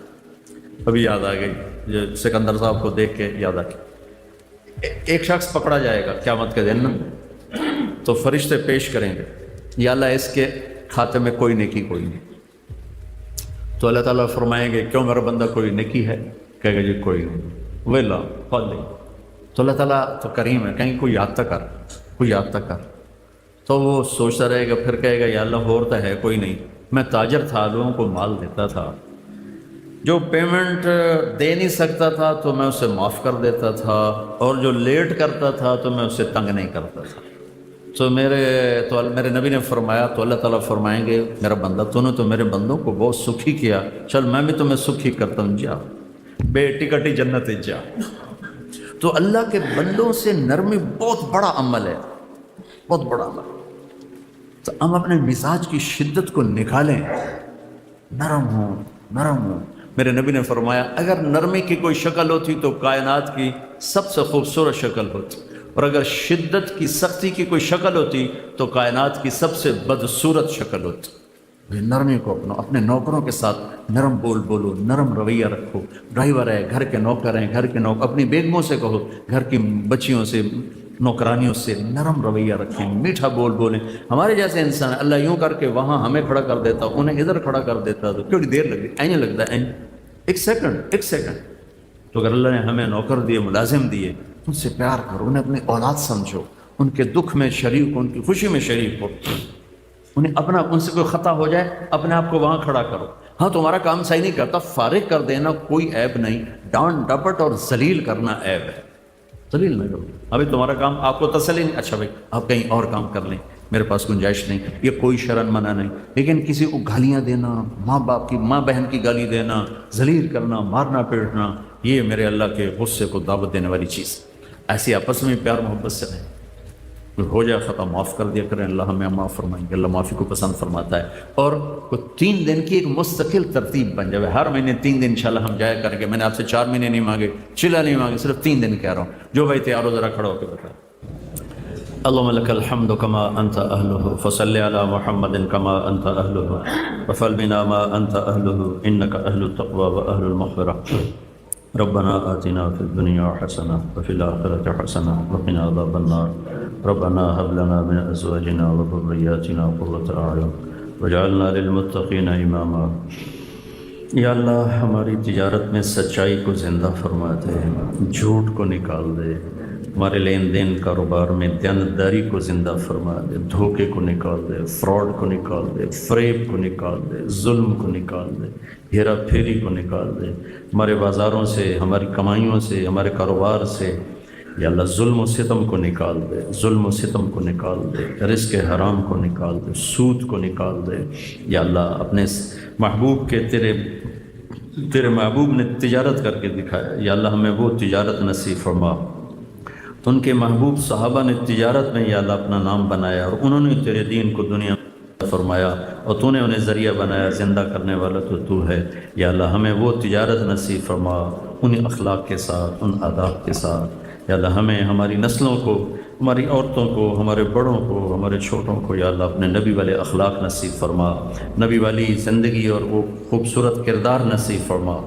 Speaker 1: ابھی یاد آ گئی، جو سکندر صاحب کو دیکھ کے یاد آ گئی۔ ایک شخص پکڑا جائے گا قیامت کے دن تو فرشتے پیش کریں گے یا اللہ اس کے کھاتے میں کوئی نیکی کوئی نہیں، تو اللہ تعالیٰ فرمائیں گے کیوں میرا بندہ کوئی نیکی ہے؟ کہے گا جی کوئی نہیں، ویلا فضل، تو اللہ تعالیٰ تو کریم ہے، کہیں کوئی یاد تک کر، کوئی یاد تک کر، تو وہ سوچتا رہے گا، پھر کہے گا یا اللہ ہوتا ہے کوئی نہیں، میں تاجر تھا، لوگوں کو مال دیتا تھا، جو پیمنٹ دے نہیں سکتا تھا تو میں اسے معاف کر دیتا تھا، اور جو لیٹ کرتا تھا تو میں اسے تنگ نہیں کرتا تھا۔ تو میرے نبی نے فرمایا، تو اللہ تعالیٰ فرمائیں گے میرا بندہ تو نے تو میرے بندوں کو بہت سکھی کیا، چل میں بھی تمہیں سکھی کرتا ہوں، جا بے ٹکٹی جنت جا۔ تو اللہ کے بندوں سے نرمی بہت بڑا عمل ہے، بہت بڑا عمل۔ تو ہم اپنے مزاج کی شدت کو نکالیں، نرم ہوں، نرم ہوں۔ میرے نبی نے فرمایا اگر نرمی کی کوئی شکل ہوتی تو کائنات کی سب سے خوبصورت شکل ہوتی، اور اگر شدت کی سختی کی کوئی شکل ہوتی تو کائنات کی سب سے بدصورت شکل ہوتی۔ نرمی کو اپنے نوکروں کے ساتھ نرم بولو، نرم رویہ رکھو، ڈرائیور ہے، گھر کے نوکر ہیں، گھر کے نوکر، اپنی بیگموں سے کہو، گھر کی بچیوں سے، نوکرانیوں سے نرم رویہ رکھیں، میٹھا بولیں۔ ہمارے جیسے انسان اللہ یوں کر کے وہاں ہمیں کھڑا کر دیتا، انہیں ادھر کھڑا کر دیتا، تو کیوں دیر لگتی، اینے لگتا ہے ایک سیکنڈ۔ تو اگر اللہ نے ہمیں نوکر دیے، ملازم دیے، ان سے پیار کرو، انہیں اپنی اولاد سمجھو، ان کے دکھ میں شریک ہو، ان کی خوشی میں شریک ہو، انہیں ان سے کوئی خطا ہو جائے اپنے آپ کو وہاں کھڑا کرو۔ ہاں تمہارا کام صحیح نہیں کرتا، فارغ کر دینا کوئی عیب نہیں، ڈانٹ ڈپٹ اور ذلیل کرنا عیب ہے، ذلیل نہ کرو۔ ابھی تمہارا کام آپ کو تسلی نہیں، اچھا بھائی آپ کہیں اور کام کر لیں، میرے پاس گنجائش نہیں، یہ کوئی شرن منع نہیں، لیکن کسی کو گالیاں دینا، ماں باپ کی، ماں بہن کی گالی دینا، ذلیل کرنا، مارنا پیٹنا، یہ میرے اللہ کے غصے کو دعوت دینے والی چیز۔ ایسی آپس میں پیار محبت سے رہیں، ہو جائے خطا معاف کر دیا کریں، اللہ ہمیں معاف فرمائیں گے، اللہ معافی کو پسند فرماتا ہے۔ اور کوئی 3 دن کی ایک مستقل ترتیب بن جائے، ہر مہینے 3 دن انشاءاللہ ہم جایا کریں گے۔ میں نے آپ سے 4 مہینے نہیں مانگے، چلا نہیں مانگے، صرف 3 دن کہہ رہا ہوں۔ جو بھائی تیار ہو ذرا کھڑا ہو کے بتا۔ اللهم لك الحمد كما أنت أهله، فصل على محمد كما أنت أهله، وفعل بنا ما أنت أهله، إنك أهل التقوى وأهل المغفرة۔ ربنا آتنا في الدنيا حسنة وفي الآخرة حسنة وقنا عذاب النار۔ ربنا هب لنا من أزواجنا وذرياتنا قرة أعين واجعلنا للمتقين إماما۔ یا اللہ ہماری تجارت میں سچائی کو زندہ فرما دے، جھوٹ کو نکال دے، ہمارے لین دین کاروبار میں دیانتداری کو زندہ فرما دے، دھوکے کو نکال دے، فراڈ کو نکال دے، فریب کو نکال دے، ظلم کو نکال دے، ہیرا پھیری کو نکال دے، ہمارے بازاروں سے، ہماری کمائیوں سے، ہمارے کاروبار سے یا اللہ ظلم و ستم کو نکال دے، ظلم و ستم کو نکال دے، رزق حرام کو نکال دے، سود کو نکال دے۔ یا اللہ اپنے محبوب کے تیرے محبوب نے تجارت کر کے دکھایا، یا اللہ ہمیں وہ تجارت نصیب فرما۔ تو ان کے محبوب صحابہ نے تجارت میں یا اللہ اپنا نام بنایا، اور انہوں نے تیرے دین کو دنیا میں فرمایا، اور تو نے انہیں ذریعہ بنایا، زندہ کرنے والا تو ہے۔ یا اللہ ہمیں وہ تجارت نصیب فرما، ان اخلاق کے ساتھ، ان آداب کے ساتھ۔ یا اللہ ہمیں، ہماری نسلوں کو، ہماری عورتوں کو، ہمارے بڑوں کو، ہمارے چھوٹوں کو یا اللہ اپنے نبی والے اخلاق نصیب فرما، نبی والی زندگی اور وہ خوبصورت کردار نصیب فرما۔